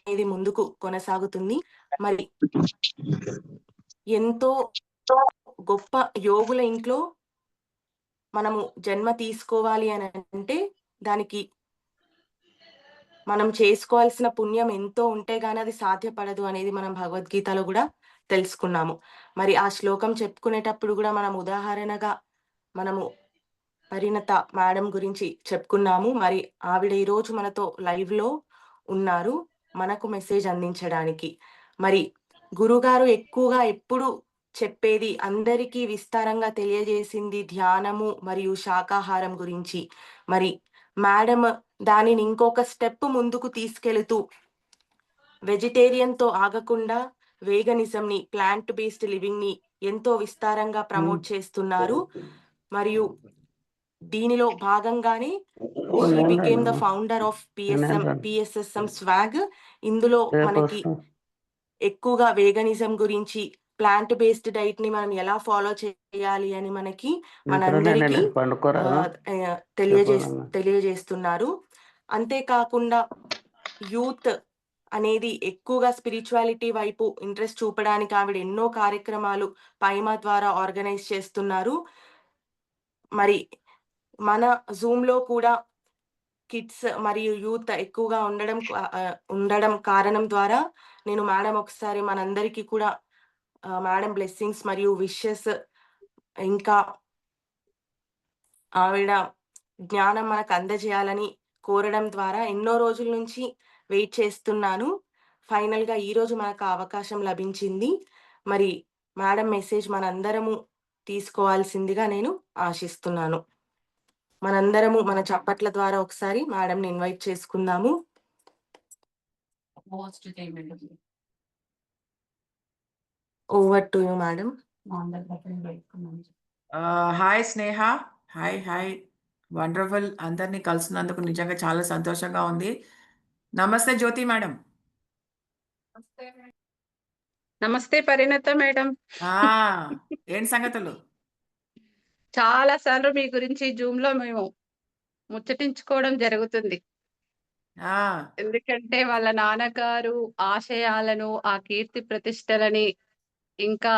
అనేది ముందుకు కొనసాగుతుంది. మరి ఎంతో గొప్ప యోగుల ఇంట్లో మనము జన్మ తీసుకోవాలి అని అంటే దానికి మనం చేసుకోవాల్సిన పుణ్యం ఎంతో ఉంటే గాని అది సాధ్యపడదు అనేది మనం భగవద్గీతలో గూడా తెలుసుకున్నాము. మరి ఆ శ్లోకం చెప్పుకునేటప్పుడు గూడా మనం ఉదాహరణగా మనము పరిణత మేడం గురించి చెప్పుకున్నాము. మరి ఆవిడ ఈరోజు మనతో లైవ్‌లో ఉన్నారు. మనకు మెసేజ్ అందించడానికి. మరి గురుగారు ఎక్కువగా ఎప్పుడు చెప్పేది అందరికీ విస్తారంగా తెలియజేసింది ధ్యానము మరియు శాకాహారం గురించి. మరి మేడం దానిని ఇంకొక స్టెప్ ముందుకు తీసుకెళుతూ వెజిటేరియన్‌తో ఆగకుండా వేగనిజంని, ప్లాంట్ బేస్డ్ లివింగ్‌ని ఎంతో విస్తారంగా ప్రమోట్ చేస్తున్నారు. మరియు దీనిలో భాగంగానే she became the founder of PSSM swag. ఇందులో మనకి ఎక్కువగా వేగనిజం గురించి, ప్లాంట్ బేస్డ్ డైట్‌ని మనం ఎలా ఫాలో చేయాలి అని మనకి మనందరికీ తెలియజేస్తున్నారు. అంతేకాకుండా యూత్ అనేది ఎక్కువగా స్పిరిచువాలిటీ వైపు ఇంట్రెస్ట్ చూపడానికి ఆవిడ ఎన్నో కార్యక్రమాలు పైమా ద్వారా ఆర్గనైజ్ చేస్తున్నారు. మరి మన జూమ్‌లో కూడా కిడ్స్ మరియు యూత్ ఎక్కువగా ఉండడం కారణం ద్వారా నేను మేడం ఒకసారి మనందరికీ కూడా మేడం బ్లెస్సింగ్స్ మరియు విషెస్ ఇంకా ఆవిడ జ్ఞానం మనకు అందజేయాలని కోరడం ద్వారా ఎన్నో రోజుల నుంచి వెయిట్ చేస్తున్నాను. ఫైనల్‌గా ఈరోజు మనకు ఆ అవకాశం లభించింది. మరి మేడం మెసేజ్ మనందరము తీసుకోవాల్సిందిగా నేను ఆశిస్తున్నాను. మనందరము మన చప్పట్ల ద్వారా ఒకసారి మేడంని ఇన్వైట్ చేసుకుందాము. Over to you madam. Hi Sneha. Hi hi. Wonderful. అందరినీ కలిసినందుకు నిజంగా చాలా సంతోషంగా ఉంది. నమస్తే జ్యోతి మేడం. నమస్తే పరిణత మేడం. ఏంటి సంగతులు? చాలా సార్లు మీ గురించి జూమ్ లో మేము ముచ్చటించుకోవడం జరుగుతుంది. ఎందుకంటే వాళ్ళ నాన్నగారు ఆశయాలను, ఆ కీర్తి ప్రతిష్టలని ఇంకా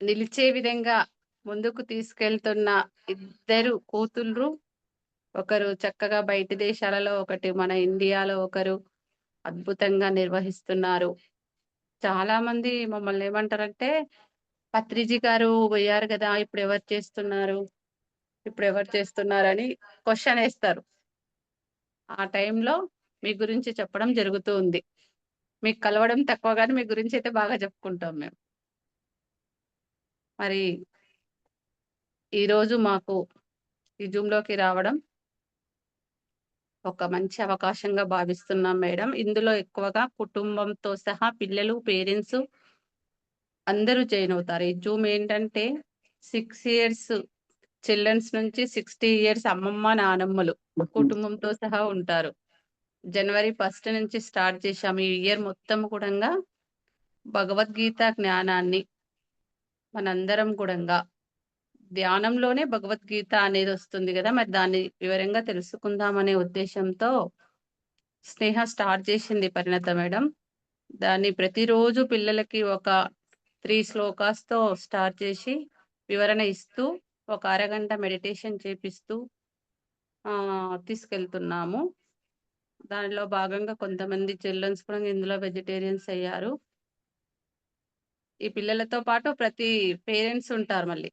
నిలిచే విధంగా ముందుకు తీసుకెళ్తున్న ఇద్దరు కూతుళ్ళు. ఒకరు చక్కగా బయటి దేశాలలో, ఒకటి మన ఇండియాలో ఒకరు అద్భుతంగా నిర్వహిస్తున్నారు. చాలా మంది మమ్మల్ని ఏమంటారంటే, పత్రిజీ గారు పోయారు కదా, ఇప్పుడు ఎవరు చేస్తున్నారు, ఇప్పుడు ఎవరు చేస్తున్నారని క్వశ్చన్ వేస్తారు. ఆ టైంలో మీ గురించి చెప్పడం జరుగుతూ ఉంది. మీకు కలవడం తక్కువ కానీ మీ గురించి అయితే బాగా చెప్పుకుంటాం మేము. మరి ఈరోజు మాకు ఈ జూమ్లోకి రావడం ఒక మంచి అవకాశంగా భావిస్తున్నాం మేడం. ఇందులో ఎక్కువగా కుటుంబంతో సహా పిల్లలు, పేరెంట్స్ అందరూ జాయిన్ అవుతారు. ఈ జూమ్ ఏంటంటే 6 ఇయర్స్ చిల్డ్రన్స్ నుంచి 60 ఇయర్స్ అమ్మమ్మ, నానమ్మలు కుటుంబంతో సహా ఉంటారు. జనవరి 1 నుంచి స్టార్ట్ చేశాము. ఈ ఇయర్ మొత్తం కూడా భగవద్గీత జ్ఞానాన్ని మనందరం కూడా ధ్యానంలోనే భగవద్గీత అనేది వస్తుంది కదా, మరి దాన్ని వివరంగా తెలుసుకుందామనే ఉద్దేశంతో స్నేహ స్టార్ట్ చేసింది పరిణత మేడం. దాన్ని ప్రతిరోజు పిల్లలకి ఒక 3 శ్లోకాస్తో స్టార్ట్ చేసి వివరణ ఇస్తూ ఒక అరగంట మెడిటేషన్ చేపిస్తూ తీసుకెళ్తున్నాము. దానిలో భాగంగా కొంతమంది చిల్డ్రన్స్ కూడా ఇందులో వెజిటేరియన్స్ అయ్యారు. ఈ పిల్లలతో పాటు ప్రతి పేరెంట్స్ ఉంటారు. మళ్ళీ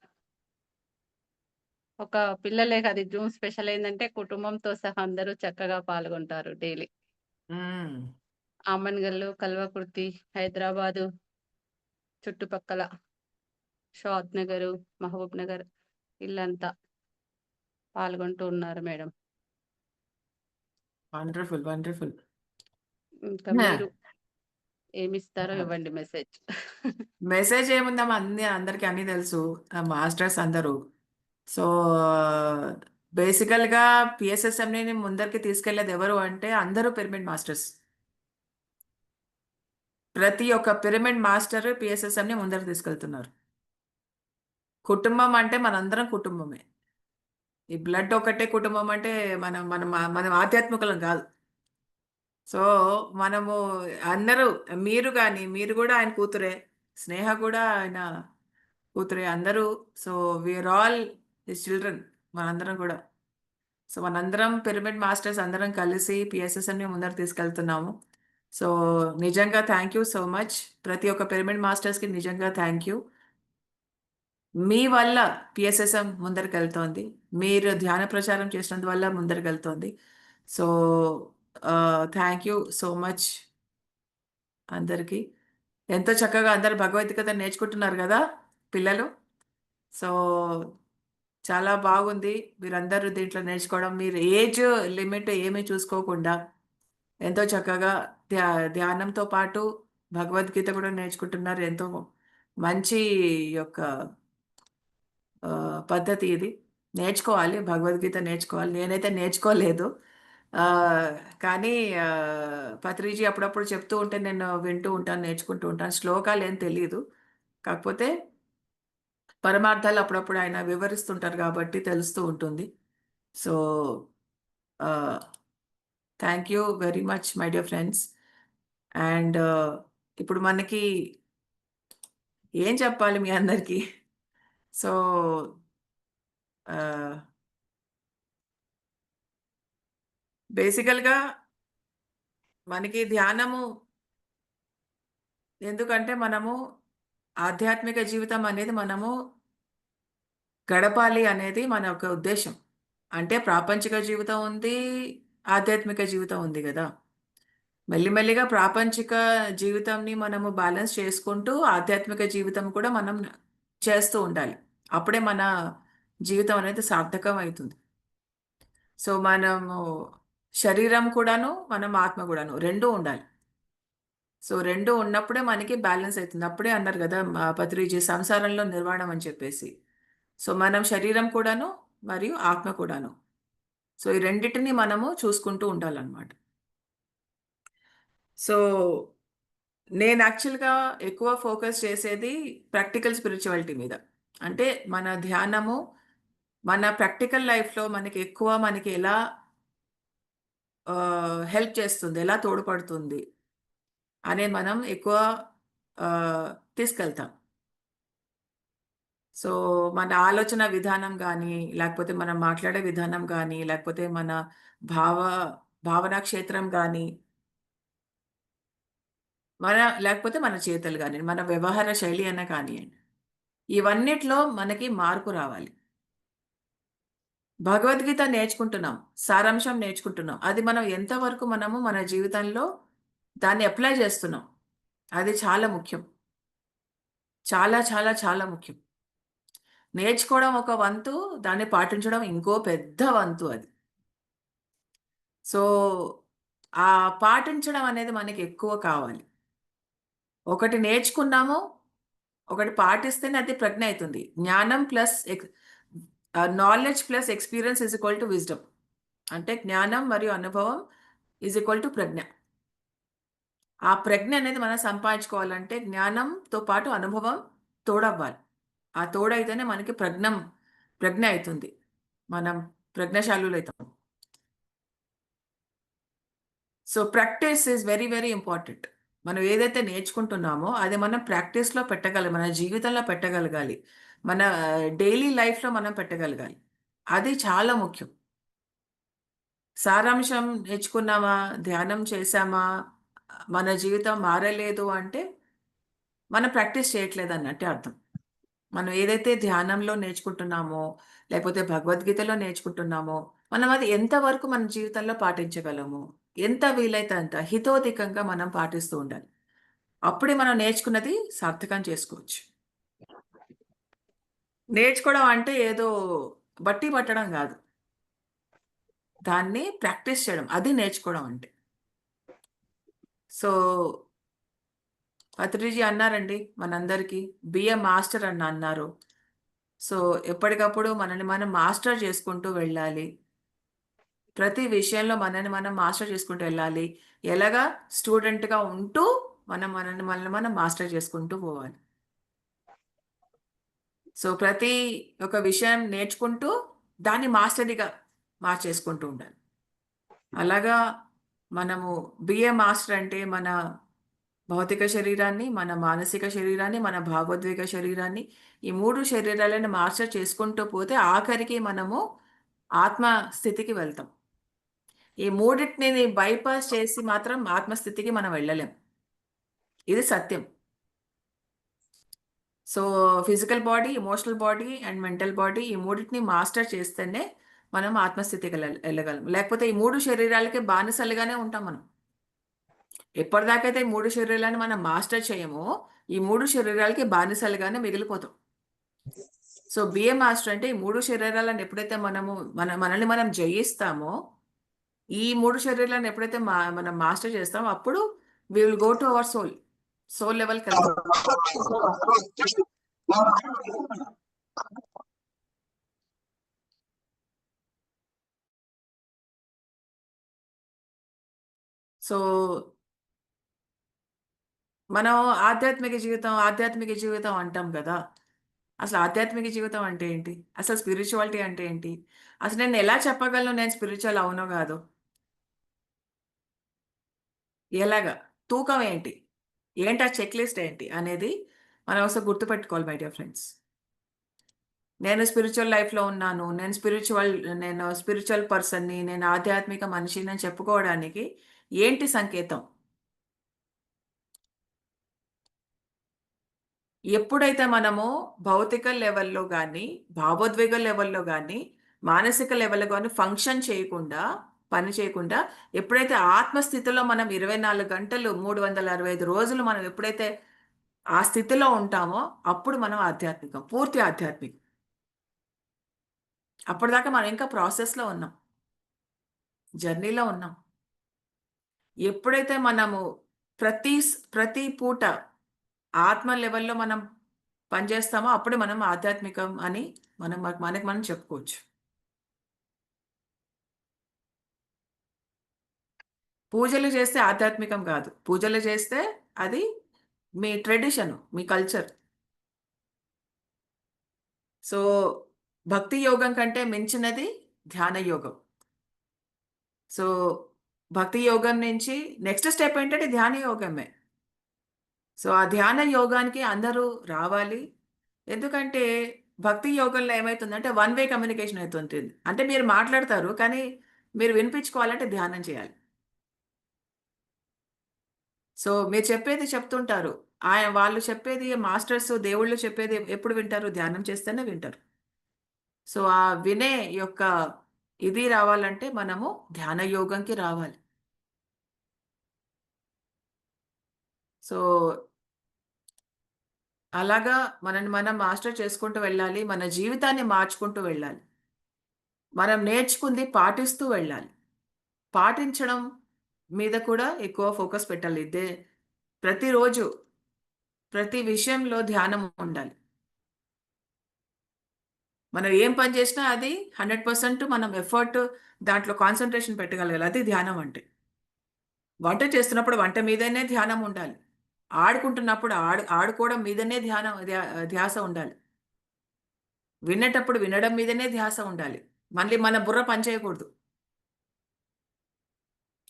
ఒక పిల్లలే కాదు, జూమ్ స్పెషల్ ఏంటంటే కుటుంబంతో సహా అందరూ చక్కగా పాల్గొంటారు డైలీ. ఆమన్గల్లు, కల్వకుర్తి, హైదరాబాదు చుట్టుపక్కల, షాద్ నగరు, మహబూబ్ నగర్ ఇల్లంతా పాల్గొంటూ ఉన్నారు మేడం. Wonderful wonderful. ఇంకా మీరు ఏమిస్తారో ఇవ్వండి మెసేజ్. మెసేజ్ ఏముందమ్మా, అందరికి అన్ని తెలుసు, మాస్టర్స్ అందరూ. సో బేసికల్గా పిఎస్ఎస్ఎంని ముందరికి తీసుకెళ్లేది ఎవరు అంటే అందరూ పిరమిడ్ మాస్టర్స్. ప్రతి ఒక్క పిరమిడ్ మాస్టర్ పిఎస్ఎస్ఎంని ముందరికి తీసుకెళ్తున్నారు. కుటుంబం అంటే మనందరం కుటుంబమే. ఈ బ్లడ్ ఒకటే కుటుంబం అంటే మనం మనం మనం ఆధ్యాత్మికులం కాదు. సో, మనము అందరూ మీరు గూడా ఆయన కూతురే. స్నేహ కూడా ఆయన కూతురే. అందరూ so, we are all his children మనందరం కూడా. సో, మనందరం పిరమిడ్ మాస్టర్స్ అందరం కలిసి పిఎస్ఎస్ఎంని ముందరకు తీసుకెళ్తున్నాము. సో, నిజంగా థ్యాంక్ యూ సో మచ్. ప్రతి ఒక్క పిరమిడ్ మాస్టర్స్‌కి నిజంగా థ్యాంక్ యూ. మీ వల్ల పిఎస్ఎస్ఎం ముందరికెళ్తోంది. మీరు ధ్యాన ప్రచారం చేసినందువల్ల ముందరికెళ్తోంది. So, thank you so much అందరికి. ఎంతో చక్కగా అందరూ భగవద్గీత నేర్చుకుంటున్నారు గదా! పిల్లలు. సో, చాలా బాగుంది. మీరందరూ దీంట్లో నేర్చుకోవడం. మీరు ఏజ్ లిమిట్ ఏమీ చూసుకోకుండా ఎంతో చక్కగా ధ్యా ధ్యానంతో పాటు భగవద్గీత కూడా నేర్చుకుంటున్నారు. ఎంతో మంచి యొక్క పద్ధతి ఇది. నేర్చుకోవాలి. భగవద్గీత నేర్చుకోవాలి. నేనైతే నేర్చుకోలేదు. ఆహ్, కానీ పత్రిజీ అప్పుడప్పుడు చెప్తూ ఉంటే నేను వింటూ ఉంటాను, నేర్చుకుంటూ ఉంటాను. శ్లోకాలేం తెలీదు. కాకపోతే పరమార్థాలు అప్పుడప్పుడు ఆయన వివరిస్తుంటారు గాబట్టి తెలుస్తూ ఉంటుంది. సో, ఆహ్, thank you very much my dear friends. And ఇప్పుడు మనకి ఏం చెప్పాలి మీ అందరికి? సో, ఆహ్, బేసికల్‌గా మనకి ధ్యానము ఎందుకంటే మనము ఆధ్యాత్మిక జీవితం అనేది మనము గడపాలి అనేది మన యొక్క ఉద్దేశ్యం. అంటే ప్రాపంచిక జీవితం ఉంది, ఆధ్యాత్మిక జీవితం ఉంది గదా! మెల్లిమెల్లిగా ప్రాపంచిక జీవితంని మనము బ్యాలెన్స్ చేసుకుంటూ, ఆధ్యాత్మిక జీవితం కూడా మనం చేస్తూ ఉండాలి. అప్పుడే మన జీవితం అనేది సార్థకం అయితుంది. సో, మనము శరీరం కూడాను, మనం ఆత్మ గూడాను 2 ఉండాలి. సో, 2 ఉన్నప్పుడే మనకి బ్యాలెన్స్ అయితుంది. అప్పుడే అన్నారు గదా! పత్రిజీ సంసారంలో నిర్వాణం అని చెప్పేసి. సో, మనం శరీరం కూడాను, మరియు ఆత్మ కూడాను. సో, ఈ రెండిటిని మనము చూసుకుంటూ ఉండాలనమాట. సో, నేను యాక్చువల్‌గా ఎక్కువ ఫోకస్ చేసేది ప్రాక్టికల్ స్పిరిచువాలిటీ మీద. అంటే మన ధ్యానము, మన ప్రాక్టికల్ లైఫ్‌లో మనకి ఎలా హెల్ప్ చేస్తుంది, ఎలా తోడ్పడుతుంది అనేది మనం ఎక్కువ ఆహ్, తీసుకెళ్తాం. సో, మన ఆలోచన విధానం గానీ, లేకపోతే మనం మాట్లాడే విధానం గానీ, లేకపోతే మన భావ భావనా క్షేత్రం గానీ, మన లేకపోతే మన చేతలు గాని, మన వ్యవహార శైలి అన్నా కానియండి. ఇవన్నిట్లో మనకి మార్పు రావాలి. భగవద్గీత నేర్చుకుంటున్నాం. సారాంశం నేర్చుకుంటున్నాం. అది మనం ఎంతవరకు మనము మన జీవితంలో దాన్ని అప్లై చేస్తున్నాం. అది చాలా ముఖ్యం. చాలా, చాలా, చాలా ముఖ్యం. నేర్చుకోవడం ఒక వంతు, దాన్ని పాటించడం ఇంకో పెద్ద వంతు అది. సో, ఆ పాటించడం అనేది మనకి ఎక్కువ కావాలి. ఒకటి నేర్చుకున్నాము, ఒకటి పాటిస్తేనే అది ప్రజ్ఞ అయితుంది. జ్ఞానం plus knowledge plus experience is equal to wisdom. అంటే జ్ఞానం మరియు అనుభవం ఈజ్ ఈక్వల్ టు ప్రజ్ఞ. ఆ ప్రజ్ఞ అనేది మనం సంపాదించుకోవాలంటే జ్ఞానంతో పాటు అనుభవం తోడవ్వాలి. ఆ తోడైతేనే మనకి ప్రజ్ఞ అయితుంది. మనం ప్రజ్ఞాశాలులైతాం. So, practice is very, very important. మనం ఏదైతే నేర్చుకుంటున్నామో అది మనం ప్రాక్టీస్‌లో పెట్టగలం. మన జీవితంలో పెట్టగలగాలి. మన డైలీ లైఫ్‌లో మనం పెట్టగలగాలి. అది చాలా ముఖ్యం. సారాంశం నేర్చుకున్నామా, ధ్యానం చేశామా, మన జీవితం మారలేదు అంటే, మనం ప్రాక్టీస్ చేయట్లేదన్నట్టే అర్థం. మనం ఏదైతే ధ్యానంలో నేర్చుకుంటున్నామో, లేకపోతే భగవద్గీతలో నేర్చుకుంటున్నామో, మనం అది ఎంతవరకు మన జీవితంలో పాటించగలము, ఎంత వీలైతే అంత హితోధికంగా మనం పాటిస్తూ ఉండాలి. అప్పుడే మనం నేర్చుకున్నది సార్థకం చేసుకోవచ్చు. నేర్చుకోవడం అంటే ఏదో బట్టి పట్టడం గాదు. దాన్ని ప్రాక్టీస్ చేయడం. అది నేర్చుకోవడం అంటే. సో, పత్రిజీ అన్నారండి మనందరికీ. బీ ఎ మాస్టర్ అని అన్నారు. సో, ఎప్పటికప్పుడు మనల్ని మనం మాస్టర్ చేసుకుంటూ వెళ్ళాలి. ప్రతి విషయంలో మనల్ని మనం మాస్టర్ చేసుకుంటూ వెళ్ళాలి. ఎలాగా? స్టూడెంట్‌గా ఉంటూ మనల్ని మనం మాస్టర్ చేసుకుంటూ పోవాలి. సో, ప్రతి ఒక్క విషయం నేర్చుకుంటూ దాన్ని మాస్టరీగా మార్చేసుకుంటూ ఉండాలి. అలాగా మనము బిఏ మాస్టర్ అంటే మన భౌతిక శరీరాన్ని, మన మానసిక శరీరాన్ని, మన భావోద్వేగ శరీరాన్ని, ఈ 3 శరీరాలను మాస్టర్ చేసుకుంటూ పోతే ఆఖరికి మనము ఆత్మ స్థితికి వెళ్తాం. ఈ మూడిటిని బైపాస్ చేసి మాత్రం ఆత్మస్థితికి మనం వెళ్ళలేం. ఇది సత్యం. So, physical body, emotional body and mental body ఈ మూడిటిని మాస్టర్ చేస్తేనే మనం ఆత్మస్థితికి వెళ్ళగలం. లేకపోతే ఈ 3 శరీరాలకి బానిసలుగానే ఉంటాం మనం. ఎప్పటిదాకైతే ఈ 3 శరీరాలను మనం మాస్టర్ చేయమో, ఈ 3 శరీరాలకి బానిసలుగానే మిగిలిపోతాం. సో, బిఏ మాస్టర్ అంటే ఈ 3 శరీరాలను ఎప్పుడైతే మనల్ని మనం జయిస్తామో, ఈ 3 శరీరాలను ఎప్పుడైతే మనం మాస్టర్ చేస్తామో, అప్పుడు we will go to our soul. Soul లెవెల్‌కెళ్తాం. సో, మనం ఆధ్యాత్మిక జీవితం అంటాం కదా! అసలు ఆధ్యాత్మిక జీవితం అంటే ఏంటి? అసలు స్పిరిచువాలిటీ అంటే ఏంటి? అసలు నేను ఎలా చెప్పగలను నేను స్పిరిచువల్ అవునో కాదో? ఎలాగా? తూకం ఏంటి? ఏంటి ఆ చెక్ లిస్ట్ ఏంటి? అనేది మనం ఒకసారి గుర్తుపెట్టుకోవాలి మై డియర్ ఫ్రెండ్స్. నేను స్పిరిచువల్ లైఫ్‌లో ఉన్నాను. నేను స్పిరిచువల్ పర్సన్‌ని, నేను ఆధ్యాత్మిక మనిషిని అని చెప్పుకోవడానికి ఏంటి సంకేతం? ఎప్పుడైతే మనము భౌతిక లెవెల్‌లో గాని, భావోద్వేగ లెవెల్‌లో గాని, మానసిక లెవెల్‌లో గాని ఫంక్షన్ చేయకుండా, పని చేయకుండా, ఎప్పుడైతే ఆత్మస్థితిలో మనం 24 గంటలు, 365 రోజులు మనం ఎప్పుడైతే ఆ స్థితిలో ఉంటామో, అప్పుడు మనం ఆధ్యాత్మికం. పూర్తి ఆధ్యాత్మికం. అప్పటిదాకా మనం ఇంకా ప్రాసెస్‌లో ఉన్నాం. జర్నీలో ఉన్నాం. ఎప్పుడైతే మనము ప్రతి పూట ఆత్మ లెవెల్‌లో మనం పనిచేస్తామో అప్పుడు మనం ఆధ్యాత్మికం అని మనకి మనం చెప్పుకోవచ్చు. పూజలు చేస్తే ఆధ్యాత్మికం కాదు. పూజలు చేస్తే అది మీ ట్రెడిషన్, మీ కల్చర్. సో, భక్తి యోగం కంటే మించినది ధ్యాన యోగం. సో, భక్తి యోగం నుంచి నెక్స్ట్ స్టెప్ ఏంటంటే ధ్యాన యోగమే. సో, ఆ ధ్యాన యోగానికి అందరూ రావాలి. ఎందుకంటే భక్తి యోగంలో ఏమైతుందంటే వన్ వే కమ్యూనికేషన్ అయితుంటుంది. అంటే మీరు మాట్లాడతారు. కానీ మీరు వినిపించుకోవాలంటే ధ్యానం చేయాలి. సో, మీరు చెప్పేది చెప్తుంటారు. వాళ్ళు చెప్పేది మాస్టర్స్, దేవుళ్ళు చెప్పేది ఎప్పుడు వింటారు? ధ్యానం చేస్తేనే వింటారు. సో, ఆ వినే యొక్క ఇది రావాలంటే మనము ధ్యాన యోగంకి రావాలి. సో, అలాగా మనల్ని మనం మాస్టర్ చేసుకుంటూ వెళ్ళాలి. మన జీవితాన్ని మార్చుకుంటూ వెళ్ళాలి. మనం నేర్చుకుంది పాటిస్తూ వెళ్ళాలి. పాటించడం మీద కూడా ఎక్కువ ఫోకస్ పెట్టాలి. ప్రతిరోజు, ప్రతి విషయంలో ధ్యానం ఉండాలి. మనం ఏం పని చేసినా అది 100% మనం ఎఫర్ట్ దాంట్లో కాన్సంట్రేషన్ పెట్టగలగాలి. అది ధ్యానం అంటే. వంట చేస్తున్నప్పుడు వంట మీదనే ధ్యానం ఉండాలి. ఆడుకుంటున్నప్పుడు ఆడుకోవడం మీదనే ధ్యాస ఉండాలి. వినేటప్పుడు వినడం మీదనే ధ్యాస ఉండాలి. మళ్ళీ మన బుర్ర పని చేయకూడదు.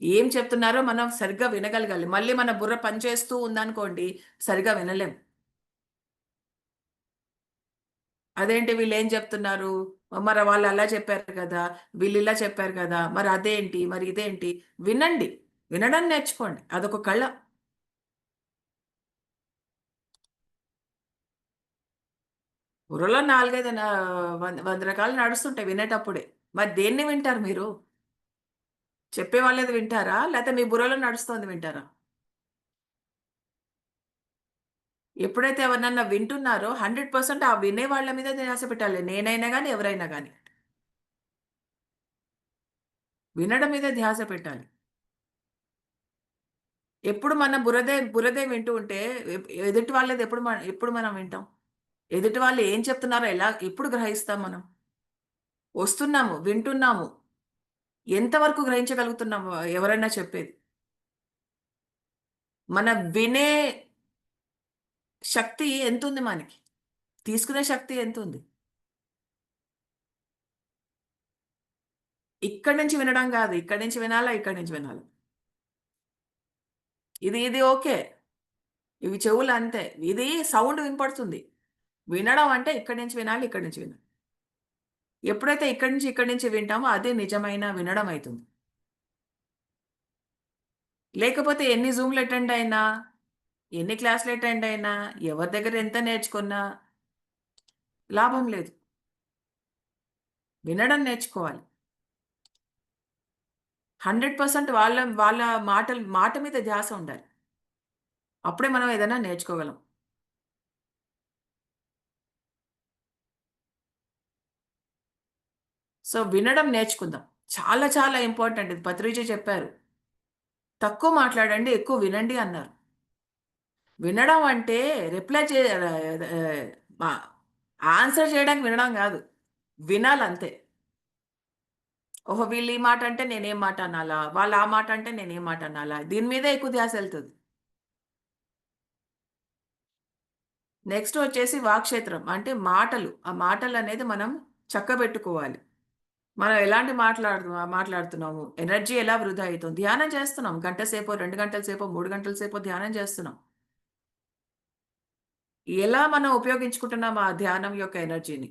ఏం చెప్తున్నారో మనం సరిగ్గా వినగలగాలి. మళ్ళీ మన బుర్ర పనిచేస్తూ ఉందనుకోండి, సరిగ్గా వినలేం. అదేంటి వీళ్ళేం చెప్తున్నారు? మరి వాళ్ళు అలా చెప్పారు కదా! వీళ్ళు ఇలా చెప్పారు కదా! మరి అదేంటి? మరి ఇదేంటి? వినండి. వినడం నేర్చుకోండి. అదొక కళ. బుర్రలో 4, 5 వంద రకాలు నడుస్తుంటాయి వినేటప్పుడే. మరి దేన్ని వింటారు మీరు? చెప్పే వాళ్ళది వింటారా? లేతే మీ బుర్రలో నడుస్తోంది వింటారా? ఎప్పుడైతే ఎవరినన్నా వింటున్నారో 100% ఆ వినే వాళ్ళ మీద ధ్యాస పెట్టాలి. నేనైనా గాని, ఎవరైనా గాని. వినడం మీద ధ్యాస పెట్టాలి. ఎప్పుడు మన బురదే వింటూ ఉంటే ఎదుటి వాళ్ళది ఎప్పుడు మనం వింటాం? ఎదుటి వాళ్ళు ఏం చెప్తున్నారో ఎప్పుడు గ్రహిస్తాం మనం? వస్తున్నాము, వింటున్నాము. ఎంతవరకు గ్రహించగలుగుతున్నాము ఎవరైనా చెప్పేది? మన వినే శక్తి ఎంతుంది మనకి? తీసుకునే శక్తి ఎంతుంది? ఇక్కడి నుంచి వినడం గాదు. ఇక్కడి నుంచి వినాలా, ఇక్కడి నుంచి వినాలా. ఇది ఓకే. ఇవి చెవులు అంతే. ఇది సౌండ్ వినపడుతుంది. వినడం అంటే ఇక్కడి నుంచి వినాలి, ఇక్కడి నుంచి వినాలి. ఎప్పుడైతే ఇక్కడి నుంచి వింటామో అదే నిజమైన వినడం అయితుంది. లేకపోతే ఎన్ని జూమ్‌లు అటెండ్ అయినా, ఎన్ని క్లాస్‌లు అటెండ్ అయినా, ఎవరి దగ్గర ఎంత నేర్చుకున్నా లాభం లేదు. వినడం నేర్చుకోవాలి. 100% వాళ్ళ వాళ్ళ మాట మీద ధ్యాస ఉండాలి. అప్పుడే మనం ఏదైనా నేర్చుకోగలం. సో, వినడం నేర్చుకుందాం. చాలా చాలా ఇంపార్టెంట్ ఇది. పత్రిజీ చెప్పారు. తక్కువ మాట్లాడండి, ఎక్కువ వినండి అన్నారు. వినడం అంటే రిప్లై చే మా ఆన్సర్ చేయడానికి వినడం గాదు. వినాలంతే. ఓహో! వీళ్ళు ఈ మాట అంటే నేనేం మాట అనాలా? వాళ్ళు ఆ మాట అంటే నేనేం మాట అనాలా? దీని మీదే ఎక్కువ ధ్యాసెళ్తది. నెక్స్ట్ వచ్చేసి వాక్క్షేత్రం. అంటే మాటలు. ఆ మాటలనేది మనం చక్కబెట్టుకోవాలి. మనం ఎలాంటి మాట్లాడుతున్నాము? ఎనర్జీ ఎలా వృధా అయితుంది? ధ్యానం చేస్తున్నాం. గంట సేపో, 2 గంటల సేపో, 3 గంటల సేపో ధ్యానం చేస్తున్నాం. ఎలా మనం ఉపయోగించుకుంటున్నాం ఆ ధ్యానం యొక్క ఎనర్జీని?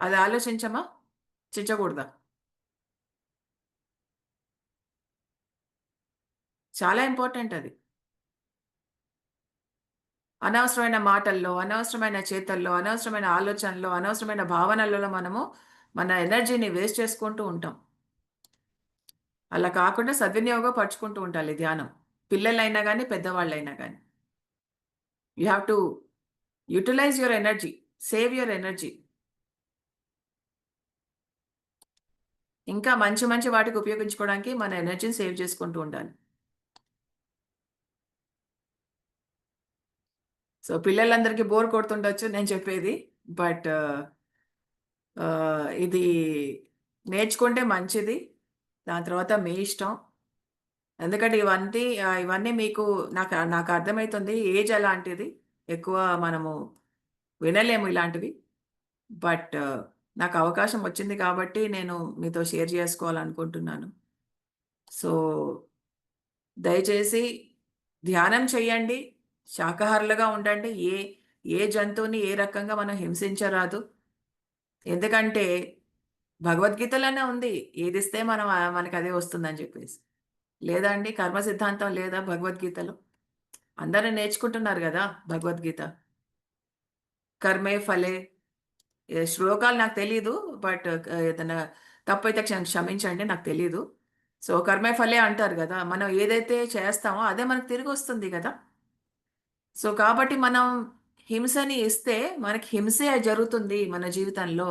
అది ఆలోచించమా? చించకూడదా? చాలా ఇంపార్టెంట్ అది. అనవసరమైన మాటల్లో, అనవసరమైన చేతల్లో, అనవసరమైన ఆలోచనలో, అనవసరమైన భావనలలో మనము మన ఎనర్జీని వేస్ట్ చేసుకుంటూ ఉంటాం. అలా కాకుండా సద్వినియోగపరుచుకుంటూ ఉండాలి ధ్యానం. పిల్లలైనా గానీ, పెద్దవాళ్ళైనా గానీ. You have to utilise your energy. Save your energy. ఇంకా మంచి మంచి వాటికి ఉపయోగించుకోవడానికి మన ఎనర్జీని సేవ్ చేసుకుంటూ ఉండాలి. సో, పిల్లలందరికీ బోర్ కొడుతుండొచ్చు నేను చెప్పేది. బట్ ఇది నేర్చుకుంటే మంచిది. దాని తర్వాత మీ ఇష్టం. ఎందుకంటే ఇవన్నీ మీకు నాకు అర్థమైతుంది. ఏజ్ అలాంటిది. ఎక్కువ మనము వినలేము ఇలాంటివి. బట్ నాకు అవకాశం వచ్చింది కాబట్టి నేను మీతో షేర్ చేసుకోవాలనుకుంటున్నాను. సో, దయచేసి ధ్యానం చేయండి. శాకాహారులుగా ఉండండి. ఏ జంతువుని ఏ రకంగా మనం హింసించరాదు. ఎందుకంటే భగవద్గీతలోనే ఉంది. ఏదిస్తే మనం మనకదే వస్తుందని చెప్పేసి. లేదా అండి? కర్మ సిద్ధాంతం లేదా భగవద్గీతలో? అందరూ నేర్చుకుంటున్నారు గదా! భగవద్గీత. కర్మే ఫలే శ్లోకాలు నాకు తెలీదు. బట్ ఏదైనా తప్పైతే క్షమించండి. నాకు తెలీదు. సో, కర్మే ఫలే అంటారు గదా! మనం ఏదైతే చేస్తామో అదే మనకు తిరిగొస్తుంది గదా! సో, కాబట్టి హింసని ఇస్తే మనకి హింసే జరుగుతుంది మన జీవితంలో.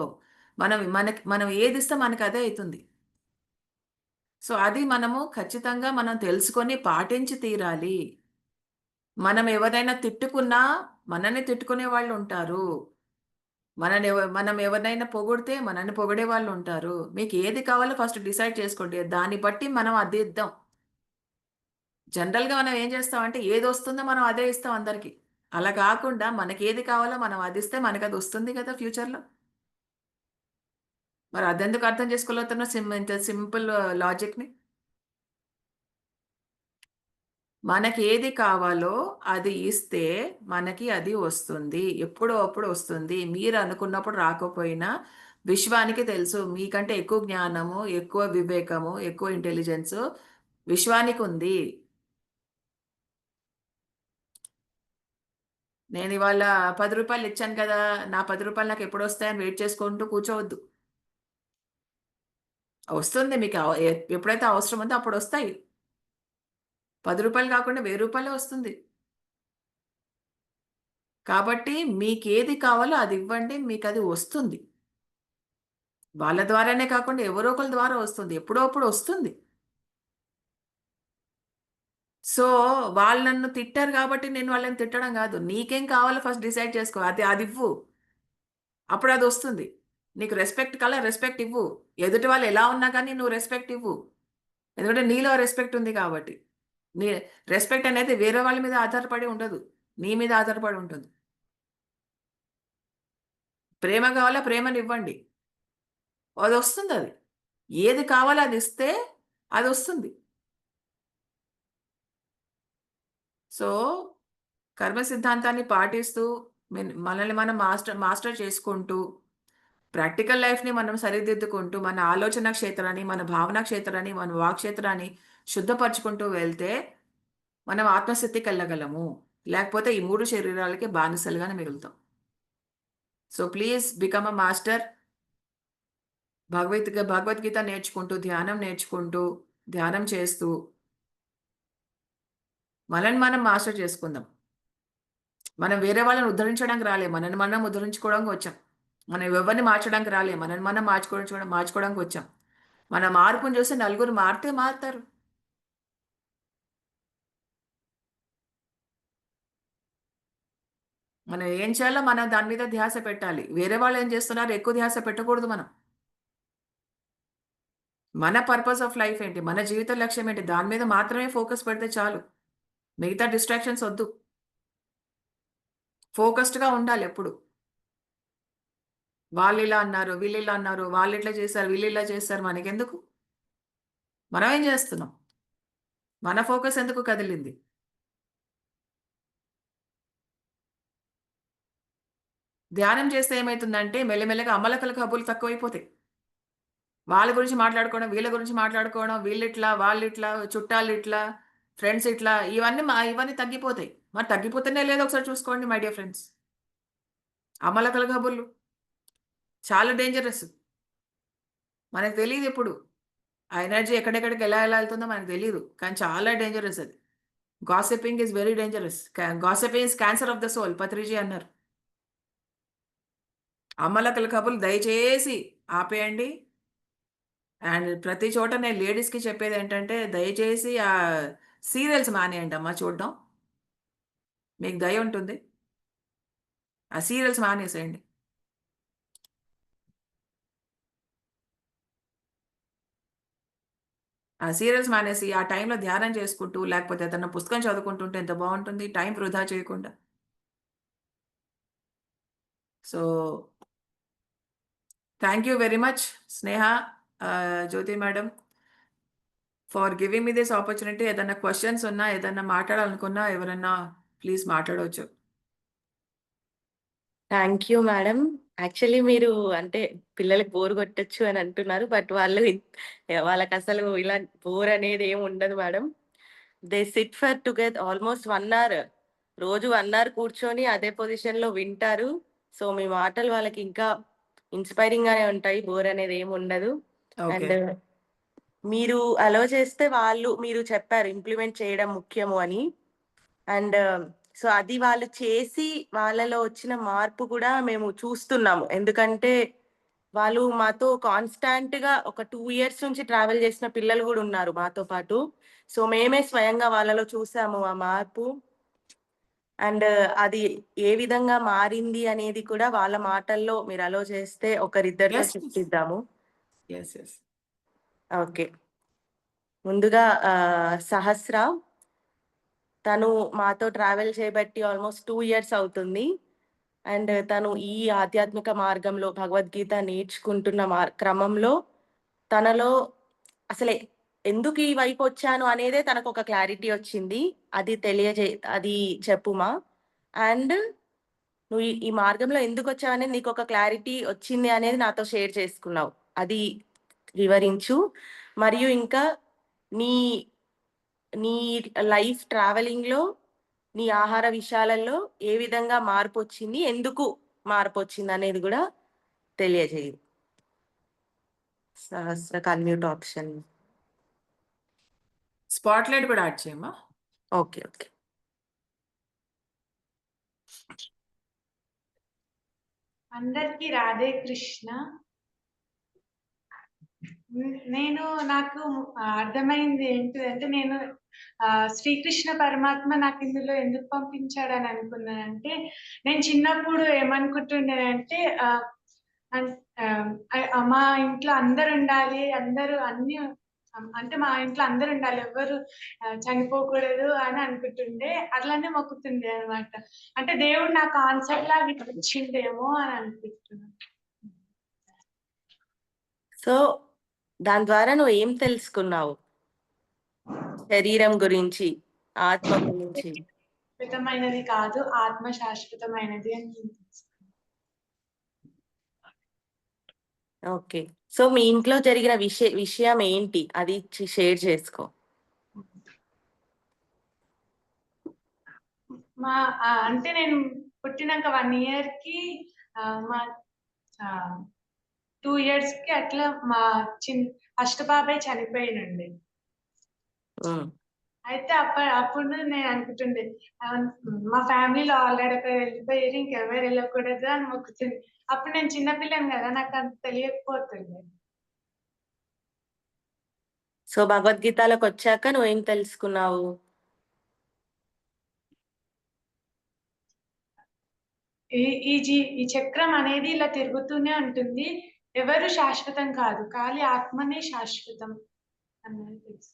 మనం ఏదిస్తే మనకదే అయితుంది. సో, అది మనము ఖచ్చితంగా మనం తెలుసుకొని పాటించి తీరాలి. మనం ఎవరినైనా తిట్టుకున్నా మనల్ని తిట్టుకునే వాళ్ళుంటారు. మనం ఎవరినైనా పొగిడితే మనల్ని పొగిడే వాళ్ళుంటారు. మీకు ఏది కావాలో ఫస్ట్ డిసైడ్ చేసుకోండి. దాన్ని బట్టి మనం అది ఇద్దాం. జనరల్‌గా మనం ఏం చేస్తామంటే ఏదొస్తుందో మనం అదే ఇస్తాం అందరికి. అలా కాకుండా మనకేది కావాలో మనం అదిస్తే మనకదొస్తుంది కదా ఫ్యూచర్‌లో. మరి అదెందుకు అర్థం చేసుకోలేకపోతున్నావు ఇంత సింపుల్ లాజిక్‌ని? మనకేది కావాలో అది ఇస్తే మనకి అది వస్తుంది. ఎప్పుడో అప్పుడు వస్తుంది. మీరనుకున్నప్పుడు రాకపోయినా విశ్వానికి తెలుసు. మీకంటే ఎక్కువ జ్ఞానము, ఎక్కువ వివేకము, ఎక్కువ ఇంటెలిజెన్సు విశ్వానికుంది. నేనివాళ రూ. 10 ఇచ్చాను కదా! నా రూ. 10 నాకెప్పుడొస్తాయని వెయిట్ చేసుకుంటూ కూర్చోవద్దు. వస్తుంది మీకు ఎప్పుడైతే అవసరం ఉందో అప్పుడొస్తాయి. రూ. 10 కాకుండా రూ. 1000 వస్తుంది. కాబట్టి మీకేది కావాలో అదివ్వండి. మీకది వస్తుంది. వాళ్ళ ద్వారానే కాకుండా ఎవరో ఒకళ్ళ ద్వారా వస్తుంది. ఎప్పుడో అప్పుడు వస్తుంది. సో, వాళ్ళు నన్ను తిట్టారు గాబట్టి నేను వాళ్ళని తిట్టడం గాదు. నీకేం కావాలో ఫస్ట్ డిసైడ్ చేసుకో. అదివ్వు. అప్పుడదొస్తుంది. నీకు రెస్పెక్ట్ ఇవ్వు. ఎదుటి వాళ్ళు ఎలా ఉన్నా గానీ నువ్వు రెస్పెక్ట్ ఇవ్వు. ఎందుకంటే నీలో రెస్పెక్ట్ ఉంది కాబట్టి. నీ రెస్పెక్ట్ అనేది వేరే వాళ్ళ మీద ఆధారపడి ఉండదు. నీ మీద ఆధారపడి ఉంటుంది. ప్రేమ కావాలా ప్రేమనివ్వండి. అదొస్తుందది. ఏది కావాలో అదిస్తే అదొస్తుంది. సో కర్మ సిద్ధాంతాన్ని పాటిస్తూ మనల్ని మనం మాస్టర్ చేసుకుంటూ ప్రాక్టికల్ లైఫ్ని మనం సరిదిద్దుకుంటూ మన ఆలోచన క్షేత్రాన్ని, మన భావన క్షేత్రాన్ని, మన వాక్ క్షేత్రాన్ని శుద్ధపరచుకుంటూ వెళ్తే మనం ఆత్మస్థితికి వెళ్ళగలము. లేకపోతే ఈ 3 శరీరాలకి బానిసలుగానే మిగులుతాం. So please become a master. Bhagavad Gita నేర్చుకుంటూ, ధ్యానం నేర్చుకుంటూ, ధ్యానం చేస్తూ మనల్ని మనం మాస్టర్ చేసుకుందాం. మనం వేరే వాళ్ళని ఉద్ధరించడానికి రాలే, మనల్ని మనం ఉద్ధరించుకోవడానికి వచ్చాం. మనం ఎవరిని మార్చడానికి రాలే, మనల్ని మనం మార్చుకోవడానికి వచ్చాం. మన మార్పుని చూసి నలుగురు మారితే మారుతారు. మనం ఏం చేయాలో మనం దాని మీద ధ్యాస పెట్టాలి. వేరే వాళ్ళు ఏం చేస్తున్నారు ఎక్కువ ధ్యాస పెట్టకూడదు మనం. మన పర్పస్ ఆఫ్ లైఫ్ ఏంటి, మన జీవిత లక్ష్యం ఏంటి, దాని మీద మాత్రమే ఫోకస్ పెడితే చాలు. మిగతా డిస్ట్రాక్షన్స్ వద్దు. ఫోకస్డ్గా ఉండాలి ఎప్పుడు. వాళ్ళు ఇలా అన్నారు, వీళ్ళు ఇలా అన్నారు, వాళ్ళు ఇట్లా చేశారు, వీళ్ళు ఇలా చేశారు, మనకెందుకు? మనం ఏం చేస్తున్నాం? మన ఫోకస్ ఎందుకు కదిలింది? ధ్యానం చేస్తే ఏమవుతుందంటే మెల్లమెల్లగా అమ్మలకల కబుర్లు తక్కువైపోతాయి. వాళ్ళ గురించి మాట్లాడుకోవడం, వీళ్ళ గురించి మాట్లాడుకోవడం, వీళ్ళిట్లా, వాళ్ళిట్లా, చుట్టాలిట్లా, ఫ్రెండ్స్ ఇట్లా, ఇవన్నీ తగ్గిపోతాయి. మరి తగ్గిపోతేనే లేదో ఒకసారి చూసుకోండి మై డియర్ ఫ్రెండ్స్. అమ్మలకల కబుర్లు చాలా డేంజరస్. మనకు తెలియదు ఎప్పుడు ఆ ఎనర్జీ ఎక్కడెక్కడికి ఎలా వెళ్తుందో మనకు తెలియదు. కానీ చాలా డేంజరస్ అది. Gossiping is very dangerous. Gossiping is cancer of the soul, Patriji అన్నారు. అమ్మలకల కబుర్లు దయచేసి ఆపేయండి. అండ్ ప్రతి చోట నేను లేడీస్కి చెప్పేది ఏంటంటే దయచేసి ఆ సీరియల్స్ మానేయండి అమ్మా చూడడం. మీకు దయ ఉంటుంది. ఆ సీరియల్స్ మానేసేయండి. ఆ సీరియల్స్ మానేసి ఆ టైంలో ధ్యానం చేసుకుంటూ లేకపోతే ఏదైనా పుస్తకం చదువుకుంటుంటే ఎంత బాగుంటుంది, టైం వృధా చేయకుండా. So thank you very much Sneha, Jyothi madam, for giving me this opportunity. ఏదైనా క్వశ్చన్స్ ఉన్నా, ఏదైనా మాట్లాడాలనుకున్నా ఎవరన్నా ప్లీజ్ మాట్లాడవచ్చు. Thank you madam. యాక్చువల్లీ మీరు అంటే పిల్లలకి బోర్ కొట్టొచ్చు అని అంటున్నారు. బట్ వాళ్ళకి అసలు ఇలా బోర్ అనేది ఏమి ఉండదు madam. They sit for together almost 1 hour. రోజు 1 అవర్ కూర్చొని అదే పొజిషన్ లో వింటారు. సో మీ మాటలు వాళ్ళకి ఇంకా ఇన్స్పైరింగ్ గానే ఉంటాయి. బోర్ అనేది ఏమి ఉండదు. ఓకే. అండ్ మీరు అలో చేస్తే మీరు చెప్పారు ఇంప్లిమెంట్ చేయడం ముఖ్యము అని. అండ్ సో అది వాళ్ళు చేసి వాళ్ళలో వచ్చిన మార్పు కూడా మేము చూస్తున్నాము. ఎందుకంటే వాళ్ళు మాతో కాన్స్టాంట్ గా ఒక 2 ఇయర్స్ నుంచి ట్రావెల్ చేసిన పిల్లలు కూడా ఉన్నారు మాతో పాటు. సో మేమే స్వయంగా వాళ్ళలో చూసాము ఆ మార్పు. అండ్ అది ఏ విధంగా మారింది అనేది కూడా వాళ్ళ మాటల్లో మీరు అలో చేస్తే ఒకరిద్దరితో ఎస్ చెప్పిద్దాము. Yes yes. ఓకే. ముందుగా సహస్ర తను మాతో ట్రావెల్ చేయబట్టి ఆల్మోస్ట్ 2 ఇయర్స్ అవుతుంది. అండ్ తను ఈ ఆధ్యాత్మిక మార్గంలో భగవద్గీత నేర్చుకుంటున్న క్రమంలో తనలో అసలే ఎందుకు ఈ వైపు వచ్చాను అనేదే తనకు ఒక క్లారిటీ వచ్చింది. అది చెప్పుమా. అండ్ నువ్వు ఈ మార్గంలో ఎందుకు వచ్చావనేది నీకు ఒక క్లారిటీ వచ్చింది అనేది నాతో షేర్ చేసుకున్నావు. అది వివరించు. మరియు ఇంకా నీ నీ లైఫ్ ట్రావెలింగ్ లో నీ ఆహార విషయాలలో ఏ విధంగా మార్పు వచ్చింది, ఎందుకు మార్పు వచ్చింది అనేది కూడా తెలియజేయు. సహస్ర అన్మ్యూట్ ఆప్షన్. స్పాట్ లైట్ కూడా యాడ్ చేయమ్మా. ఓకే. అందరికీ రాధే కృష్ణ. నాకు అర్థమైంది ఏంటిదంటే నేను శ్రీకృష్ణ పరమాత్మ నాకు ఇందులో ఎందుకు పంపించాడని అనుకున్నానంటే, నేను చిన్నప్పుడు ఏమనుకుంటుండేనంటే మా ఇంట్లో అందరు ఉండాలి, అందరూ అన్ని అంటే మా ఇంట్లో అందరు ఉండాలి, ఎవ్వరు చనిపోకూడదు అని అనుకుంటుండే. అట్లానే మొక్కుతుండే అనమాట. అంటే దేవుడు నాకు ఆన్సర్ లాగా ఇచ్చిండేమో అని అనిపిస్తున్నాను. సో దాని ద్వారా నువ్వు ఏం తెలుసుకున్నావు? శరీరం గురించి, ఆత్మ గురించి. శాశ్వతమైనది కాదు, ఆత్మ శాశ్వతమైనది అని నేను తెలుసుకున్నాను. ఓకే. సో మీ ఇంట్లో జరిగిన విషయం ఏంటి? అది షేర్ చేసుకో. అంటే నేను పుట్టినాక 1 ఇయర్‌కి మా 2 ఇయర్స్‌కి అట్లా మా ఫస్ట్ బాబాయ్ చనిపోయినండి. హ్మ్. అయితే అప్పుడు నేను అనుకుంటుండే మా ఫ్యామిలీలో ఆల్రెడీ ఒకరు వెళ్ళిపోయారు, ఇంకెవరు వెళ్ళకూడదు అని మొక్కుతుండే. అప్పుడు నేను చిన్నపిల్లని కదా, నాకు అంత తెలియకపోతుండే. సో భగవద్గీతలోకి వచ్చాక నువ్వేం తెలుసుకున్నావు? ఈ చక్రం అనేది ఇలా తిరుగుతూనే ఉంటుంది. ఎవరు శాశ్వతం కాదు, ఖాళీ ఆత్మనే శాశ్వతం అన్నది తెలుసు.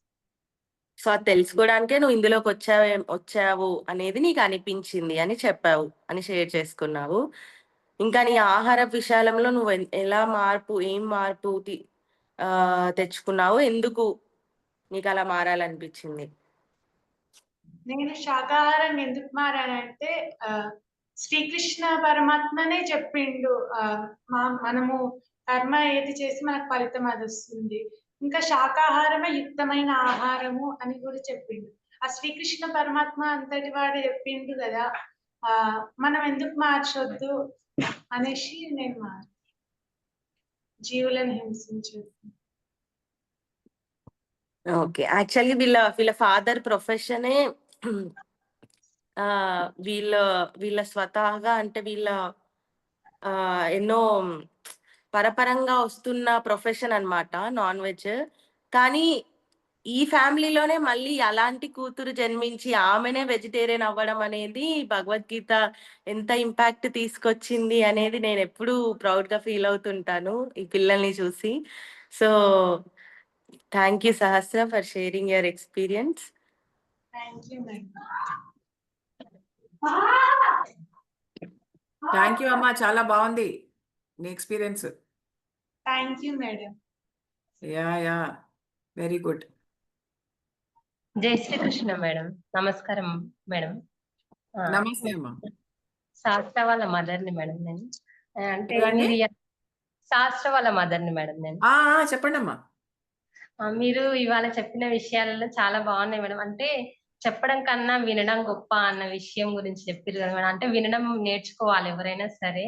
సో అది తెలుసుకోవడానికే నువ్వు ఇందులోకి వచ్చావు అనేది నీకు అనిపించింది అని చెప్పావు అని షేర్ చేసుకున్నావు. ఇంకా నీ ఆహార విషయాలలో నువ్వు ఎలా ఏం మార్పు తెచ్చుకున్నావు? ఎందుకు నీకు అలా మారాలనిపించింది? నేను శాకాహారం ఎందుకు మారానంటే శ్రీకృష్ణ పరమాత్మనే చెప్పిండు, మనము కర్మ ఏది చేసి మనకు ఫలితం అది వస్తుంది, ఇంకా శాకాహారమే యుక్తమైన ఆహారము అని కూడా చెప్పిండు. ఆ శ్రీకృష్ణ పరమాత్మ అంతటి వాడు చెప్పిండు కదా, మనం ఎందుకు మార్చొద్దు అనేసి నేను జీవులను హింసించొద్దు. ఓకే. యాక్చువల్లీ వీళ్ళ ఫాదర్ ప్రొఫెషనే వీళ్ళ స్వతహాగా అంటే ఎన్నో పరపరంగా వస్తున్న ప్రొఫెషన్ అన్నమాట నాన్ వెజ్. కానీ ఈ ఫ్యామిలీలోనే మళ్ళీ అలాంటి కూతురు జన్మించి ఆమెనే వెజిటేరియన్ అవ్వడం అనేది భగవద్గీత ఎంత ఇంపాక్ట్ తీసుకొచ్చింది అనేది నేను ఎప్పుడూ ప్రౌడ్ గా ఫీల్ అవుతుంటాను ఈ పిల్లల్ని చూసి. So thank you Sahasra for sharing your experience. Thank you madam. Thank you అమ్మా, చాలా బాగుంది నీ experience. Thank you madam. Yeah very good. జై శ్రీకృష్ణ మేడం. నమస్కారం మేడం. నమస్తే అమ్మా. శాస్త్ర వాళ్ళ మదర్ని మేడం నేను. అంటే ఎవరండి? మీరు శాస్త్ర వాళ్ళ మదర్ని మేడం నేను. చెప్పండి అమ్మా. మీరు ఇవాళ చెప్పిన విషయాలలో చాలా బాగున్నాయి మేడం. అంటే చెప్పడం కన్నా వినడం గొప్ప అన్న విషయం గురించి చెప్పారు కదా మేడం. అంటే వినడం నేర్చుకోవాలి ఎవరైనా సరే,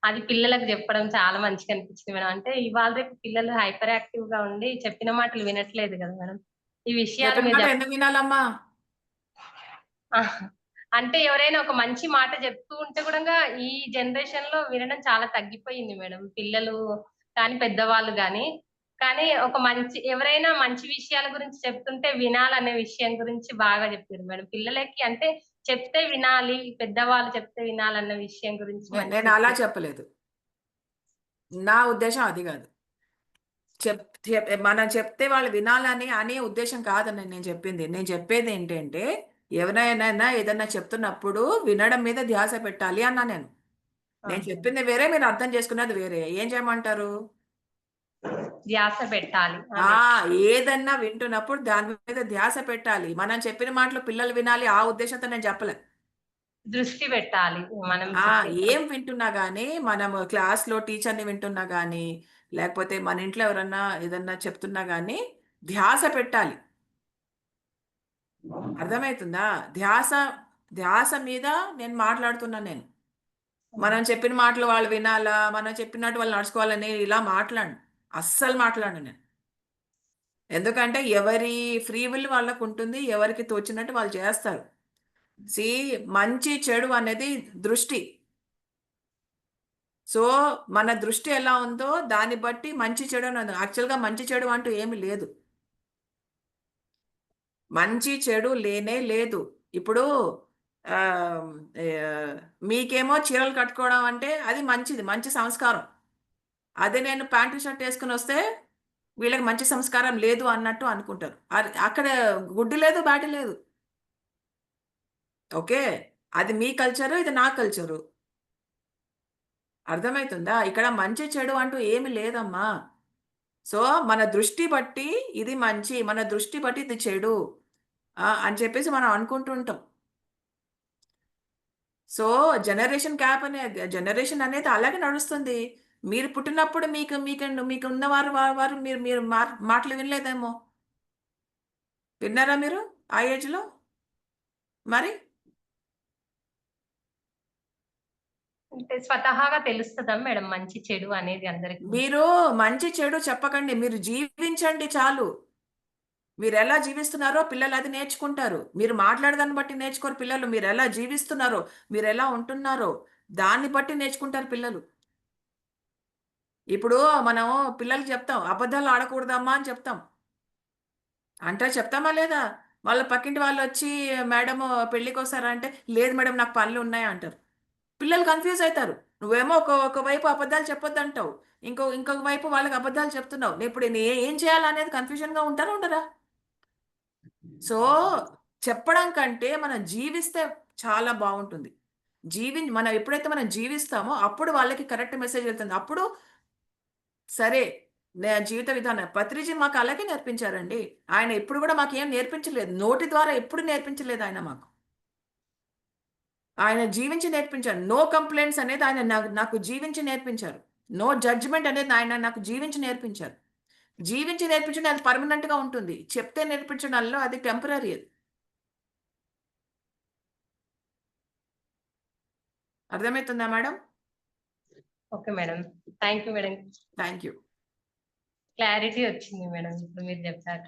అది పిల్లలకు చెప్పడం చాలా మంచిగా అనిపించింది మేడం. అంటే ఇవాళ రేపు పిల్లలు హైపర్ యాక్టివ్ గా ఉండి చెప్పిన మాటలు వినట్లేదు కదా మేడం. ఈ విషయాలు చెప్పిన మీరు మాట ఎందుకు వినాలమ్మా? అంటే ఎవరైనా ఒక మంచి మాట చెప్తూ ఉంటే కూడా ఈ జనరేషన్ లో వినడం చాలా తగ్గిపోయింది మేడం. పిల్లలు కానీ పెద్దవాళ్ళు కానీ ఒక ఎవరైనా మంచి విషయాల గురించి చెప్తుంటే వినాలనే విషయం గురించి బాగా చెప్పారు మేడం. పిల్లలకి అంటే చెప్తే వినాలి, పెద్దవాళ్ళు చెప్తే వినాలన్న విషయం గురించి నేను అలా చెప్పలేదు, నా ఉద్దేశం అది కాదు. మనం చెప్తే వాళ్ళు వినాలని అనే ఉద్దేశం కాదని నేను చెప్పింది. నేను చెప్పేది ఏంటంటే ఎవరైనా ఏదన్నా చెప్తున్నప్పుడు వినడం మీద ధ్యాస పెట్టాలి అన్నా నేను. నేను చెప్పింది వేరే, మీరు అర్థం చేసుకున్నది వేరే. ఏం చేయమంటారు? ధ్యాస పెట్టాలి. ఏదన్నా వింటున్నప్పుడు దాని మీద ధ్యాస పెట్టాలి. మనం చెప్పిన మాటలు పిల్లలు వినాలి ఆ ఉద్దేశంతో నేను చెప్పలేదు. దృష్టి పెట్టాలి. మనం ఏం వింటున్నా గానీ, మనము క్లాస్‌లో టీచర్‌ని వింటున్నా గానీ, లేకపోతే మన ఇంట్లో ఎవరన్నా ఏదన్నా చెప్తున్నా గానీ, ధ్యాస పెట్టాలి. అర్థమైతుందా? ధ్యాస మీద నేను మాట్లాడుతున్నాను నేను. మనం చెప్పిన మాటలు వాళ్ళు వినాలా, మనం చెప్పినట్టు వాళ్ళు నడుచుకోవాలని ఇలా మాట్లాడను. అస్సలు మాట్లాడను నేను. ఎందుకంటే ఎవరి ఫ్రీ విల్ వాళ్ళకుంటుంది. ఎవరికి తోచినట్టు వాళ్ళు చేస్తారు. మంచి చెడు అనేది దృష్టి. సో, మన దృష్టి ఎలా ఉందో దాన్ని బట్టి మంచి చెడు అన్నది. యాక్చువల్‌గా మంచి చెడు అంటూ ఏమి లేదు. మంచి చెడు లేనే లేదు. ఇప్పుడు ఆహ్, ఆహ్, మీకేమో చీరలు కట్టుకోవడం అంటే అది మంచిది. మంచి సంస్కారం. అదే నేను ప్యాంటు, షర్ట్ ఏసుకొనొస్తే వీళ్ళకి మంచి సంస్కారం లేదు అన్నట్టు అనుకుంటారు. అక్కడ గుడ్డి లేదు, బ్యాడ్ లేదు. ఓకే. అది మీ కల్చరు, ఇది నా కల్చరు. అర్థమైతుందా? ఇక్కడ మంచి చెడు అంటూ ఏమి లేదమ్మా. సో, మన దృష్టి బట్టి ఇది మంచి, మన దృష్టి బట్టి ఇది చెడు అని చెప్పేసి మనం అనుకుంటూ ఉంటాం. సో జనరేషన్ అనేది అలాగే నడుస్తుంది. మీరు పుట్టినప్పుడు మీకు ఉన్న వారు మీరు మీరు మాటలు వినలేదేమో. విన్నారా మీరు ఆ ఏజ్‌లో? మరి? అంటే స్వతహాగా తెలుస్తదా మేడం మంచి చెడు అనేది అందరికి? మీరు మంచి చెడు చెప్పకండి. మీరు జీవించండి చాలు. మీరెలా జీవిస్తున్నారో పిల్లలు అది నేర్చుకుంటారు. మీరు మాట్లాడేదాన్ని బట్టి నేర్చుకోరు పిల్లలు. మీరెలా జీవిస్తున్నారో, మీరెలా ఉంటున్నారో దాన్ని బట్టి నేర్చుకుంటారు పిల్లలు. ఇప్పుడు మనం పిల్లలకి చెప్తాం. అబద్ధాలు ఆడకూడదమ్మా అని చెప్తాం. చెప్తామా లేదా? వాళ్ళ పక్కింటి వాళ్ళొచ్చి మేడము పెళ్ళికొస్తారా అంటే, లేదు మేడం నాకు పనులున్నాయి అంటారు. పిల్లలు కన్‌ఫ్యూజ్ అయితారు. నువ్వేమో ఒకవైపు అబద్ధాలు చెప్పొద్దంటావు. ఇంకొక వైపు వాళ్ళకి అబద్ధాలు చెప్తున్నావు. ఇప్పుడు ఏం చేయాలనేది కన్‌ఫ్యూజన్‌గా ఉంటారా? ఉండరా? సో, చెప్పడం కంటే మనం జీవిస్తే చాలా బావుంటుంది. మనం ఎప్పుడైతే మనం జీవిస్తామో అప్పుడు వాళ్ళకి కరెక్ట్ మెసేజ్ వెళ్తుంది. అప్పుడు సరే జీవిత విధానం పత్రిజీ మాకు అలాగే నేర్పించారండి. ఆయన ఎప్పుడు గూడా మాకేం నేర్పించలేదు. నోటి ద్వారా ఎప్పుడు నేర్పించలేదు ఆయన మాకు. ఆయన జీవించి నేర్పించారు. నో కంప్లెయింట్స్ అనేది ఆయన నాకు జీవించి నేర్పించారు. నో జడ్జ్‌మెంట్ అనేది ఆయన నాకు జీవించి నేర్పించారు. జీవించి నేర్పించడం అది పర్మనెంట్‌గా ఉంటుంది. చెప్తే నేర్పించడంలో అది టెంపరరీ అది. అర్థమైతుందా madam? Okay madam. Thank you madam. Thank you. Clarity వచ్చింది మేడం ఇప్పుడు మీరు చెప్పాక.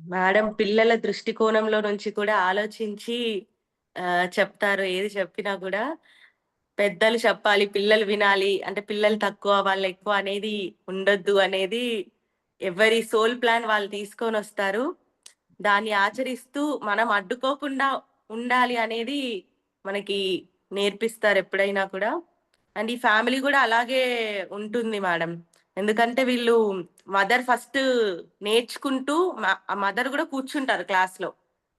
మేడం పిల్లల దృష్టికోణంలో నుంచి కూడా ఆలోచించి చెప్తారు. ఏది చెప్పినా కూడా పెద్దలు చెప్పాలి, పిల్లలు వినాలి. అంటే పిల్లలు తక్కువ, వాళ్ళు ఎక్కువ అనేది ఉండొద్దు అనేది ఎవరి సోల్ ప్లాన్ వాళ్ళు తీసుకొనొస్తారు. దాన్ని ఆచరిస్తూ మనం అడ్డుకోకుండా ఉండాలి అనేది మనకి నేర్పిస్తారు ఎప్పుడైనా కూడా. అండ్ ఈ ఫ్యామిలీ కూడా అలాగే ఉంటుంది మేడం. ఎందుకంటే వీళ్ళు మదర్ ఫస్ట్ నేర్చుకుంటూ మదర్ కూడా కూర్చుంటారు క్లాస్‌లో.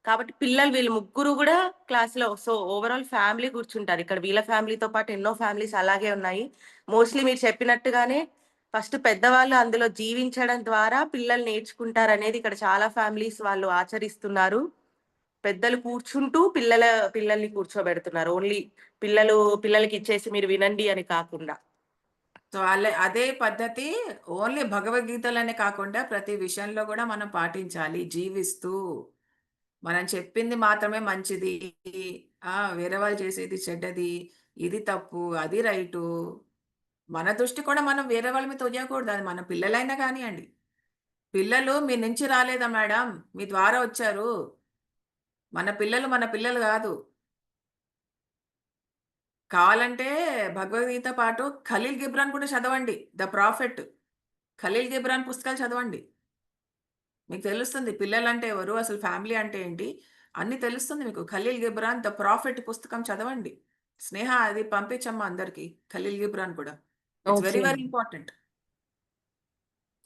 కాబట్టి పిల్లలు వీళ్ళు ముగ్గురు కూడా క్లాస్‌లో సో, ఓవరాల్ ఫ్యామిలీ కూర్చుంటారు. ఇక్కడ వీళ్ళ ఫ్యామిలీతో పాటు ఎన్నో ఫ్యామిలీస్ అలాగే ఉన్నాయి. మోస్ట్‌లీ మీరు చెప్పినట్టుగానే ఫస్ట్ పెద్దవాళ్ళు అందులో జీవించడం ద్వారా పిల్లలు నేర్చుకుంటారనేది ఇక్కడ చాలా ఫ్యామిలీస్ వాళ్ళు ఆచరిస్తున్నారు. పెద్దలు కూర్చుంటూ పిల్లల్ని కూర్చోబెడుతున్నారు. ఓన్లీ పిల్లలకి ఇచ్చేసి మీరు వినండి అని కాకుండా. సో, అదే పద్ధతి ఓన్లీ భగవద్గీతలోనే కాకుండా ప్రతి విషయంలో గూడా మనం పాటించాలి జీవిస్తూ. మనం చెప్పింది మాత్రమే మంచిది. వేరే వాళ్ళు చేసేది చెడ్డది. ఇది తప్పు, అది రైటు. మన దృష్టి కూడా మనం వేరే వాళ్ళ మీద తొయ్యకూడదు. అది మన పిల్లలైనా గానియండి. పిల్లలు మీ నుంచి రాలేదా మేడం? మీ ద్వారా వచ్చారు. మన పిల్లలు గాదు. కావాలంటే భగవద్గీత పాటు ఖలీల్ గిబ్రాన్ కూడా చదవండి. 'ద ప్రాఫెట్' ఖలీల్ గిబ్రాన్ పుస్తకాలు చదవండి. మీకు తెలుస్తుంది పిల్లలంటే ఎవరు? అసలు ఫ్యామిలీ అంటే ఏంటి? అన్నీ తెలుస్తుంది మీకు. ఖలీల్ గిబ్రాన్ 'ద ప్రాఫెట్' పుస్తకం చదవండి. స్నేహ అది పంపించమ్మా అందరికి. ఖలీల్ గిబ్రాన్ కూడా. It's very okay. Very important.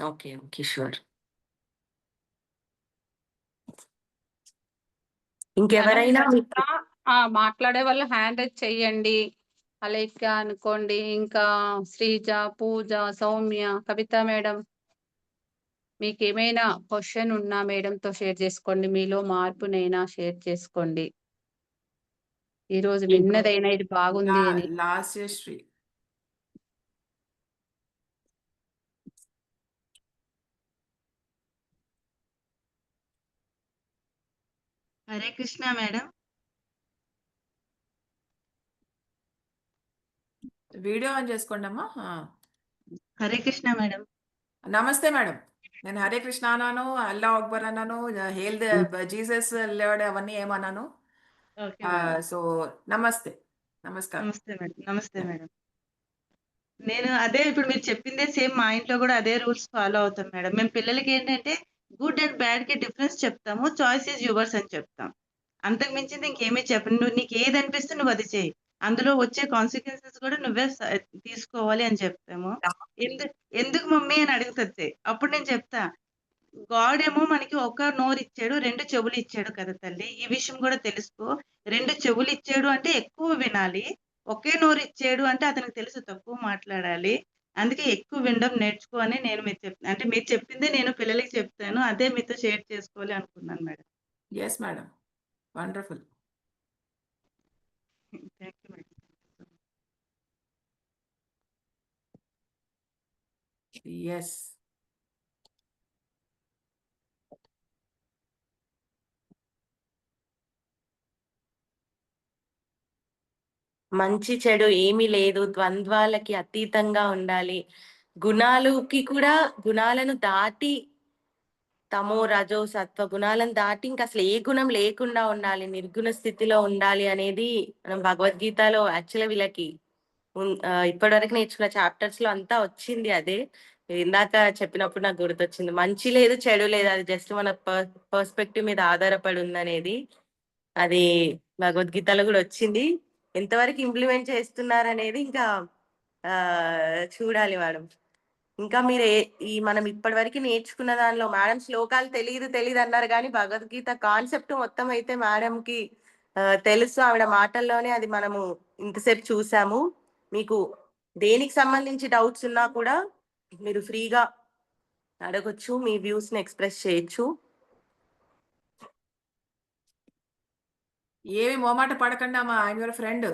Okay. Okay. Sure. Madam ఇంకెవరైనా ఇదంతా మాట్లాడే వాళ్ళు హ్యాండ్ రైజ్ చెయ్యండి. అలేఖ్య అనుకోండి, ఇంకా శ్రీజ, పూజ, సౌమ్య, కవిత మేడం. మీకేమైనా క్వెషన్ ఉన్నా మేడంతో షేర్ చేసుకోండి. మీలో మార్పునైనా షేర్ చేసుకోండి. ఈరోజు విన్నదైనా ఇది బాగుంది అని. Lasyasri. Hare Krishna madam. Video on చేసుకోండమ్మా. హరే కృష్ణ మేడం. నమస్తే మేడం. నేను హరే కృష్ణ అన్నాను, అల్లా అక్బర్ అన్నాను, హేల్ ద జీసస్ లార్డ్ అవన్నీ ఏమన్నాను. Okay madam. సో నమస్తే. నమస్కారం. నమస్తే మేడం. నమస్తే మేడం. నేను అదే ఇప్పుడు మీరు చెప్పిందే సేమ్ మా ఇంట్లో కూడా అదే రూల్స్ ఫాలో అవుతాం మేడం. మేము పిల్లలకి ఏంటంటే గుడ్ అండ్ బ్యాడ్ కి డిఫరెన్స్ చెప్తాము. చాయిస్ ఈజ్ యువర్స్ అని చెప్తాం. అంతకు మించింది ఇంకేమీ చెప్పను. నీకు ఏది అనిపిస్తే నువ్వు అది చెయ్యి. అందులో వచ్చే కాన్సిక్వెన్సెస్ కూడా నువ్వే తీసుకోవాలి అని చెప్తాము. ఎందుకు మమ్మీ అని అడుగుతది. అప్పుడు నేను చెప్తా గాడ్ ఏమో మనకి ఒక నోరిచ్చాడు, 2 చెవులిచ్చాడు కదా తల్లి! ఈ విషయం కూడా తెలుసుకో. 2 చెవులిచ్చాడు అంటే ఎక్కువ వినాలి. ఒకే నోరిచ్చాడు అంటే అతనికి తెలుసు తక్కువ మాట్లాడాలి. అందుకే ఎక్కువ వినడం నేర్చుకో అని నేను అంటే మీరు చెప్పిందే నేను పిల్లలకి చెప్తాను. అదే మీతో షేర్ చేసుకోవాలి అనుకున్నాను madam. Yes madam. Wonderful. Thank you madam. Yes. మంచి చెడు ఏమీ లేదు. ద్వంద్వాలకి అతీతంగా ఉండాలి. గుణాలను దాటి తమో, రజో, సత్వ గుణాలను దాటి ఇంకసలు ఏ గుణం లేకుండా ఉండాలి. నిర్గుణ స్థితిలో ఉండాలి అనేది మనం భగవద్గీతలో యాక్చువల్‌గా వీళ్ళకి ఇప్పటివరకు నేర్చుకున్న చాప్టర్స్‌లో అంతా వచ్చింది అదే. ఇందాక చెప్పినప్పుడు నాకు గుర్తొచ్చింది. మంచి లేదు, చెడు లేదు. అది జస్ట్ మన పర్స్పెక్టివ్ మీద ఆధారపడి ఉందనేది. అది భగవద్గీతలో గూడా వచ్చింది. ఎంతవరకు ఇంప్లిమెంట్ చేస్తున్నారనేది ఇంకా చూడాలి మేడం. ఇంకా మీరు మనం ఇప్పటివరకు నేర్చుకున్న దానిలో మేడం శ్లోకాలు తెలీదు అన్నారు గానీ, భగవద్గీత కాన్సెప్ట్ మొత్తం అయితే మేడంకి తెలుసు. ఆవిడ మాటల్లోనే అది మనము ఇంతసేపు చూసాము. మీకు దేనికి సంబంధించి డౌట్స్ ఉన్నా కూడా మీరు ఫ్రీగా అడగొచ్చు. మీ వ్యూస్‌ని ఎక్స్‌ప్రెస్ చేయొచ్చు. ఏమి మొహమాట పడకండి అమ్మా. I am your friend.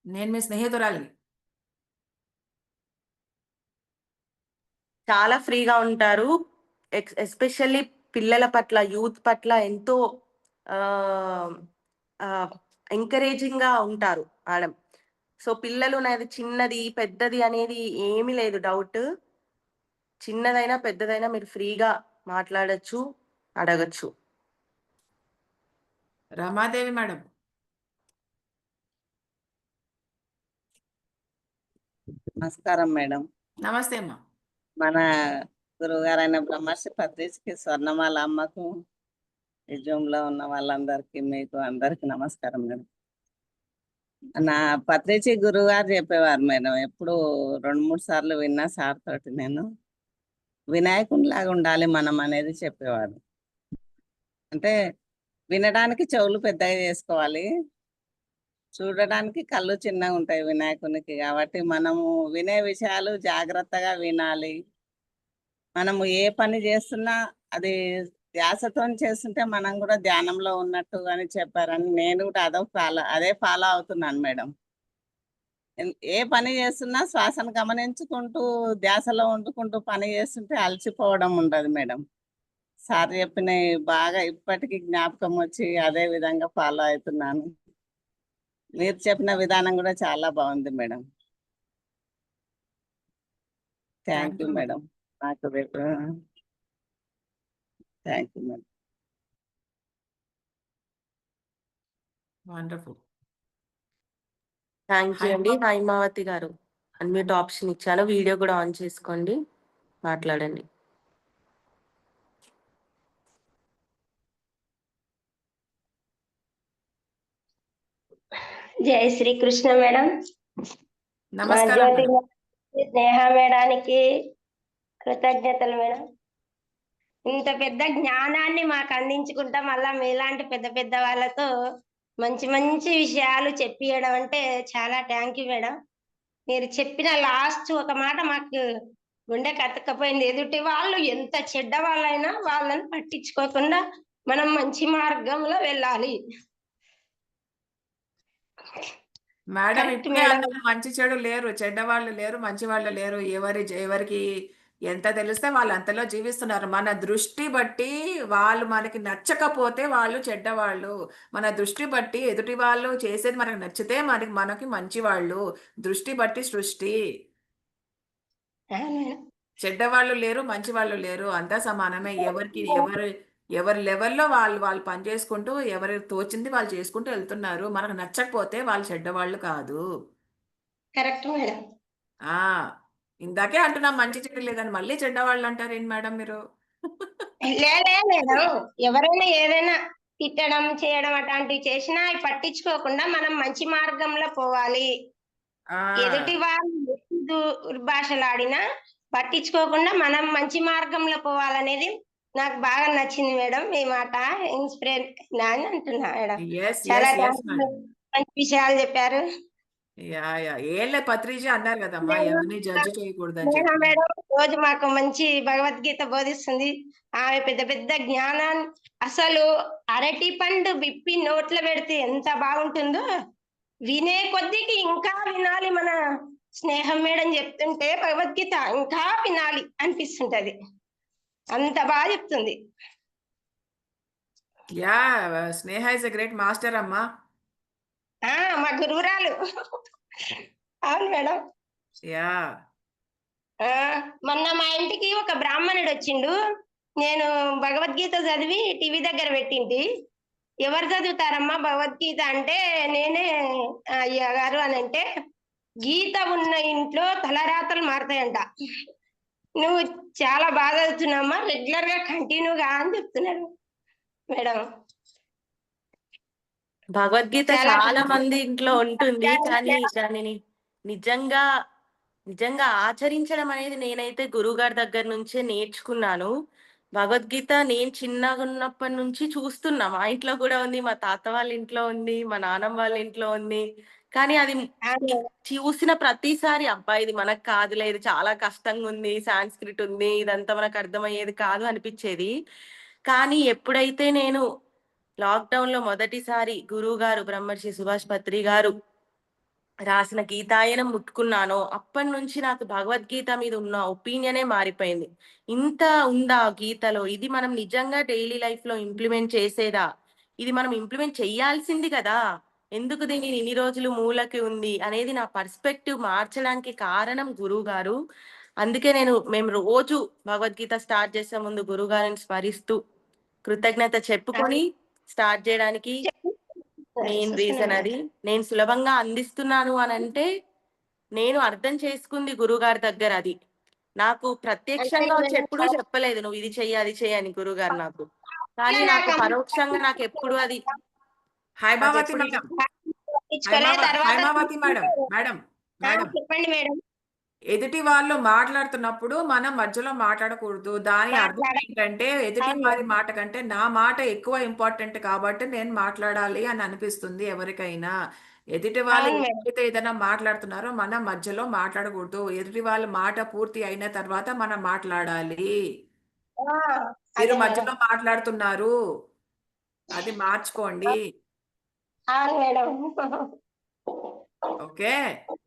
నేను మీ స్నేహితురాలిని. చాలా ఫ్రీగా ఉంటారు. ఎస్పెషల్లీ పిల్లల పట్ల, యూత్ పట్ల ఎంతో ఆహ్, ఆహ్, ఎంకరేజింగ్‌గా ఉంటారు మేడం. సో, పిల్లలు నాది చిన్నది, పెద్దది అనేది ఏమీ లేదు డౌట్. చిన్నదైనా, పెద్దదైనా మీరు ఫ్రీగా మాట్లాడొచ్చు, అడగొచ్చు. రమాదేవి మేడం. నమస్కారం మేడం. నమస్తే అమ్మా. మన గురువుగారైన బ్రహ్మర్షి పత్రిజీకి, స్వర్ణమాల అమ్మకు, ఈ జూమ్‌లో ఉన్న వాళ్ళందరికీ, మీకు అందరికీ నమస్కారం మేడం. నా పత్రిజీ గురువుగారు చెప్పేవారు మేడం. ఎప్పుడు 2, 3 సార్లు విన్నా సార్ తోటి నేను. వినాయకునిలాగా ఉండాలి మనం అనేది చెప్పేవారు. అంటే వినడానికి చెవులు పెద్దగా చేసుకోవాలి. చూడడానికి కళ్ళు చిన్నగా ఉంటాయి వినాయకునికి. కాబట్టి మనము వినే విషయాలు జాగ్రత్తగా వినాలి. మనము ఏ పని చేస్తున్నా అది ధ్యాసతోని చేస్తుంటే మనం కూడా ధ్యానంలో ఉన్నట్టు అని చెప్పారని నేను కూడా అదే ఫాలో అవుతున్నాను మేడం. ఏ పని చేస్తున్నా శ్వాసను గమనించుకుంటూ ధ్యాసలో వండుకుంటూ పని చేస్తుంటే అలసిపోవడం ఉండదు మేడం. సార్ చెప్పినవి బాగా ఇప్పటికీ జ్ఞాపకం వచ్చి అదే విధంగా ఫాలో అవుతున్నాను. మీరు చెప్పిన విధానం కూడా చాలా బాగుంది మేడం. Thank you madam. నాకు రేపు thank you madam. Wonderful. Thank you అండి. హైమావతి గారు. అన్మ్యూట్ ఆప్షన్ ఇచ్చాను. వీడియో కూడా ఆన్ చేసుకోండి. మాట్లాడండి. జై శ్రీకృష్ణ మేడం. మా నమస్కారం జ్యోతి మేడం. స్నేహ మేడానికి కృతజ్ఞతలు మేడం. ఇంత పెద్ద జ్ఞానాన్ని మాకు అందించుకుంటా మళ్ళా మీలాంటి పెద్ద పెద్ద వాళ్ళతో మంచి మంచి విషయాలు చెప్పియడం అంటే చాలా థ్యాంక్ యూ మేడం. మీరు చెప్పిన లాస్ట్ ఒక మాట మాకు గుండె కతకపోయింది. ఎదుటి వాళ్ళు ఎంత చెడ్డ వాళ్ళైనా వాళ్ళని పట్టించుకోకుండా మనం మంచి మార్గంలో వెళ్ళాలి. మేడం కరెక్ట్ ఇప్పుడే మేడం. అన్నారు మంచి చెడు లేరు, చెడ్డవాళ్ళు లేరు, మంచి వాళ్ళు లేరు. ఎవరికి ఎంత తెలిస్తే వాళ్ళు అంతలో జీవిస్తున్నారు. మన దృష్టి బట్టి వాళ్ళు మనకి నచ్చకపోతే వాళ్ళు చెడ్డవాళ్ళు. మన దృష్టి బట్టి ఎదుటి వాళ్ళు చేసేది మనకు నచ్చితే మనకి మంచి వాళ్ళు. దృష్టి బట్టి సృష్టి. చెడ్డవాళ్ళు లేరు, మంచి వాళ్ళు లేరు. అంతా సమానమే. ఎవరి లెవెల్లో వాళ్ళు పని చేసుకుంటూ ఎవరి తోచింది వాళ్ళు చేసుకుంటూ వెళ్తున్నారు. మనకు నచ్చకపోతే వాళ్ళు చెడ్డవాళ్ళు కాదు. Correct madam. ఆ ఇందాకే అంటున్నా మంచి చెడు లేదని మళ్ళీ చెడ్డవాళ్ళు అంటారేంటి మేడం మీరు? లేదు ఎవరైనా ఏదైనా తిట్టడం చేయడం అట్లాంటివి చేసినా అవి పట్టించుకోకుండా మనం మంచి మార్గంలో పోవాలి. ఆ ఎదుటి వాళ్ళు దుర్భాషలాడినా పట్టించుకోకుండా మనం మంచి మార్గంలో పోవాలనేది నాకు బాగా నచ్చింది మేడం. మీ మాట ఇన్స్పిరేట్ అని అంటున్నా మేడం. ఎస్ చాలా ఎస్ ఎస్ మేడం. మంచి విషయాలు చెప్పారు. యా యా ఏళ్ళే పత్రిజ అన్నారు కదమ్మా, ఎవరిని జడ్జి చేయకూడదని మేడం చెప్పి. మేడం రోజు మాకు మంచి భగవద్గీత బోధిస్తుంది. ఆమె పెద్ద పెద్ద జ్ఞానాన్ని అసలు అరటి పండు విప్పి నోట్లో పెడితే ఎంత బాగుంటుందో, వినే కొద్దికి ఇంకా వినాలి. మన స్నేహం మేడం చెప్తుంటే భగవద్గీత ఇంకా వినాలి అనిపిస్తుంటది. అంత బాగా చెప్తుంది. Yeah, Sneha is a great master అమ్మా. మా గురువురాలు. అవును మేడం. యా. మొన్న మా ఇంటికి ఒక బ్రాహ్మణుడు వచ్చిండు. నేను భగవద్గీత చదివి టీవీ దగ్గర పెట్టింటి. ఎవరు చదువుతారమ్మా భగవద్గీత అంటే, నేనే అయ్యా గారు అని అంటే, గీత ఉన్న ఇంట్లో తలరాతలు మారుతాయంట. నువ్వు చాలా బాగా చదువుతున్నామ్మా, రెగ్యులర్ గా కంటిన్యూగా అని చెప్తున్నాడు మేడం. భగవద్గీత చాలా చాలా మంది ఇంట్లో ఉంటుంది, కానీ దానిని నిజంగా నిజంగా ఆచరించడం అనేది నేనైతే గురువుగారి దగ్గర నుంచే నేర్చుకున్నాను. భగవద్గీత నేను చిన్నగా ఉన్నప్పటి నుంచి చూస్తున్నా. మా ఇంట్లో కూడా ఉంది, మా తాత వాళ్ళ ఇంట్లో ఉంది, మా నాన్నమ్మ వాళ్ళ ఇంట్లో ఉంది. కానీ అది చూసిన ప్రతిసారి అబ్బా ఇది మనకు కాదులే, ఇది చాలా కష్టంగా ఉంది, సాంస్క్రిట్ ఉంది, ఇదంతా మనకు అర్థమయ్యేది కాదు అనిపించేది. కానీ ఎప్పుడైతే నేను లాక్డౌన్ లో మొదటిసారి గురువు గారు బ్రహ్మర్షి సుభాష్ పత్రి గారు రాసిన గీతాయనం ముట్టుకున్నానో, అప్పటి నుంచి నాకు భగవద్గీత మీద ఉన్న ఒపీనియనే మారిపోయింది. ఇంత ఉందా గీతలో, ఇది మనం నిజంగా డైలీ లైఫ్ లో ఇంప్లిమెంట్ చేసేదా, ఇది మనం ఇంప్లిమెంట్ చేయాల్సింది కదా, ఎందుకు దీన్ని ఇన్ని రోజులు మూలకి ఉంది అనేది నా పర్స్పెక్టివ్ మార్చడానికి కారణం గురువు గారు. అందుకే మేము రోజు భగవద్గీత స్టార్ట్ చేసే ముందు గురువు గారిని స్మరిస్తూ కృతజ్ఞత చెప్పుకొని స్టార్ట్ చేయడానికి మెయిన్ రీజన్ అది. నేను సులభంగా అందిస్తున్నాను అని అంటే నేను అర్థం చేసుకుంది గురుగారి దగ్గర. అది నాకు ప్రత్యక్షంగా వచ్చి ఎప్పుడూ చెప్పలేదు నువ్వు ఇది చెయ్యి అది చెయ్యి అని గురుగారు నాకు, కానీ నాకు పరోక్షంగా నాకు ఎప్పుడు అది Haimavathi madam, Haimavathi madam, madam madam చెప్పండి మేడం. ఎదుటి వాళ్ళు మాట్లాడుతున్నప్పుడు మనం మధ్యలో మాట్లాడకూడదు. దాని అర్థం ఏంటంటే, ఎదుటి వారి మాట కంటే నా మాట ఎక్కువ ఇంపార్టెంట్ కాబట్టి నేను మాట్లాడాలి అని అనిపిస్తుంది ఎవరికైనా. ఎదుటి వాళ్ళు ఎప్పుడైతే ఏదైనా మాట్లాడుతున్నారో మనం మధ్యలో మాట్లాడకూడదు. ఎదుటి వాళ్ళ మాట పూర్తి అయిన తర్వాత మనం మాట్లాడాలి. మీరు మధ్యలో మాట్లాడుతున్నారు, అది మార్చుకోండి. ఓకే,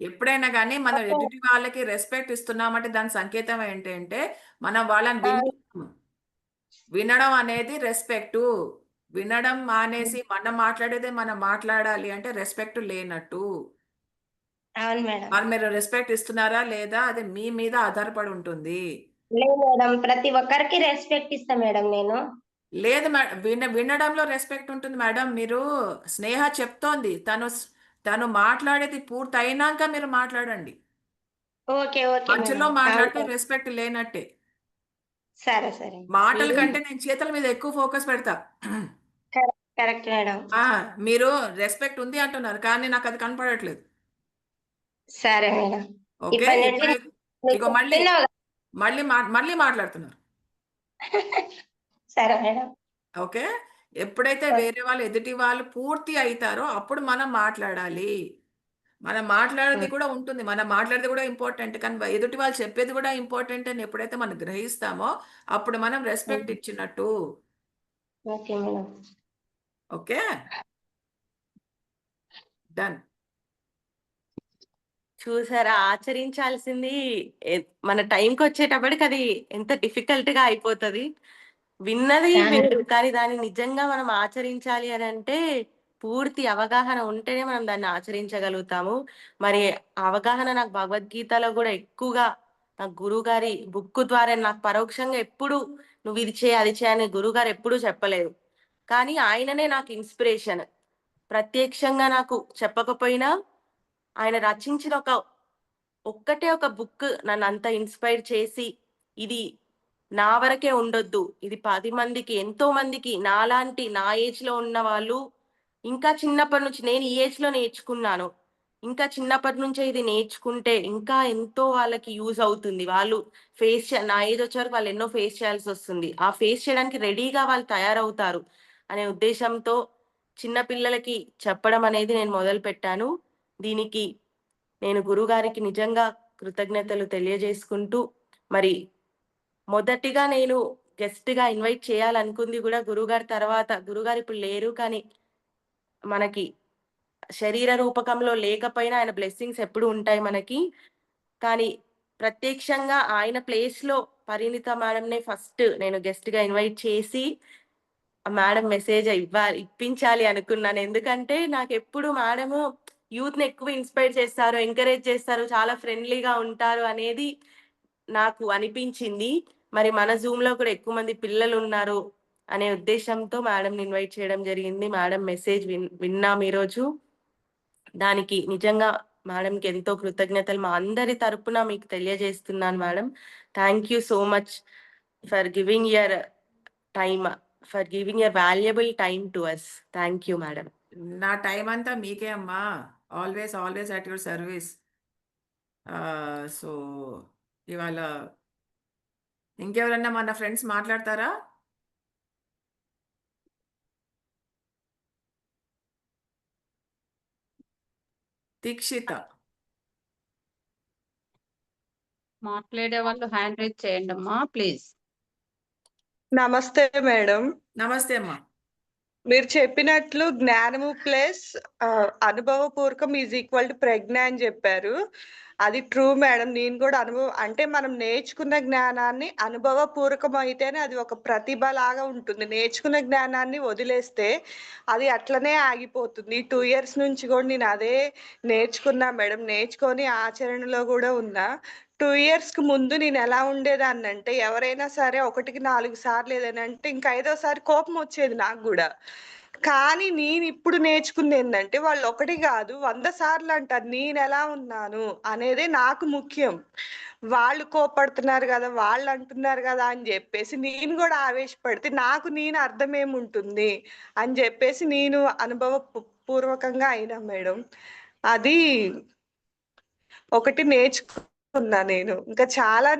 ఎప్పుడైనా కానీ మనం ఎదుటి వాళ్ళకి రెస్పెక్ట్ ఇస్తున్నామంటే దాని సంకేతం ఏంటంటే మనం వాళ్ళని వినడం అనేది రెస్పెక్ట్. వినడం మానేసి మనం మాట్లాడేదే మనం మాట్లాడాలి అంటే రెస్పెక్ట్ లేనట్టు. అవును మేడం. మరి మీరు రెస్పెక్ట్ ఇస్తున్నారా లేదా అది మీ మీద ఆధారపడి ఉంటుంది. లేదు మేడం, ప్రతి ఒక్కరికి రెస్పెక్ట్ ఇస్తా మేడం నేను. లేదు వినడంలో రెస్పెక్ట్ ఉంటుంది మేడం. మీరు స్నేహ చెప్తోంది, తను మాట్లాడేది పూర్తి అయినాక మీరు మాట్లాడండి. ఓకే ఓకే మధ్యలో మేడం. మాట్లాడితే రెస్పెక్ట్ లేనట్టే. సరే సరే. మాటల కంటే నేను చేతుల మీద ఎక్కువ ఫోకస్ పెడతా. Correct madam. మీరు రెస్పెక్ట్ ఉంది అంటున్నారు, కానీ నాకు అది కనపడట్లేదు. సరే మేడం. ఓకే, ఇగో మళ్ళీ మాట్లాడుతున్నారు. సరే మేడం. ఓకే, ఎప్పుడైతే వేరే వాళ్ళు ఎదుటి వాళ్ళు పూర్తి అవుతారో అప్పుడు మనం మాట్లాడాలి. మనం మాట్లాడేది కూడా ఉంటుంది, మనం మాట్లాడేది కూడా ఇంపార్టెంట్, కానీ ఎదుటి వాళ్ళు చెప్పేది కూడా ఇంపార్టెంట్ అని ఎప్పుడైతే మనం గ్రహిస్తామో అప్పుడు మనం రెస్పెక్ట్ ఇచ్చినట్టు. Okay madam. Okay, done. చూసారా, ఆచరించాల్సింది మన టైంకి వచ్చేటప్పటికి అది ఎంత డిఫికల్ట్ గా అయిపోతుంది. విన్నది వేరు, కానీ దాన్ని నిజంగా మనం ఆచరించాలి అని అంటే పూర్తి అవగాహన ఉంటేనే మనం దాన్ని ఆచరించగలుగుతాము. మరి అవగాహన నాకు భగవద్గీతలో కూడా ఎక్కువగా నాకు గురువు గారి బుక్ ద్వారా నాకు పరోక్షంగా ఎప్పుడు నువ్వు ఇది చేయి అది చేయి అని గురువు గారు ఎప్పుడూ చెప్పలేదు, కానీ ఆయననే నాకు ఇన్స్పిరేషన్. ప్రత్యక్షంగా నాకు చెప్పకపోయినా ఆయన రచించిన ఒక్కటే ఒక బుక్ నన్ను అంత ఇన్స్పైర్ చేసి, ఇది నా వరకే ఉండొద్దు, ఇది 10 మందికి, ఎంతో మందికి నాలాంటి నా ఏజ్ లో ఉన్న వాళ్ళు ఇంకా చిన్నప్పటి నుంచి, నేను ఈ ఏజ్ లో నేర్చుకున్నాను, ఇంకా చిన్నప్పటి నుంచే ఇది నేర్చుకుంటే ఇంకా ఎంతో వాళ్ళకి యూజ్ అవుతుంది. వాళ్ళు నా ఏజ్ వచ్చే వరకు వాళ్ళు ఎన్నో ఫేస్ చేయాల్సి వస్తుంది, ఆ ఫేస్ చేయడానికి రెడీగా వాళ్ళు తయారవుతారు అనే ఉద్దేశంతో చిన్న పిల్లలకి చెప్పడం అనేది నేను మొదలు పెట్టాను. దీనికి నేను గురుగారికి నిజంగా కృతజ్ఞతలు తెలియజేసుకుంటూ, మరి మొదటిగా నేను గెస్ట్‌గా ఇన్వైట్ చేయాలనుకుంది గూడా గురుగారి తర్వాత, గురుగారు ఇప్పుడు లేరు కానీ మనకి శరీర రూపకంలో లేకపోయినా ఆయన బ్లెస్సింగ్స్ ఎప్పుడూ ఉంటాయి మనకి. కానీ ప్రత్యక్షంగా ఆయన ప్లేస్‌లో పరిణిత మేడంనే ఫస్ట్ నేను గెస్ట్‌గా ఇన్వైట్ చేసి, ఆ మేడం మెసేజ్ ఇప్పించాలి అనుకున్నాను. ఎందుకంటే నాకెప్పుడు మేడము యూత్‌ని ఎక్కువ ఇన్‌స్పైర్ చేస్తారు, ఎంకరేజ్ చేస్తారు, చాలా ఫ్రెండ్లీగా ఉంటారు అనేది నాకు అనిపించింది. మరి మన జూమ్‌లో కూడా ఎక్కువ మంది పిల్లలున్నారు అనే ఉద్దేశ్యంతో మేడంని ఇన్వైట్ చేయడం జరిగింది. మేడం మెసేజ్ విన్నాం ఈరోజు. దానికి నిజంగా మేడంకి ఎంతో కృతజ్ఞతలు మా అందరి తరపున మీకు తెలియజేస్తున్నాను madam. Thank you so much for giving your time, for giving your valuable time to us. Thank you madam. నా టైం అంతా మీకే అమ్మా. Always always at your service. So ఇవాళ ఇంకెవరన్నా మన ఫ్రెండ్స్ మాట్లాడతారా? దీక్షిత. మాట్లాడే వాళ్ళు హ్యాండ్ రైజ్ చేయండి అమ్మా ప్లీజ్. నమస్తే మేడం. నమస్తే అమ్మా. మీరు చెప్పినట్లు జ్ఞానము ప్లస్ అనుభవపూర్వకం ఈజ్ ఈక్వల్ టు ప్రజ్ఞ అని చెప్పారు. అది ట్రూ మేడం. నేను కూడా అంటే మనం నేర్చుకున్న జ్ఞానాన్ని అనుభవపూర్వకం అయితేనే అది ఒక ప్రతిభ లాగా ఉంటుంది. నేర్చుకున్న జ్ఞానాన్ని వదిలేస్తే అది అట్లనే ఆగిపోతుంది. 2 ఇయర్స్ నుంచి కూడా నేను అదే నేర్చుకున్నా మేడం. నేర్చుకొని ఆచరణలో కూడా ఉన్నా. 2 ఇయర్స్‌కి ముందు నేను ఎలా ఉండేదాన్నంటే ఎవరైనా సరే 1కి 4 సార్లు ఏదైనా అంటే ఇంకా ఐదోసారి కోపం వచ్చేది నాకు గూడా. కానీ నేనిప్పుడు నేర్చుకుందేందంటే వాళ్ళు 1 గాదు 100 సార్లు అంటారు. నేనెలా ఉన్నాను అనేదే నాకు ముఖ్యం. వాళ్ళు కోప్పడుతున్నారు గదా! వాళ్ళు అంటున్నారు గదా! అని జెప్పేసి నేను గూడా ఆవేశపడితే నాకు నేను అర్థమేముంటుంది అని జెప్పేసి నేను పూర్వకంగా అయినా మేడం. అది ఒకటి నేర్చుకున్నా నేను. ఇంకా చాలా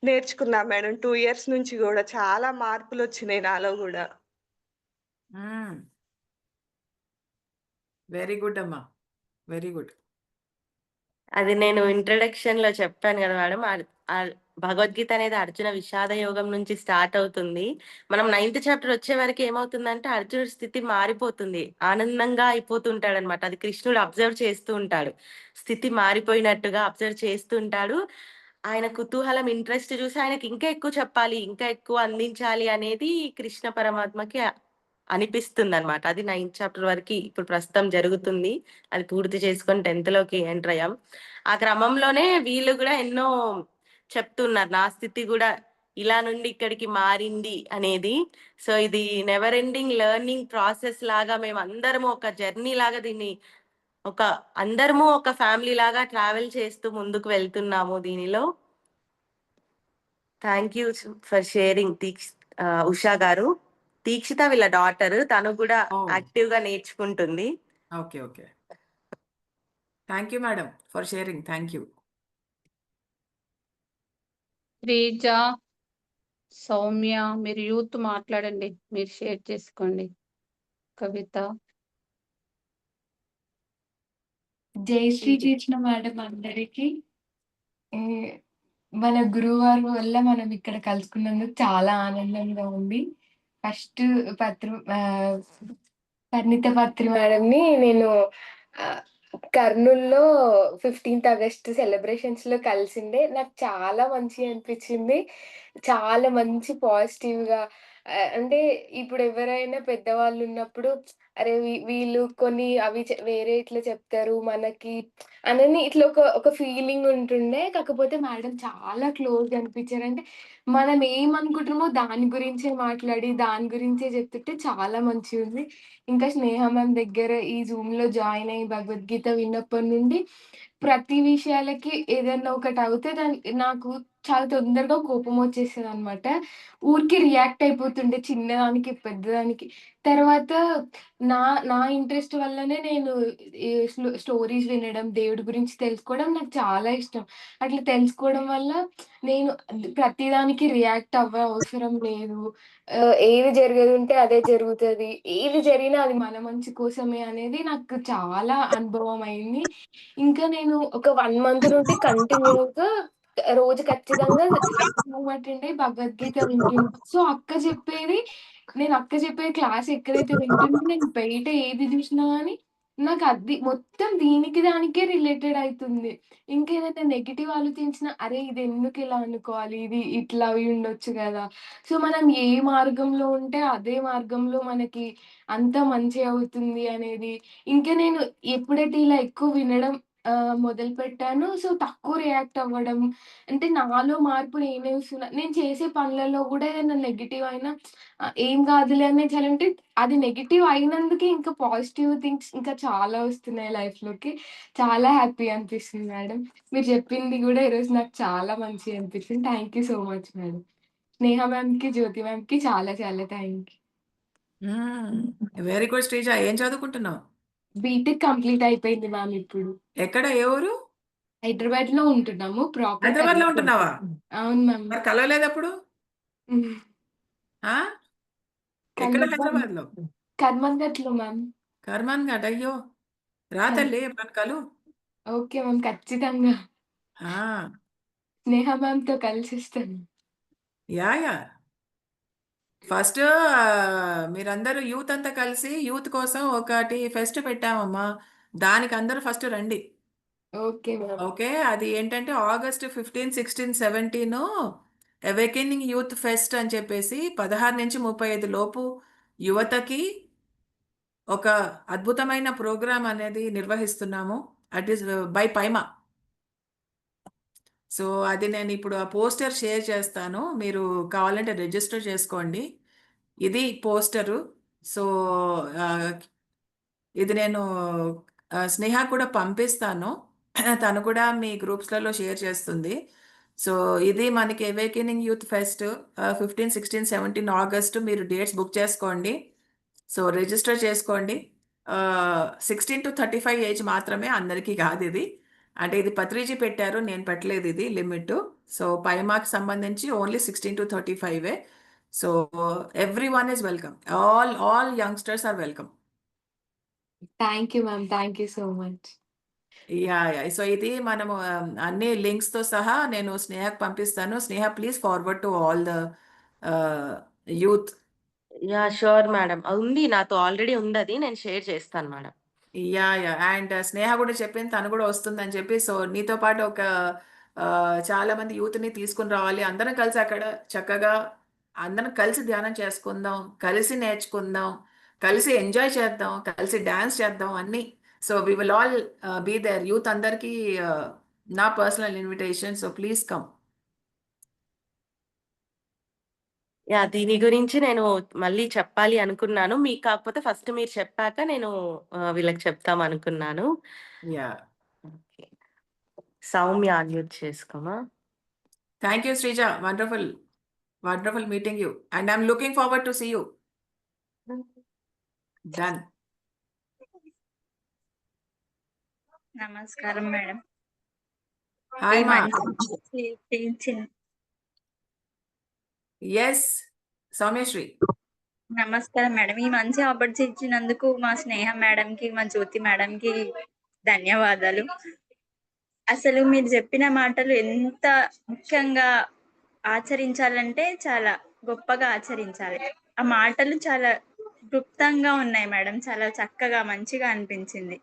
నేర్చుకున్నా మేడం. 2 ఇయర్స్ నుంచి గూడా చాలా మార్పులొచ్చినాయి నాలో గూడా. వెరీ గుడ్ అమ్మా. Very good. అది నేను ఇంట్రడక్షన్‌లో చెప్పాను గదా మేడం. భగవద్గీత అనేది అర్జున విషాద యోగం నుంచి స్టార్ట్ అవుతుంది. మనం 9థ్ చాప్టర్ వచ్చే వరకు ఏమవుతుందంటే అర్జునుడి స్థితి మారిపోతుంది. ఆనందంగా అయిపోతుంటాడనమాట. అది కృష్ణుడు అబ్జర్వ్ చేస్తూ ఉంటాడు. స్థితి మారిపోయినట్టుగా అబ్జర్వ్ చేస్తూ ఉంటాడు. ఆయన కుతూహలం, ఇంట్రెస్ట్ చూసి ఆయనకి ఇంకా ఎక్కువ చెప్పాలి, ఇంకా ఎక్కువ అందించాలి అనేది కృష్ణ పరమాత్మకి అనిపిస్తుందనమాట. అది 9థ్ చాప్టర్ వరకి ఇప్పుడు ప్రస్తుతం జరుగుతుంది. అది పూర్తి చేసుకొని 10థ్‌లోకి ఎంటర్ అయ్యాం. ఆ క్రమంలోనే వీళ్ళు గూడా ఎన్నో చెప్తున్నారు. నా స్థితి గూడా ఇలా నుండి ఇక్కడికి మారింది అనేది. సో, ఇది నెవర్ ఎండింగ్ లెర్నింగ్ ప్రాసెస్ లాగా మేమందరము ఒక జర్నీ లాగా దీన్ని అందరము ఒక ఫ్యామిలీ లాగా ట్రావెల్ చేస్తూ ముందుకు వెళ్తున్నాము దీనిలో. Thank you for sharing Usha గారు. దీక్షిత వీళ్ళ డాటర్. తను గూడా ఓహ్! యాక్టివ్‌గా నేర్చుకుంటుంది. Okay. Okay. Thank you madam for sharing. Thank you. Sreeja, Soumya మీరు యూత్ మాట్లాడండి. మీరు షేర్ చేసుకోండి. కవిత. జయశ్రీ చేసిన మేడం అందరికి మన గురువారు వల్ల మనం ఇక్కడ కలుసుకున్నందుకు చాలా ఆనందంగా ఉంది. ఫస్ట్ పరిణిత పత్రి మేడంని నేను కర్నూలులో 15th ఆగస్ట్ సెలబ్రేషన్స్‌లో కలిసిండే. నాకు చాలా మంచిగా అనిపించింది. చాలా మంచి పాజిటివ్‌గా అంటే ఇప్పుడు ఎవరైనా పెద్దవాళ్ళు ఉన్నప్పుడు అరే! వీళ్ళు కొన్ని అవి వేరే ఇట్లా చెప్తారు మనకి అనని ఇట్లా ఒక ఫీలింగ్ ఉంటుండే. కాకపోతే మేడం చాలా క్లోజ్‌గా అనిపించారు. అంటే మనం ఏమనుకుంటున్నామో దాని గురించే మాట్లాడి, దాని గురించే చెప్తుంటే చాలా మంచిగుంది. ఇంకా స్నేహ మ్యామ్ దగ్గర ఈ జూమ్‌లో జాయిన్ అయ్యి భగవద్గీత విన్నప్పటి నుండి ప్రతి విషయాలకి ఏదన్నా ఒకటి అవుతే నాకు చాలా తొందరగా కోపం వచ్చేసేదనమాట. ఊరికే రియాక్ట్ అయిపోతుండే చిన్నదానికి, పెద్దదానికి. తర్వాత నా నా ఇంట్రెస్ట్ వల్లనే నేను ఈ స్టోరీస్ వినడం, దేవుడి గురించి తెలుసుకోవడం నాకు చాలా ఇష్టం. అట్లా తెలుసుకోవడం వల్ల నేను ప్రతిదానికి రియాక్ట్ అవసరం లేదు. ఏది జరిగేదుంటే అదే జరుగుతది. ఏది జరిగినా అది మన మంచి కోసమే అనేది నాకు చాలా అనుభవం అయింది. ఇంకా నేను ఒక 1 మంత్ నుండి కంటిన్యూ‌గా రోజు ఖచ్చితంగా రూమ్ అటెండ్ అయ్యి భగవద్గీత వింటున్నా. సో, నేను అక్క చెప్పే క్లాస్ ఎక్కడైతే వింటున్నానో నేను బయట ఏది చూసినా గాని నాకది మొత్తం దీనికి దానికే రిలేటెడ్ అయితుంది. ఇంకేదైనా నెగెటివ్ ఆలోచించినా అరే! ఇదెందుకిలా అనుకోవాలి? ఇది ఇట్లా అయ్యుండొచ్చు గదా! సో, మనం ఏ మార్గంలో ఉంటే అదే మార్గంలో మనకి అంతా మంచే అవుతుంది అనేది ఇంకా నేను ఎప్పుడైతే ఇలా ఎక్కువ వినడం మొదలుపెట్టానో సో, తక్కువ రియాక్ట్ అవ్వడం అంటే నాలో మార్పు నేనే చూస్తున్నా. నేను చేసే పనులలో గూడా ఏదైనా నెగెటివ్ అయినా ఏం కాదులే అనే చలంటే అది నెగెటివ్ అయినందుకే ఇంకా పాజిటివ్ థింగ్స్ ఇంకా చాలా వస్తున్నాయి లైఫ్‌లోకి. చాలా హ్యాపీ అనిపిస్తుంది మేడం. మీరు చెప్పింది గూడా ఈరోజు నాకు చాలా మంచిగా అనిపించింది. Thank you so much madam. Sneha మ్యామ్‌కి, జ్యోతి మ్యామ్‌కి చాలా చాలా thank you. Very good Sreeja. ఏం చదువుకుంటున్నావు? బీటెక్ కంప్లీట్ అయిపోయింది మ్యామ్ ఇప్పుడు. ఎక్కడ? ఏ ఊరు? హైదరాబాద్‌లో ఉంటున్నాము. ప్రాపర్ హైదరాబాద్‌లో ఉంటున్నావా? అవును మ్యామ్. మరి కలవలేదప్పుడు? హ్మ్. ఆ? ఎక్కడ కలుద్దాం. హైదరాబాద్‌లో? కర్మంఘట్‌లో మ్యామ్. కర్మాన్ ఘాట్. అయ్యో! రా తల్లి ఎప్పుడన్నా కలు. Okay ma'am. ఖచ్చితంగా. ఆ! స్నేహ మ్యామ్‌తో కలిసొస్తాను. యాహ్! ఫస్ట్ మీరందరూ యూత్ అంతా కలిసి యూత్ కోసం ఒకటి ఫెస్ట్ పెట్టామమ్మా. దానికి అందరూ ఫస్ట్ రండి. Okay ma'am. ఓకే. అది ఏంటంటే ఆగస్ట్ 15, 16, 17 అవేకెనింగ్ యూత్ ఫెస్ట్ అని చెప్పేసి 16-35 లోపు యువతకి ఒక అద్భుతమైన ప్రోగ్రామ్ అనేది నిర్వహిస్తున్నాము. At is by పైమా. సో, అది నేను ఇప్పుడు ఆ పోస్టర్ షేర్ చేస్తాను. మీరు కావాలంటే రిజిస్టర్ చేసుకోండి. ఇది పోస్టరు. సో, ఆహ్, ఇది నేను స్నేహ కూడా పంపిస్తాను. తను కూడా మీ గ్రూప్స్‌లలో షేర్ చేస్తుంది. సో, ఇది మనకి అవేకెనింగ్ యూత్ ఫెస్ట్ 15, 16, 17 ఆగస్ట్ మీరు డేట్స్ బుక్ చేసుకోండి. సో, రిజిస్టర్ చేసుకోండి. 16-35 ఏజ్ మాత్రమే, అందరికీ కాదిది. అంటే ఇది పత్రిజీ పెట్టారు. నేను పెట్టలేదు ఇది లిమిట్. సో, పైమాకి సంబంధించి only 16-35 so, everyone is welcome. All youngsters are welcome. Thank you ma'am. Thank you so much. Yeah! So, ఇది మనము అన్ని లింక్స్‌తో సహా నేను స్నేహకి పంపిస్తాను. Sneha please forward to all the ah, youth. Yeah! Sure madam. ఉంది. నాతో ఆల్రెడీ ఉందది. నేను షేర్ చేస్తాను మేడం. యాహ్! అండ్ స్నేహ గూడా చెప్పింది తను గూడా వస్తుందని చెప్పి. సో, నీతో పాటు ఒక చాలా మంది యూత్‌ని తీసుకొని రావాలి. అందరం కలిసి అక్కడ చక్కగా అందరం కలిసి ధ్యానం చేసుకుందాం. కలిసి నేర్చుకుందాం. కలిసి ఎంజాయ్ చేద్దాం. కలిసి డాన్స్ చేద్దాం అన్నీ. So, we will all be there. Youth అందరికీ నా personal invitation. So, please come. Yeah! దీని గురించి నేను మళ్ళీ చెప్పాలి అనుకున్నాను. మీకు కాకపోతే ఫస్ట్ మీరు చెప్పాక నేను వీళ్ళకి చెప్దామనుకున్నాను. యాహ్! ఓకే. సౌమ్య అన్‌మ్యూట్ చేసుకోమా? Thank you Sreeja. Wonderful. Wonderful meeting you. And I am looking forward to see you. Done. నమస్కారం మేడం. ఈ హాయ్ మా. మంచి టీచింగ్ యెస్. సౌమ్యశ్రీ. నమస్కారం మేడం. ఈ మంచి ఆపర్చునిటీ ఇచ్చినందుకు మా స్నేహ మేడంకి, మా జ్యోతి మేడంకి ధన్యవాదాలు. అసలు మీరు చెప్పిన మాటలు ఎంత ముఖ్యంగా ఆచరించాలంటే చాలా గొప్పగా ఆచరించాలి. ఆ మాటలు చాలా క్లుప్తంగా ఉన్నాయి మేడం. చాలా చక్కగా మంచిగా అనిపించింది.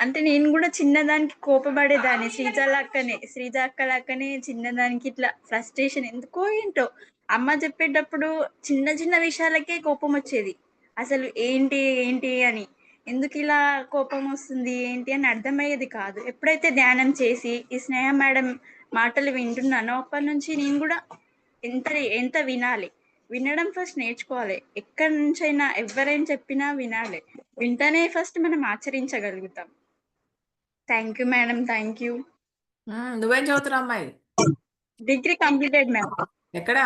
అంటే నేను కూడా చిన్నదానికి కోపపడేదాన్ని. శ్రీజ అక్క లెక్కనే చిన్నదానికి ఇట్లా ఫ్రస్ట్రేషన్ ఎందుకో ఏంటో. అమ్మ చెప్పేటప్పుడు చిన్న చిన్న విషయాలకే కోపం వచ్చేది. అసలు ఏంటి అని. ఎందుకు ఇలా కోపం వస్తుంది ఏంటి అని అర్థమయ్యేది కాదు. ఎప్పుడైతే ధ్యానం చేసి ఈ స్నేహ మేడం మాటలు వింటున్నానో అప్పటి నుంచి నేను కూడా ఎంత వినాలి. వినడం ఫస్ట్ నేర్చుకోవాలి. ఎక్కడి నుంచైనా ఎవరైనా చెప్పినా వినాలి. వింటేనే ఫస్ట్ మనం ఆచరించగలుగుతాం. Thank you madam. Thank you. నువ్వేం చదువుతున్నావు అమ్మాయి? Degree completed ma'am. ఎక్కడ?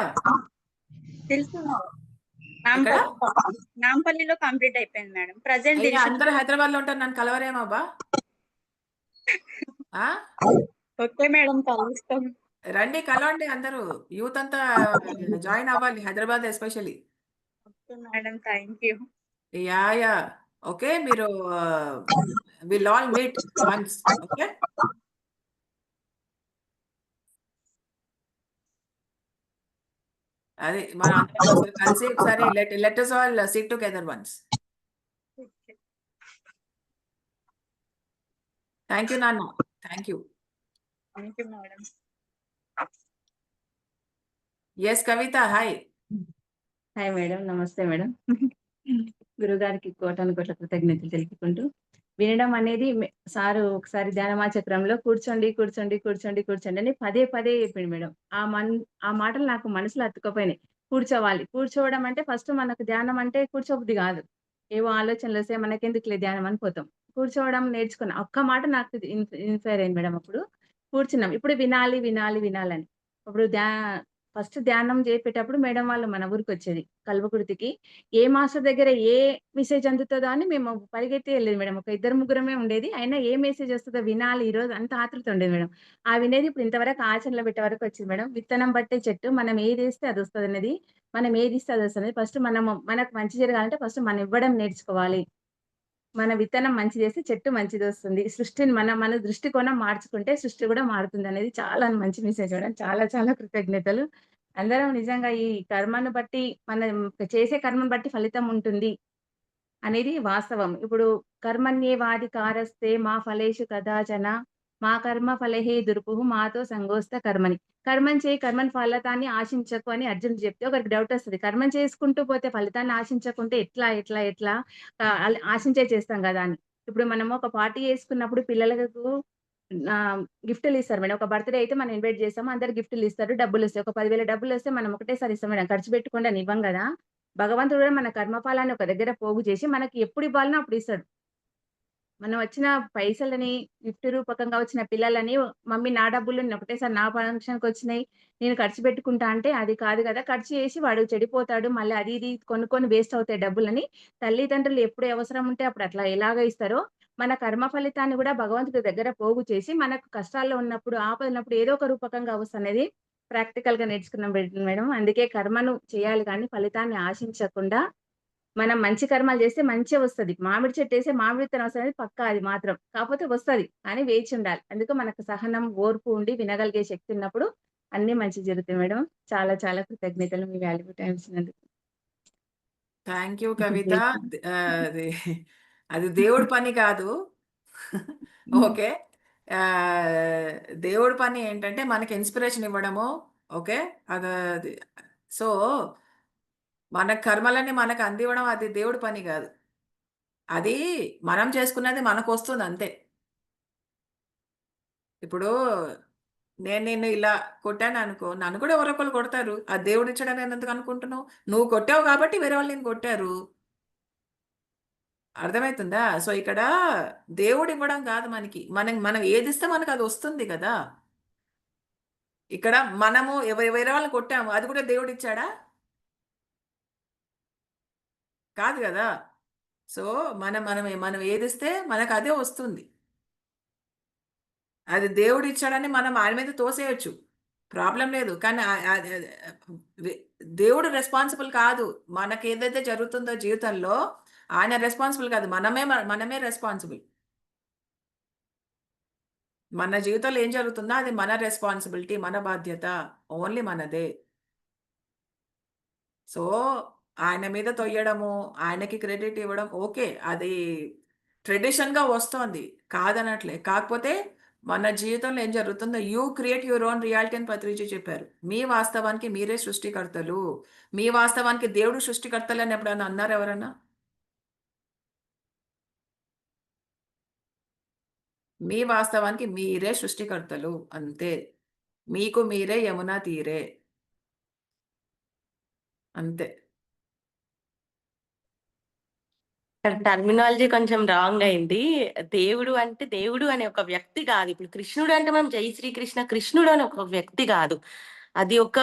తెలుసు ఎక్కడ? నాంపల్లిలో కంప్లీట్ అయిపోయింది మేడం. ప్రజెంట్ అయ్యా దిల్సుఖ్ అందరూ హైదరాబాద్ లో ఉంటారు, నన్ను కలవరేమబ్బా? ఆ? ఓకే మేడం, కలుస్తాం. రండి కలవండి అందరూ, యూత్ అంతా జాయిన్ అవ్వాలి, Hyderabad especially. Okay madam, thank you. Yeah okay, మీరు will all meet once. Okay, అది మనం అందరం ఒకసారి కలిసి ఒకసారి let us all sit together once. Thank you నాన్న, thank you. Thank you madam. Yes Kavitha, hi. Hi madam, నమస్తే మేడం. గురుగారికి కోటాను కోట్ల కృతజ్ఞతలు తెలుపుకుంటూ, వినడం అనేది సారు ఒకసారి ధ్యానమా చక్రంలో కూర్చోండి కూర్చోండి కూర్చోండి కూర్చోండి అని పదే పదే చెప్పిండు మేడం. ఆ మాటలు నాకు మనసులో అతుక్కుపోయినాయి. కూర్చోవాలి, కూర్చోవడం అంటే ఫస్ట్ మనకు ధ్యానం అంటే కూర్చోబుద్ధి కాదు, ఏవో ఆలోచనలు వస్తే మనకెందుకులే ధ్యానం అని పోతాం. కూర్చోవడం నేర్చుకున్నా, ఒక్క మాట నాకు ఇన్స్పైర్ అయింది మేడం. అప్పుడు కూర్చున్నాం, ఇప్పుడు వినాలి వినాలి వినాలని. ఇప్పుడు ఫస్ట్ ధ్యానం చేపేటప్పుడు మేడం వాళ్ళు మన ఊరికి వచ్చేది కల్వకుర్తికి. ఏ మాస్టర్ దగ్గర ఏ మెసేజ్ అందుతుందో అని మేము పరిగెత్తి వెళ్ళేది మేడం. ఒక 2 ముగ్గురమే ఉండేది, అయినా ఏ మెసేజ్ వస్తుందో వినాలి ఈ రోజు అంత ఆతృత ఉండేది మేడం. ఆ వినేది ఇప్పుడు ఇంతవరకు ఆచరణలో పెట్టే వరకు వచ్చింది మేడం. విత్తనం బట్టే చెట్టు, మనం ఏది వేస్తే అది వస్తుంది అనేది, మనం ఏది ఇస్తే అది వస్తుంది. ఫస్ట్ మనకు మంచి జరగాలంటే ఫస్ట్ మనం ఇవ్వడం నేర్చుకోవాలి. మన విత్తనం మంచి చేస్తే చెట్టు మంచిది వస్తుంది. సృష్టిని మన దృష్టికోణం మార్చుకుంటే సృష్టి కూడా మారుతుంది అనేది చాలా మంచి మెసేజ్ మేడం. చాలా చాలా కృతజ్ఞతలు. అందరం నిజంగా ఈ కర్మను బట్టి, మనం చేసే కర్మను బట్టి ఫలితం ఉంటుంది అనేది వాస్తవం. ఇప్పుడు కర్మణ్యేవాధికారస్తే మా ఫలేషు కదాచన మా కర్మ ఫలహే దుర్పుః మాతో సంగోస్త కర్మని. కర్మం చేయి, కర్మని ఫలితాన్ని ఆశించకు అని అర్జునుడు చెప్తే ఒకరికి డౌట్ వస్తుంది. కర్మం చేసుకుంటూ పోతే ఫలితాన్ని ఆశించకుంటే ఎట్లా ఆశించే చేస్తాం కదా అని. ఇప్పుడు మనము ఒక పార్టీ చేసుకున్నప్పుడు పిల్లలకు గిఫ్టులు ఇస్తారు మేడం. ఒక బర్త్‌డే అయితే మనం ఇన్వైట్ చేస్తాము, అందరు గిఫ్టులు ఇస్తారు, డబ్బులు వస్తాయి. ఒక 10,000 డబ్బులు వస్తే మనం ఒకటేసారి ఇస్తాం మేడం, ఖర్చు పెట్టుకోండి అని ఇవ్వం కదా. భగవంతుడు కూడా మన కర్మఫలాన్ని ఒక దగ్గర పోగు చేసి మనకి ఎప్పుడు ఇవ్వాలనో అప్పుడు ఇస్తాడు. మనం వచ్చిన పైసలని, గిఫ్ట్ రూపకంగా వచ్చిన పిల్లలని, మమ్మీ నా డబ్బులు ఒకటేసారి నా ఫంక్షన్‌కి వచ్చినాయి, నేను ఖర్చు పెట్టుకుంటా అంటే అది కాదు కదా. ఖర్చు చేసి వాడు చెడిపోతాడు, మళ్ళీ అది ఇది కొనుక్కొని వేస్ట్ అవుతాయి డబ్బులని. తల్లిదండ్రులు ఎప్పుడు అవసరం ఉంటే అప్పుడు అట్లా ఎలాగ ఇస్తారో, మన కర్మ ఫలితాన్ని కూడా భగవంతుడి దగ్గర పోగు చేసి, మనకు కష్టాల్లో ఉన్నప్పుడు, ఆపదన్నప్పుడు ఏదో ఒక రూపకంగా వస్తనేది ప్రాక్టికల్‌గా నేర్చుకున్నాం మేడం. అందుకే కర్మను చేయాలి కానీ ఫలితాన్ని ఆశించకుండా, మనం మంచి కర్మలు చేస్తే మంచే వస్తది. మామిడి చెట్టేస్తే మామిడి విత్తనం వస్తదనేది పక్కా, అది మాత్రం. కాకపోతే వస్తది, కానీ వేచి ఉండాలి. అందుకు మనకు సహనం, ఓర్పు ఉండి వినగలిగే శక్తి ఉన్నప్పుడు అన్నీ మంచిగా జరుగుతాయి మేడం. చాలా చాలా కృతజ్ఞతలు మీ వాల్యుబుల్ టైం ఇచ్చినందుకు. థ్యాంక్ యూ కవిత. అది అది దేవుడి పని కాదు. ఓకే, దేవుడి పని ఏంటంటే మనకి ఇన్స్పిరేషన్ ఇవ్వడము. ఓకే, అది సో మన కర్మలని మనకు అందివ్వడం అది దేవుడి పని కాదు. అది మనం చేసుకున్నది మనకు వస్తుంది అంతే. ఇప్పుడు నేను నిన్ను ఇలా కొట్టాను అనుకో, నన్ను కూడా ఎవరొకరు కొడతారు. అది దేవుడు ఇచ్చాడని నేను ఎందుకు అనుకుంటున్నావు? నువ్వు కొట్టావు కాబట్టి వేరే వాళ్ళు నేను కొట్టారు. అర్థమవుతుందా? సో ఇక్కడ దేవుడు ఇవ్వడం కాదు మనకి, మనం ఏది ఇస్తే మనకు అది వస్తుంది కదా. ఇక్కడ మనము వేరే వాళ్ళని కొట్టాము, అది కూడా దేవుడు ఇచ్చాడా? కాదు కదా. సో మనం ఏది ఇస్తే మనకు అదే వస్తుంది. అది దేవుడు ఇచ్చాడని మనం ఆయన మీద తోసేయొచ్చు, ప్రాబ్లం లేదు. కానీ దేవుడు రెస్పాన్సిబుల్ కాదు. మనకి ఏదైతే జరుగుతుందో జీవితంలో ఆయన రెస్పాన్సిబుల్ కాదు, మనమే రెస్పాన్సిబుల్. మన జీవితంలో ఏం జరుగుతుందో అది మన రెస్పాన్సిబిలిటీ, మన బాధ్యత, ఓన్లీ మనదే. సో ఆయన మీద తొయ్యడము, ఆయనకి క్రెడిట్ ఇవ్వడం ఓకే, అది ట్రెడిషన్‌గా వస్తోంది, కాదనట్లే. కాకపోతే మన జీవితంలో ఏం జరుగుతుందో you create your own reality అని పత్రిజీ చెప్పారు. మీ వాస్తవానికి మీరే సృష్టికర్తలు. మీ వాస్తవానికి దేవుడు సృష్టికర్తలు అని ఎప్పుడైనా అన్నారు ఎవరన్నా? మీ వాస్తవానికి మీరే సృష్టికర్తలు అంతే. మీకు మీరే యమునా తీరే అంతే. టర్మినాలజీ కొంచెం రాంగ్ అయింది. దేవుడు అంటే దేవుడు అనే ఒక వ్యక్తి కాదు. ఇప్పుడు కృష్ణుడు అంటే మనం జై శ్రీకృష్ణ, కృష్ణుడు అనే ఒక వ్యక్తి కాదు. అది ఒక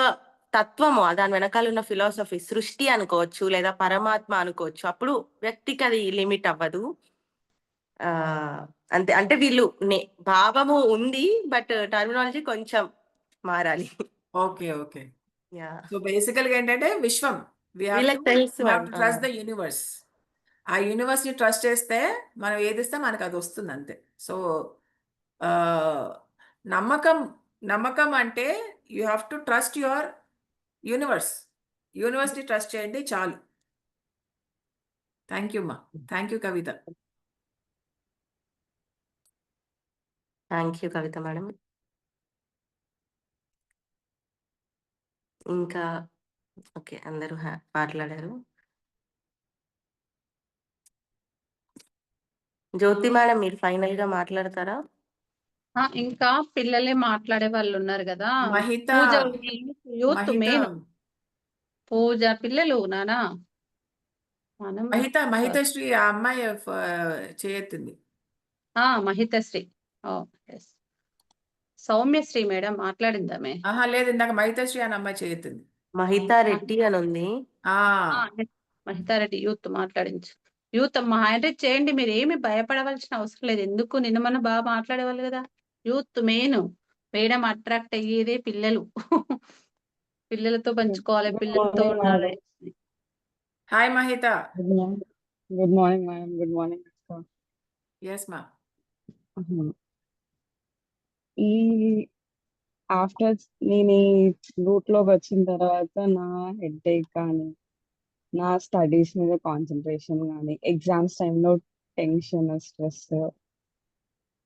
తత్వము, దాని వెనకాల ఉన్న ఫిలాసఫీ, సృష్టి అనుకోవచ్చు లేదా పరమాత్మ అనుకోవచ్చు. అప్పుడు వ్యక్తికి అది లిమిట్ అవ్వదు. అంతే. అంటే వీళ్ళు భావము ఉంది, బట్ టర్మినాలజీ కొంచెం మారాలి. ఓకే. ఓకే. యా సో బేసికల్‌గా ఏంటంటే విశ్వం. వి హావ్ వీళ్ళకి టు తెలుసు ట్రస్ట్ ద యూనివర్స్. ఆ యూనివర్స్‌ని ట్రస్ట్ చేస్తే మనం ఏదిస్తే మనకు అది వస్తుంది అంతే. సో నమ్మకం నమ్మకం అంటే you have to trust your universe. యూనివర్స్‌ని ట్రస్ట్ చేయండి చాలు. థ్యాంక్ యూ అమ్మా. Thank you Kavitha. Thank you Kavitha madam. ఇంకా ఓకే, అందరూ మాట్లాడారు. జ్యోతి మేడం, మీరు ఫైనల్ గా మాట్లాడతారా? ఇంకా పిల్లలే మాట్లాడే వాళ్ళు ఉన్నారు కదా. మహిత పూజ యూత్ మహిత మెయిన్ పూజ పిల్లలు నానా మహితశ్రీ ఆ అమ్మాయి చేయెత్తింది. మహితశ్రీ. yes. సౌమ్యశ్రీ మేడం మాట్లాడిందామే. ఆహా లేదు, ఇందాక మహితశ్రీ అని అమ్మాయి చేయెత్తింది. మహితా రెడ్డి అని ఉంది. మహితారెడ్డి యూత్ మాట్లాడించు. యూత్ అమ్మా హ్యాండ్ చేయండి, మీరు ఏమి భయపడవలసిన అవసరం లేదు. ఎందుకు నిన్న మన బాగా మాట్లాడేవాళ్ళు కదా. Youth main. మేడం అట్రాక్ట్ అయ్యేదే పిల్లలు. పిల్లలతో పంచుకోవాలి, పిల్లలతో ఉండాలి. Hi Mahitha. Good morning madam. Good morning. Yes ma'am. ఈ ఆఫ్టర్ నేను ఈ రూట్ లోకి వచ్చిన తర్వాత నా హెడేక్ కానీ, నా స్టడీస్ మీద కాన్సన్ట్రేషన్ కానీ, ఎగ్జామ్స్ టైంలో టెన్షన్, స్ట్రెస్,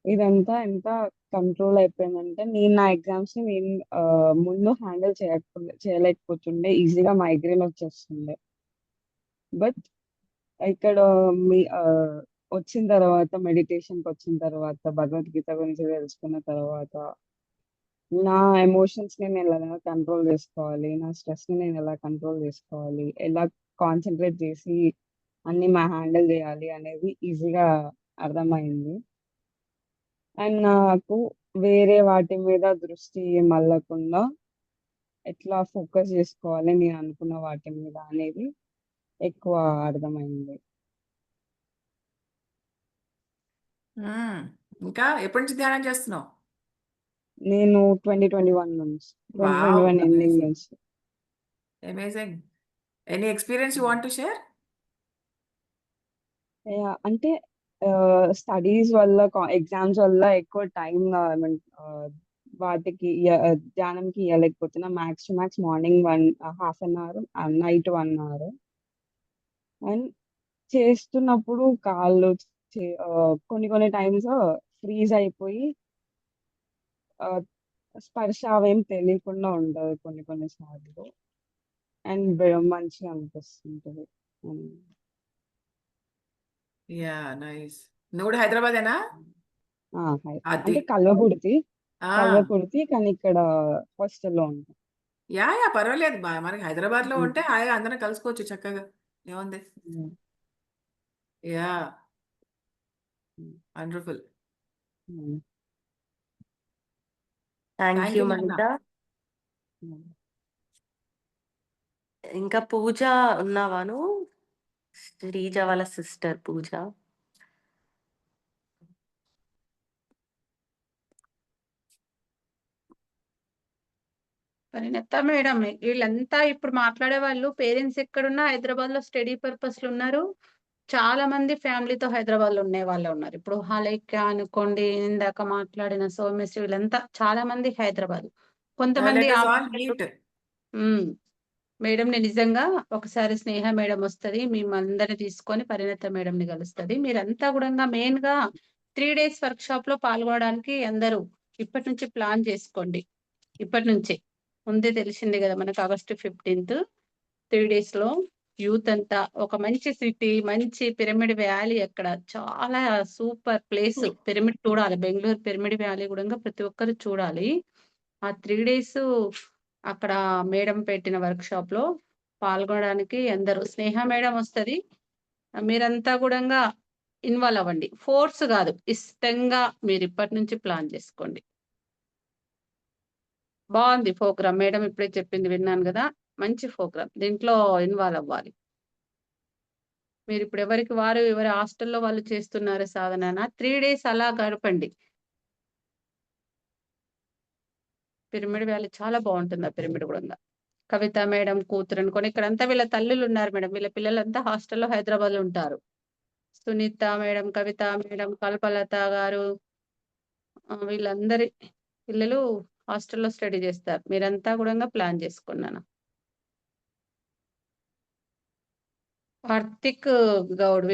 ఇదంతా ఎంత కంట్రోల్ అయిపోయిందంటే నేను నా ఎగ్జామ్స్ ని నేను ముందు హ్యాండిల్ చేయలేకపోతుండే. ఈజీగా మైగ్రేన్ వచ్చేస్తుండే. బట్ ఇక్కడ వచ్చిన తర్వాత, మెడిటేషన్కి వచ్చిన తర్వాత, భగవద్గీత గురించి తెలుసుకున్న తర్వాత, నా ఎమోషన్స్ ని నేను ఎలా కంట్రోల్ చేసుకోవాలి, నా స్ట్రెస్ ని నేను ఎలా కంట్రోల్ చేసుకోవాలి, ఎలా కాన్సన్ట్రేట్ చేసి అన్ని హ్యాండిల్ చేయాలి అనేది ఈజీగా అర్థమైంది. అండ్ నాకు వేరే వాటి మీద దృష్టి మళ్ళకుండా ఎట్లా ఫోకస్ చేసుకోవాలి నేను అనుకున్న వాటి మీద అనేది ఎక్కువ అర్థమైంది. ఇంకా ఎప్పటి నుంచి ధ్యానం చేస్తున్నావు? నేను 2021 నుంచి, 2021 ఎండింగ్ నుంచి. Amazing. Any experience you want to share? అంటే స్టడీస్ వల్ల, ఎగ్జామ్స్ వల్ల ఎక్కువ టైం వాటికి ధ్యానంకి ఇవ్వలేకపోతున్నా. Max to max morning 1.5 hour, night 1 hour. And చేస్తున్నప్పుడు కాళ్ళు కొన్ని టైమ్స్ ఫ్రీజ్ అయిపోయి స్పర్శ అవేం తెలియకుండా ఉంటుంది కొన్ని సార్లు. అండ్ మంచిగా అనిపిస్తుంటది. Yeah nice. నువ్వు కూడా హైదరాబాదేనా? అంటే కల్వకుర్తి కానీ ఇక్కడ హాస్టల్లో ఉంటాం. యా పర్వాలేదు. మనకి హైదరాబాద్ లో ఉంటే హాయిగా అందరం కలుసుకోవచ్చు చక్కగా. ఏముంది? Ya wonderful. Thank you Mahitha. ఇంకా పూజ ఉన్నావాను? శ్రీజ వాళ్ళ సిస్టర్ పూజ. పరిణత మేడం, వీళ్ళంతా ఇప్పుడు మాట్లాడే వాళ్ళు పేరెంట్స్ ఎక్కడున్నా హైదరాబాద్ లో స్టడీ పర్పస్ లో ఉన్నారు. చాలా మంది ఫ్యామిలీతో హైదరాబాద్ లో ఉండే వాళ్ళు ఉన్నారు. ఇప్పుడు హాలైక్య అనుకోండి, ఇందాక మాట్లాడిన సౌమ్యశ్రీ, వీళ్ళంతా చాలా మంది హైదరాబాద్. కొంతమంది మేడం ని నిజంగా ఒకసారి స్నేహ మేడం వస్తుంది, మేమందరిని తీసుకొని పరిణత మేడం ని కలుస్తుంది. మీరంతా కూడా మెయిన్ గా 3 days వర్క్ షాప్ లో పాల్గొనడానికి అందరూ ఇప్పటి నుంచి ప్లాన్ చేసుకోండి. ఇప్పటి నుంచే ముందే తెలిసింది కదా మనకు August 15th 3 days లో యూత్ అంతా ఒక మంచి సిటీ, మంచి పిరమిడ్ వ్యాలీ, అక్కడ చాలా సూపర్ ప్లేస్. పిరమిడ్ చూడాలి, బెంగళూరు పిరమిడ్ వ్యాలీ కూడా ప్రతి ఒక్కరు చూడాలి. ఆ 3 days అక్కడ మేడం పెట్టిన వర్క్ షాప్ లో పాల్గొనడానికి అందరూ, స్నేహ మేడం వస్తుంది, మీరంతా కూడా ఇన్వాల్వ్ అవ్వండి. ఫోర్స్ కాదు, ఇష్టంగా మీరు ఇప్పటి నుంచి ప్లాన్ చేసుకోండి. బాగుంది ప్రోగ్రామ్. మేడం ఇప్పుడే చెప్పింది విన్నాను కదా, మంచి ప్రోగ్రామ్. దీంట్లో ఇన్వాల్వ్ అవ్వాలి. మీరు ఇప్పుడు ఎవరికి వారు ఎవరి హాస్టల్లో వాళ్ళు చేస్తున్నారు సాధన. 3 డేస్ అలా గడపండి. పిరమిడ్ వ్యాలీ చాలా బాగుంటుంది. ఆ పిరమిడ్ కూడా కవిత మేడం కూతురు అనుకోని ఇక్కడంతా వీళ్ళ తల్లులు ఉన్నారు మేడం. వీళ్ళ పిల్లలంతా హాస్టల్లో హైదరాబాద్ లో ఉంటారు. సునీత మేడం, కవిత మేడం, కల్పలత గారు, వీళ్ళందరి పిల్లలు హాస్టల్లో స్టడీ చేస్తారు. మీరంతా కూడా ప్లాన్ చేసుకున్నాను. కార్తిక్ గౌడ్,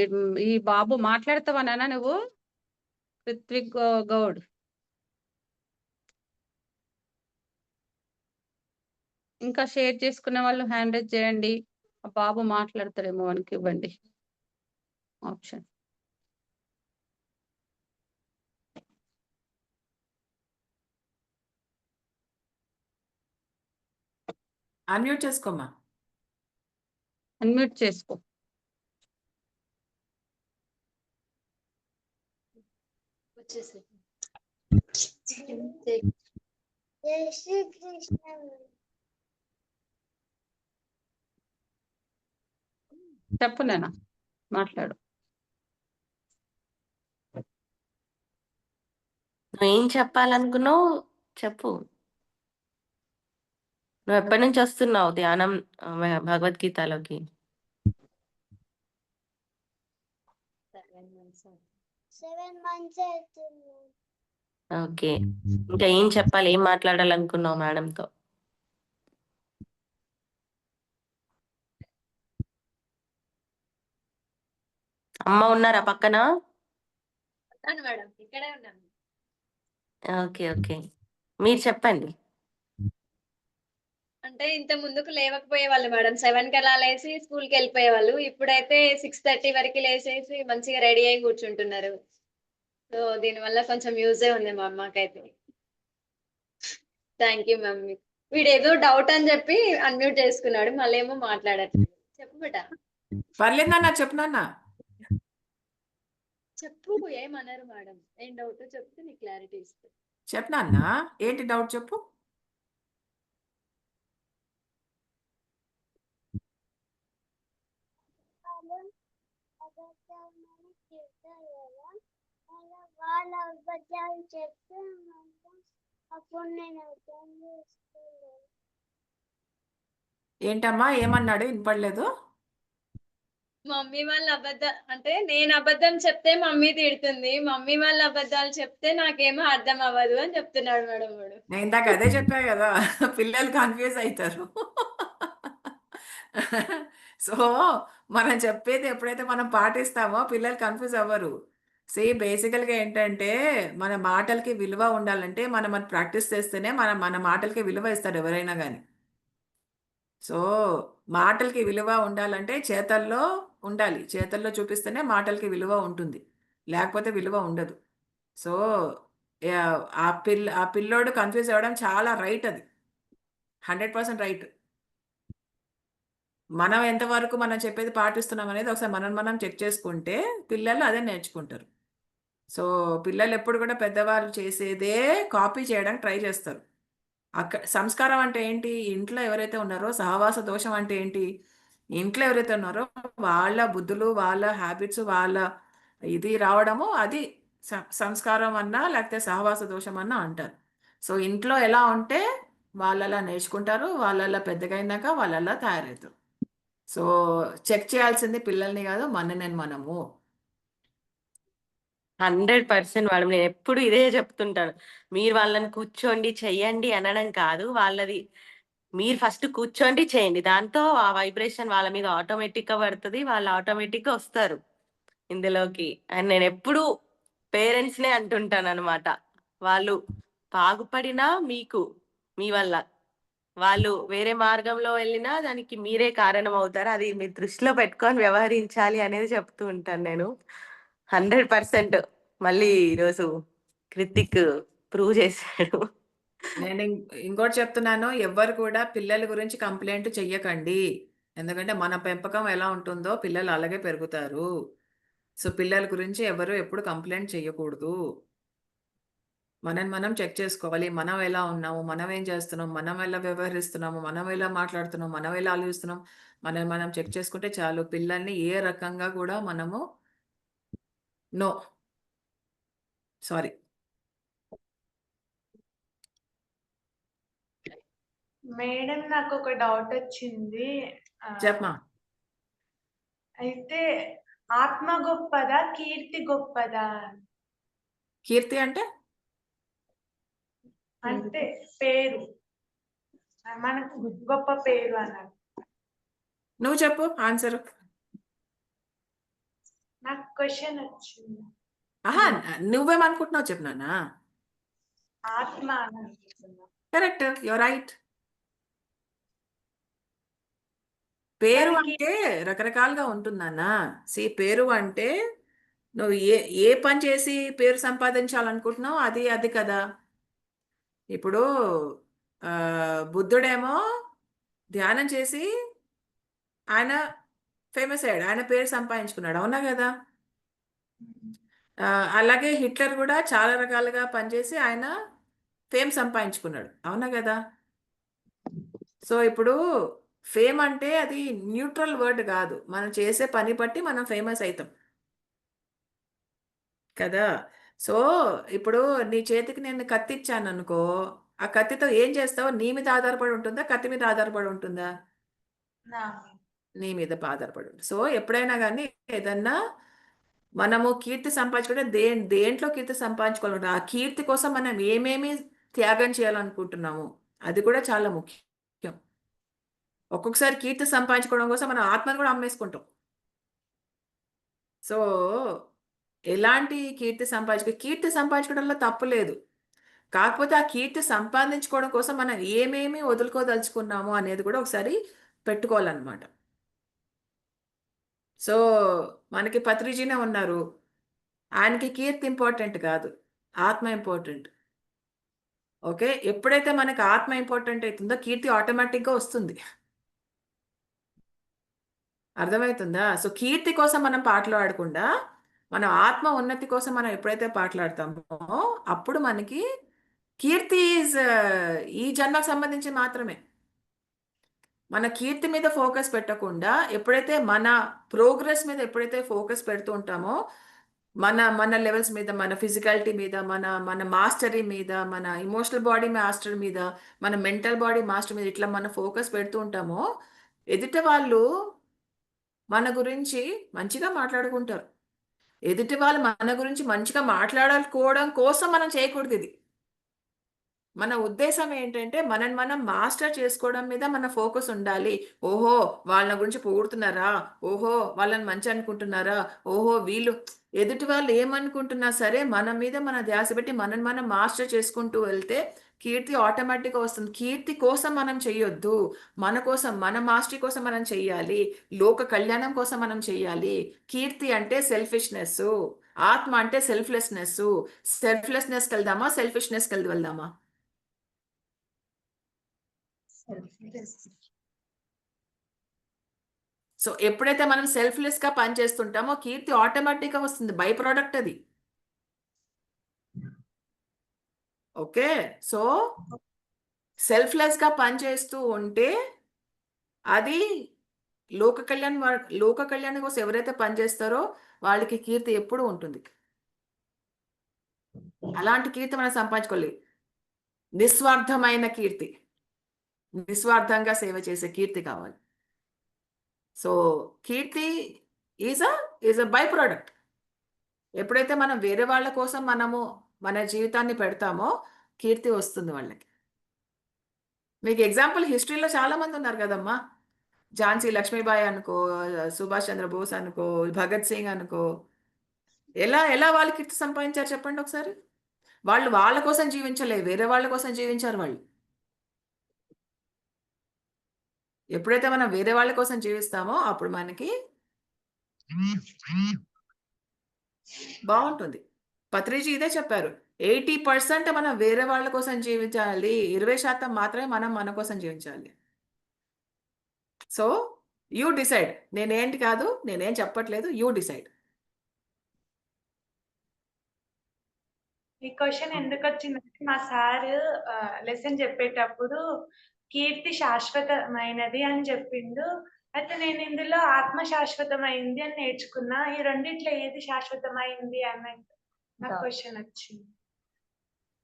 ఈ బాబు మాట్లాడతావా నాన్న నువ్వు? రిత్విక్ గౌడ్, ఇంకా షేర్ చేసుకునే వాళ్ళు హ్యాండ్ రైజ్ చేయండి. ఆ బాబు మాట్లాడతాడేమో, వానికి ఇవ్వండి ఆప్షన్. అన్మ్యూట్ చేసుకోమ్మా. అన్మ్యూట్ చేసుకో. చెప్పు నాన్న, మాట్లాడు. నువ్వేం చెప్పాలనుకున్నావు చెప్పు. నువ్వు ఎప్పటి నుంచి వస్తున్నావు ధ్యానం భగవద్గీతలోకి? 7 months అవుతుంది. ఓకే, ఇంకా ఏం చెప్పాలి, ఏం మాట్లాడాలనుకున్నావు మేడంతో? అమ్మ ఉన్నారా పక్కన? మేడం ఇక్కడే ఉన్నాను. ఓకే ఓకే, మీరు చెప్పండి. అంటే ఇంత ముందుకు లేవకపోయేవాళ్ళు మేడం. 7 కి అలా లేసి స్కూల్ కి వెళ్ళిపోయేవాళ్ళు. ఇప్పుడైతే 6:30 వరకు లేసేసి మంచిగా రెడీ అయి కూర్చుంటున్నారు. సో దీనివల్ల కొంచెం యూజే ఉంది మా అమ్మకైతే. Thank you ma'am. వీడు ఏదో డౌట్ అని చెప్పి అన్మ్యూట్ చేసుకున్నాడు, మళ్ళీ ఏమో మాట్లాడట్లేదు. చెప్పు బేటా. పర్లేదన్నా చెప్పు నాన్న. చెప్పు, ఏమన్నారు మేడం? ఏం డౌట్ చెప్తే నీకు క్లారిటీ ఇస్తా. చెప్పు నాన్న, ఏంటి డౌట్ చెప్పు. అబద్ధాలని చెప్తారు కదా, అలా వాళ్ళ అబద్ధాలు చెప్తే అప్పుడు నేను అర్థం చేసుకోలేదు. ఏంటమ్మా ఏమన్నాడు, వినపడలేదు? మమ్మీ వాళ్ళ అంటే నేను అబద్ధం చెప్తే మమ్మీ తిడుతుంది, మమ్మీ వాళ్ళ అబద్ధాలు చెప్తే నాకేమో అర్థం అవ్వదు అని చెప్తున్నాడు మేడం వాడు. నేను ఇందాక అదే చెప్పా కదా, పిల్లలు కన్ఫ్యూజ్ అవుతారు. సో మనం చెప్పేది ఎప్పుడైతే మనం పాటిస్తామో పిల్లలు కన్ఫ్యూజ్ అవ్వరు. బేసికల్గా ఏంటంటే మన మాటలకి విలువ ఉండాలంటే మనం అది ప్రాక్టీస్ చేస్తేనే మన మాటలకి విలువ ఇస్తారు ఎవరైనా కానీ. సో మాటలకి విలువ ఉండాలంటే చేతల్లో ఉండాలి, చేతల్లో చూపిస్తేనే మాటలకి విలువ ఉంటుంది, లేకపోతే విలువ ఉండదు. సో ఆ పిల్లోడు కన్ఫ్యూజ్ అవ్వడం చాలా రైట్, అది 100% రైట్. మనం ఎంతవరకు మనం చెప్పేది పాటిస్తున్నాం అనేది ఒకసారి మనం చెక్ చేసుకుంటే పిల్లలు అదే నేర్చుకుంటారు. సో పిల్లలు ఎప్పుడు కూడా పెద్దవాళ్ళు చేసేదే కాపీ చేయడానికి ట్రై చేస్తారు. సంస్కారం అంటే ఏంటి? ఇంట్లో ఎవరైతే ఉన్నారో, సహవాస దోషం అంటే ఏంటి? ఇంట్లో ఎవరైతే ఉన్నారో వాళ్ళ బుద్ధులు, వాళ్ళ హ్యాబిట్స్, వాళ్ళ ఇది రావడము, అది సంస్కారం అన్నా లేకపోతే సహవాస దోషం అన్నా అంటారు. సో ఇంట్లో ఎలా ఉంటే వాళ్ళలా నేర్చుకుంటారు, వాళ్ళలా పెద్దగా అయినాక వాళ్ళలా తయారవుతారు. సో చెక్ చేయాల్సింది పిల్లల్ని కాదు, మనము. 100% మేడం, నేను ఎప్పుడు ఇదే చెప్తుంటాను. మీరు వాళ్ళని కూర్చోండి చెయ్యండి అనడం కాదు, వాళ్ళది మీరు ఫస్ట్ కూర్చోండి చేయండి. దాంతో ఆ వైబ్రేషన్ వాళ్ళ మీద ఆటోమేటిక్ గా పడుతుంది, వాళ్ళు ఆటోమేటిక్ గా వస్తారు ఇందులోకి. అండ్ నేను ఎప్పుడు పేరెంట్స్ నే అంటుంటాను అనమాట, వాళ్ళు బాగుపడినా మీకు మీ వల్ల, వాళ్ళు వేరే మార్గంలో వెళ్ళినా దానికి మీరే కారణం అవుతారు. అది మీరు దృష్టిలో పెట్టుకొని వ్యవహరించాలి అనేది చెప్తూ ఉంటాను నేను. 100% మళ్ళీ ఈరోజు కృతిక్ ప్రూవ్ చేశాడు. నేను ఇంకోటి చెప్తున్నాను, ఎవ్వరు కూడా పిల్లల గురించి కంప్లైంట్ చెయ్యకండి. ఎందుకంటే మన పెంపకం ఎలా ఉంటుందో పిల్లలు అలాగే పెరుగుతారు. సో పిల్లల గురించి ఎవరు ఎప్పుడు కంప్లైంట్ చెయ్యకూడదు. మనం చెక్ చేసుకోవాలి. మనం ఎలా ఉన్నాము, మనం ఏం చేస్తున్నాం, మనం ఎలా వ్యవహరిస్తున్నాము, మనం ఎలా మాట్లాడుతున్నాం, మనం ఎలా ఆలోచిస్తున్నాం, మనం చెక్ చేసుకుంటే చాలు. పిల్లల్ని ఏ రకంగా కూడా మనము నో సారీ మేడం నాకు ఒక డౌట్ వచ్చింది. చెప్పమా. అయితే ఆత్మ గొప్పదా, కీర్తి గొప్పదా? కీర్తి అంటే అంటే పేరు, మనకు గొప్ప పేరు అన్నారు. నువ్వు చెప్పు ఆన్సర్. నాకు క్వశ్చన్ వచ్చింది. ఆహా, నువ్వేమనుకుంటున్నావు చెప్పు నాన్న. ఆత్మ అని అనుకుంటున్నా. Correct, your right. పేరు మరి అంటే రకరకాలుగా ఉంటుందన్న. పేరు అంటే నువ్వు ఏ పని చేసి పేరు సంపాదించాలనుకుంటున్నావు అది అది కదా. ఇప్పుడు బుద్ధుడేమో ధ్యానం చేసి ఆయన ఫేమస్ అయ్యాడు, ఆయన పేరు సంపాదించుకున్నాడు, అవునా కదా. అలాగే హిట్లర్ కూడా చాలా రకాలుగా పనిచేసి ఆయన ఫేమ్ సంపాదించుకున్నాడు, అవునా కదా. సో ఇప్పుడు ఫేమ్ అంటే అది న్యూట్రల్ వర్డ్ కాదు, మనం చేసే పని బట్టి మనం ఫేమస్ అవుతాం కదా. సో ఇప్పుడు నీ చేతికి నేను కత్తి ఇచ్చాను అనుకో, ఆ కత్తితో ఏం చేస్తావో నీ మీద ఆధారపడి ఉంటుందా, కత్తి మీద ఆధారపడి ఉంటుందా? నీ మీద ఆధారపడి ఉంటుంది. సో ఎప్పుడైనా కానీ ఏదన్నా మనము కీర్తి సంపాదించుకుంటే దేంట్లో కీర్తి సంపాదించుకోవాలంటే ఆ కీర్తి కోసం మనం ఏమేమి త్యాగం చేయాలనుకుంటున్నాము అది కూడా చాలా ముఖ్యం. ఒక్కొక్కసారి కీర్తి సంపాదించుకోవడం కోసం మనం ఆత్మను కూడా అమ్మేసుకుంటాం. సో ఎలాంటి కీర్తి సంపాదించుకోవడంలో తప్పు లేదు. కాకపోతే ఆ కీర్తి సంపాదించుకోవడం కోసం మనం ఏమేమి వదులుకోదలుచుకున్నాము అనేది కూడా ఒకసారి పెట్టుకోవాలన్నమాట. సో మనకి పత్రిజీనే ఉన్నారు, ఆయనకి కీర్తి ఇంపార్టెంట్ కాదు, ఆత్మ ఇంపార్టెంట్. ఓకే, ఎప్పుడైతే మనకి ఆత్మ ఇంపార్టెంట్ అవుతుందో కీర్తి ఆటోమేటిక్గా వస్తుంది. అర్థమవుతుందా? సో కీర్తి కోసం మనం పాటలు ఆడకుండా మనం ఆత్మ ఉన్నతి కోసం మనం ఎప్పుడైతే పాటలాడతామో అప్పుడు మనకి కీర్తి ఈ జన్మకు సంబంధించి మాత్రమే. మన కీర్తి మీద ఫోకస్ పెట్టకుండా ఎప్పుడైతే మన ప్రోగ్రెస్ మీద ఎప్పుడైతే ఫోకస్ పెడుతూ ఉంటామో మన మన లెవెల్స్ మీద, మన ఫిజికాలిటీ మీద, మన మన మాస్టరీ మీద, మన ఇమోషనల్ బాడీ మాస్టర్ మీద, మన మెంటల్ బాడీ మాస్టర్ మీద ఇట్లా మన ఫోకస్ పెడుతూ ఉంటామో ఎదుటి వాళ్ళు మన గురించి మంచిగా మాట్లాడుకుంటారు. ఎదుటి వాళ్ళు మన గురించి మంచిగా మాట్లాడుకోవడం కోసం మనం చేయకూడదు ఇది. మన ఉద్దేశం ఏంటంటే మనని మనం మాస్టర్ చేసుకోవడం మీద మన ఫోకస్ ఉండాలి. ఓహో వాళ్ళ గురించి పొగుడుతున్నారా, ఓహో వాళ్ళని మంచి అనుకుంటున్నారా, ఓహో వీళ్ళు ఎదుటి వాళ్ళు ఏమనుకుంటున్నా సరే మన మీద మన ధ్యాస పెట్టి మనని మనం మాస్టర్ చేసుకుంటూ వెళ్తే కీర్తి ఆటోమేటిక్గా వస్తుంది. కీర్తి కోసం మనం చెయ్యొద్దు, మన కోసం, మన మాస్టరీ కోసం మనం చెయ్యాలి, లోక కళ్యాణం కోసం మనం చెయ్యాలి. కీర్తి అంటే సెల్ఫిష్నెస్, ఆత్మ అంటే సెల్ఫ్లెస్నెస్. సెల్ఫ్లెస్నెస్కి వెళ్దామా, సెల్ఫిష్నెస్కి వెళ్దామా? సో ఎప్పుడైతే మనం సెల్ఫ్లెస్ గా పనిచేస్తుంటామో కీర్తి ఆటోమేటిక్ గా వస్తుంది, బై ప్రోడక్ట్ అది. ఓకే, సో సెల్ఫ్లెస్ గా పనిచేస్తూ ఉంటే అది లోక కళ్యాణం కోసం ఎవరైతే పనిచేస్తారో వాళ్ళకి కీర్తి ఎప్పుడూ ఉంటుంది. అలాంటి కీర్తి మనం సంపాదించుకోవాలి. నిస్వార్థమైన కీర్తి, నిస్వార్థంగా సేవ చేసే కీర్తి కావాలి. సో కీర్తి ఈజ్ అ బై ప్రోడక్ట్. ఎప్పుడైతే మనం వేరే వాళ్ళ కోసం మనము మన జీవితాన్ని పెడతామో కీర్తి వస్తుంది వాళ్ళకి. మీకు ఎగ్జాంపుల్ హిస్టరీలో చాలా మంది ఉన్నారు కదమ్మా. ఝాన్సీ లక్ష్మీబాయి అనుకో, సుభాష్ చంద్రబోస్ అనుకో, భగత్ సింగ్ అనుకో, ఎలా ఎలా వాళ్ళు కీర్తి సంపాదించారు చెప్పండి ఒకసారి. వాళ్ళు వాళ్ళ కోసం జీవించలేదు, వేరే వాళ్ళ కోసం జీవించారు వాళ్ళు. ఎప్పుడైతే మనం వేరే వాళ్ళ కోసం జీవిస్తామో అప్పుడు మనకి బాగుంటుంది. పత్రిజీ ఇదే చెప్పారు, 80% మనం వేరే వాళ్ళ కోసం జీవించాలి, 20% మాత్రమే మనం మన కోసం జీవించాలి. So you decide. నేనేంటి కాదు, నేనేం చెప్పట్లేదు, యూ డిసైడ్. ఈ క్వశ్చన్ ఎందుకు వచ్చిందంటే మా సార్ లెసన్ చెప్పేటప్పుడు కీర్తి శాశ్వతమైనది అని చెప్పిండు. అయితే నేను ఇందులో ఆత్మ శాశ్వతమైంది అని నేర్చుకున్నా. ఈ రెండిట్లో ఏది శాశ్వతమైంది అన్నట్టు నాకు క్వశ్చన్ వచ్చింది.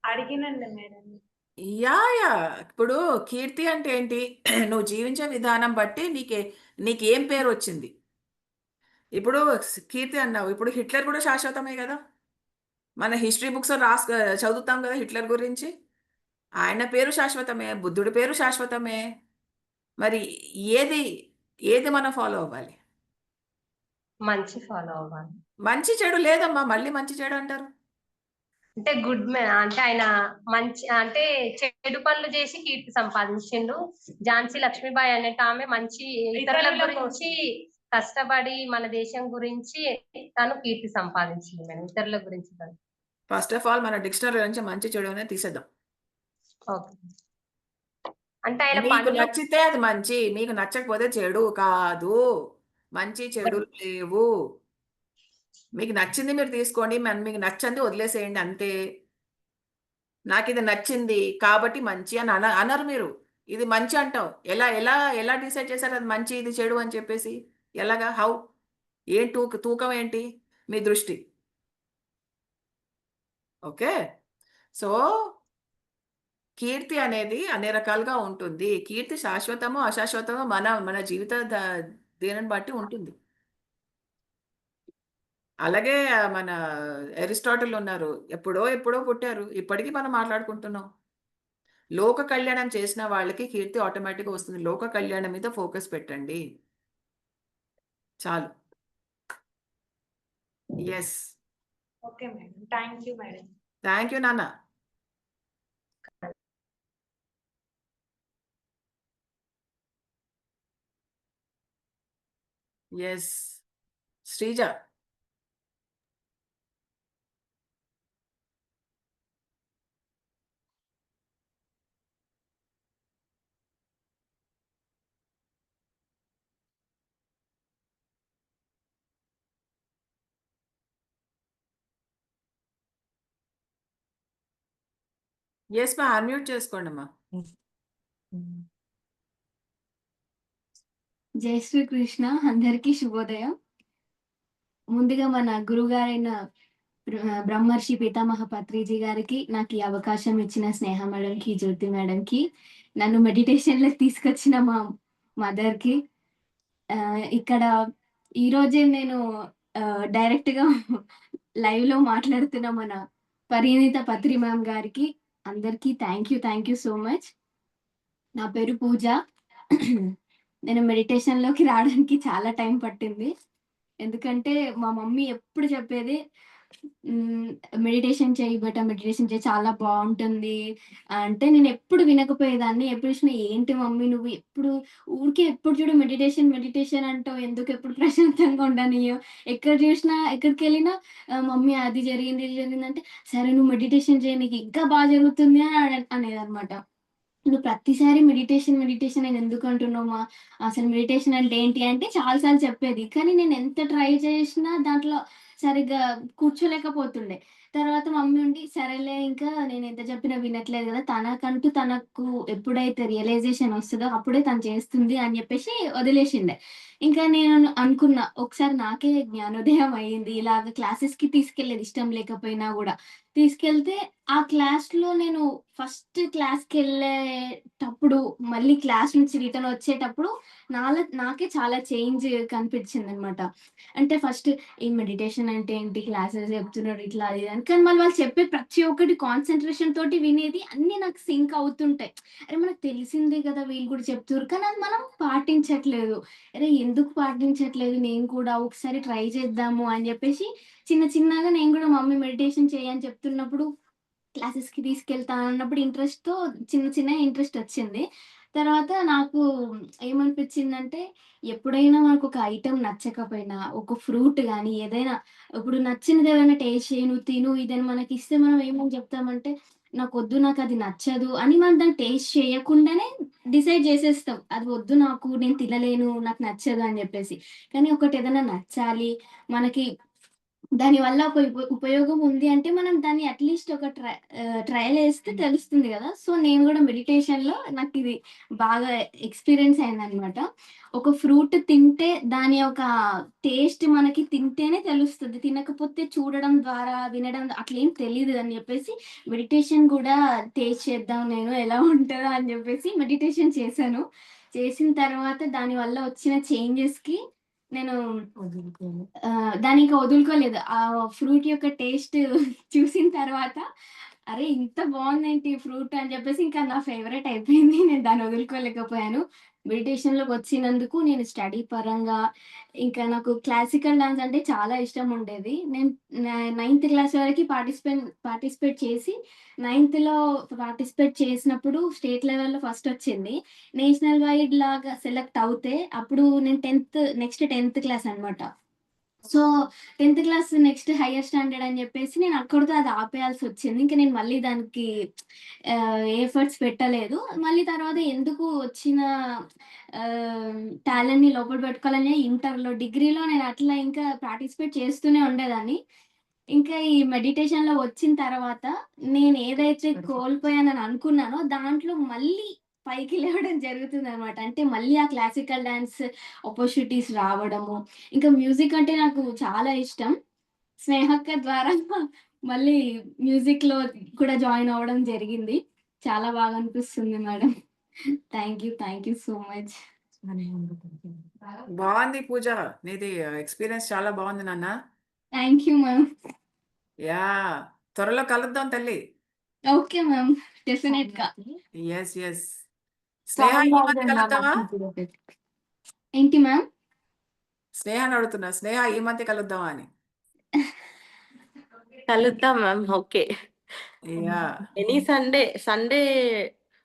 అడిగినండి మేడం. యా ఇప్పుడు కీర్తి అంటే ఏంటి? నువ్వు జీవించే విధానం బట్టి నీకేం పేరు వచ్చింది? ఇప్పుడు కీర్తి అన్నావు, ఇప్పుడు హిట్లర్ కూడా శాశ్వతమే కదా. మన హిస్టరీ బుక్స్ చదువుతాం కదా హిట్లర్ గురించి. ఆయన పేరు శాశ్వతమే, బుద్ధుడి పేరు శాశ్వతమే. మరి ఏది ఏది మనం ఫాలో అవ్వాలి? మంచి ఫాలో అవ్వాలి. మంచి చెడు లేదమ్మా, మళ్ళీ మంచి చెడు అంటారు. అంటే గుడ్ మ్యాన్, అంటే ఆయన మంచి, అంటే చెడు పనులు చేసి కీర్తి సంపాదించిండు. ఝాన్సీ లక్ష్మీబాయి అనేట ఆమె మంచి ఇతరుల గురించి కష్టపడి మన దేశం గురించి తను కీర్తి సంపాదించింది మేడం. ఇతరుల గురించి తను. ఫస్ట్ ఆఫ్ ఆల్ మన డిక్షనరీ నుంచి మంచి చెడు అనేది తీసేద్దాం. ఓకే. అంటే ఆయన మీకు పనులు నచ్చితే అది మంచి, మీకు నచ్చకపోతే చెడు కాదు. మంచి చెడు లేవు. మీకు నచ్చింది మీరు తీసుకోండి, మీకు నచ్చంది వదిలేసేయండి అంతే. నాకు ఇది నచ్చింది కాబట్టి మంచి అని అనరు మీరు. ఇది మంచి అంటావు. ఎలా ఎలా ఎలా డిసైడ్ చేశారు అది మంచి ఇది చెడు అని చెప్పేసి? ఎలాగా? హౌ? ఏం తూకం ఏంటి మీ దృష్టి? ఓకే. సో కీర్తి అనేది అన్ని రకాలుగా ఉంటుంది. కీర్తి శాశ్వతమో అశాశ్వతమో మన జీవిత దేనిని బట్టి ఉంటుంది. అలాగే మన అరిస్టాటిల్ ఉన్నారు. ఎప్పుడో ఎప్పుడో పుట్టారు. ఇప్పటికీ మనం మాట్లాడుకుంటున్నాం. లోక కళ్యాణం చేసిన వాళ్ళకి కీర్తి ఆటోమేటిక్‌గా వస్తుంది. లోక కళ్యాణం మీద ఫోకస్ పెట్టండి. చాలు. Yes. Okay madam. Thank you madam. Thank you నాన్న. యెస్. శ్రీజ. యెస్ మా. అన్‌మ్యూట్ చేసుకోండమ్మా. జై శ్రీకృష్ణ. అందరికీ శుభోదయం. ముందుగా మన గురుగారైన బ్రహ్మర్షి పితామహ పత్రిజీ గారికి నాకు ఈ అవకాశం ఇచ్చిన స్నేహ మేడంకి, జ్యోతి మేడంకి, నన్ను మెడిటేషన్లో తీసుకొచ్చిన మా మదర్కి, ఇక్కడ ఈరోజే నేను డైరెక్ట్గా లైవ్లో మాట్లాడుతున్న మన పరిణీత పత్రి మ్యామ్ గారికి అందరికీ థ్యాంక్ యూ సో మచ్. నా పేరు పూజ. నేను మెడిటేషన్లోకి రావడానికి చాలా టైం పట్టింది. ఎందుకంటే మా మమ్మీ ఎప్పుడు చెప్పేది మెడిటేషన్ చేయి బేటా, మెడిటేషన్ చేయి చాలా బాగుంటుంది అంటే నేను ఎప్పుడు వినకపోయేదాన్ని. ఎప్పుడు చూసినా ఏంటి మమ్మీ నువ్వు ఎప్పుడు ఊరికే ఎప్పుడు చూడు మెడిటేషన్ అంటావు, ఎందుకు ఎప్పుడు ప్రశాంతంగా ఉండనియో, ఎక్కడ చూసినా ఎక్కడికి వెళ్ళినా మమ్మీ అది జరిగింది ఇది జరిగింది అంటే సరే నువ్వు మెడిటేషన్ చేయి నీకు ఇంకా బాగా జరుగుతుంది అని అనేది అనమాట. నువ్వు ప్రతిసారి మెడిటేషన్ నేను ఎందుకు అంటున్నామా, అసలు మెడిటేషన్ అంటే ఏంటి అంటే చాలాసార్లు చెప్పేది. కానీ నేను ఎంత ట్రై చేసినా దాంట్లో సరిగ్గా కూర్చోలేకపోతుండే. తర్వాత మమ్మీ ఉండి సరేలే ఇంకా నేను ఎంత చెప్పినా వినట్లేదు కదా, తనకు ఎప్పుడైతే రియలైజేషన్ వస్తుందో అప్పుడే తను చేస్తుంది అని చెప్పేసి వదిలేసిండే. ఇంకా నేను అనుకున్నా ఒకసారి నాకే జ్ఞానోదయం అయ్యింది. ఇలాగ క్లాసెస్కి తీసుకెళ్ళేది ఇష్టం లేకపోయినా కూడా. తీసుకెళ్తే ఆ క్లాస్లో నేను ఫస్ట్ క్లాస్కి వెళ్ళేటప్పుడు మళ్ళీ క్లాస్ నుంచి రిటర్న్ వచ్చేటప్పుడు నాకే చాలా చేంజ్ కనిపించింది అనమాట. అంటే ఫస్ట్ ఈ మెడిటేషన్ అంటే ఏంటి, క్లాసెస్ చెప్తున్నాడు ఇట్లా అది అని, కానీ మళ్ళీ వాళ్ళు చెప్పే ప్రతి ఒక్కటి కాన్సన్ట్రేషన్ తోటి వినేది అన్నీ నాకు సింక్ అవుతుంటాయి. అరే మనకు తెలిసిందే కదా వీళ్ళు కూడా చెప్తున్నారు కానీ అది మనం పాటించట్లేదు. అరే ఎందుకు పాటించట్లేదు, నేను కూడా ఒకసారి ట్రై చేద్దాము అని చెప్పేసి చిన్నగా నేను కూడా మమ్మీ మెడిటేషన్ చేయని చెప్తున్నప్పుడు క్లాసెస్కి తీసుకెళ్తా అన్నప్పుడు ఇంట్రెస్ట్తో చిన్న ఇంట్రెస్ట్ వచ్చింది. తర్వాత నాకు ఏమనిపించిందంటే ఎప్పుడైనా మనకు ఒక ఐటెం నచ్చకపోయినా ఒక ఫ్రూట్ కానీ ఏదైనా ఇప్పుడు నచ్చినది ఏదైనా టేస్ట్ చేయి, నువ్వు తిను ఇదని మనకి ఇస్తే మనం ఏమని చెప్తామంటే నాకు వద్దు, నాకు అది నచ్చదు అని మనం దాన్ని టేస్ట్ చేయకుండానే డిసైడ్ చేసేస్తాం అది వద్దు నాకు, నేను తినలేను, నాకు నచ్చదు అని చెప్పేసి. కానీ ఒకటి ఏదైనా నచ్చాలి, మనకి దానివల్ల ఒక ఉపయోగం ఉంది అంటే మనం దాన్ని అట్లీస్ట్ ఒక ట్రయల్ వేస్తే తెలుస్తుంది కదా. సో నేను కూడా మెడిటేషన్లో నాకు ఇది బాగా ఎక్స్పీరియన్స్ అయిందనమాట. ఒక ఫ్రూట్ తింటే దాని యొక్క టేస్ట్ మనకి తింటేనే తెలుస్తుంది, తినకపోతే చూడడం ద్వారా వినడం అట్లేం తెలియదు అని చెప్పేసి మెడిటేషన్ కూడా టేస్ట్ చేద్దాం నేను ఎలా ఉంటుందో అని చెప్పేసి మెడిటేషన్ చేశాను. చేసిన తర్వాత దానివల్ల వచ్చిన చేంజెస్కి నేను దానికి వదులుకోలేదు. ఆ ఫ్రూట్ యొక్క టేస్ట్ చూసిన తర్వాత అరే ఇంత బాగుందేంటి ఫ్రూట్ అని చెప్పేసి ఇంకా నా ఫేవరెట్ అయిపోయింది. నేను దాన్ని వదులుకోలేకపోయాను. మెడిటేషన్లోకి వచ్చినందుకు నేను స్టడీ పరంగా ఇంకా నాకు క్లాసికల్ డాన్స్ అంటే చాలా ఇష్టం ఉండేది. నేను 9th క్లాస్ వరకు పార్టిసిపేట్ చేసి 9th పార్టిసిపేట్ చేసినప్పుడు స్టేట్ లెవెల్లో ఫస్ట్ వచ్చింది. నేషనల్ వైడ్ లాగా సెలెక్ట్ అవుతే అప్పుడు నేను నెక్స్ట్ 10th క్లాస్ అనమాట. So 10th class next hire standard అని చెప్పేసి నేను అక్కడితో అది ఆపేయాల్సి వచ్చింది. ఇంకా నేను మళ్ళీ దానికి ఎఫర్ట్స్ పెట్టలేదు. మళ్ళీ తర్వాత ఎందుకు వచ్చిన టాలెంట్ని లోపల పెట్టుకోవాలని ఇంటర్లో డిగ్రీలో నేను అట్లా ఇంకా పార్టిసిపేట్ చేస్తూనే ఉండేదాన్ని. ఇంకా ఈ మెడిటేషన్లో వచ్చిన తర్వాత నేను ఏదైతే కోల్పోయానని అనుకున్నానో దాంట్లో మళ్ళీ పైకి లేవడం జరుగుతుంది అనమాట. అంటే మళ్ళీ ఆ క్లాసికల్ డాన్స్ ఆపర్చునిటీస్ రావడము, ఇంకా మ్యూజిక్ అంటే నాకు చాలా ఇష్టం. స్నేహక్క ద్వారా మళ్ళీ మ్యూజిక్లో కూడా జాయిన్ అవ్వడం జరిగింది. చాలా బాగా అనిపిస్తుంది madam. Thank you so much. బాగుంది పూజ, నీది ఎక్స్పీరియన్స్ చాలా బాగుంది నాన్న. Thank you ma'am. యా, త్వరలో కలుద్దాం తల్లి. ఓకే మ్యామ్, డెఫినెట్గా. ఎస్ స్నేహ ఈ మధ్య కలుద్దామా? ఏంటి మ్యామ్? స్నేహాన్ని అడుగుతున్నా, స్నేహ ఈ మధ్య కలుద్దామా అని. కలుద్దాం ma'am. Okay, yeah, any Sunday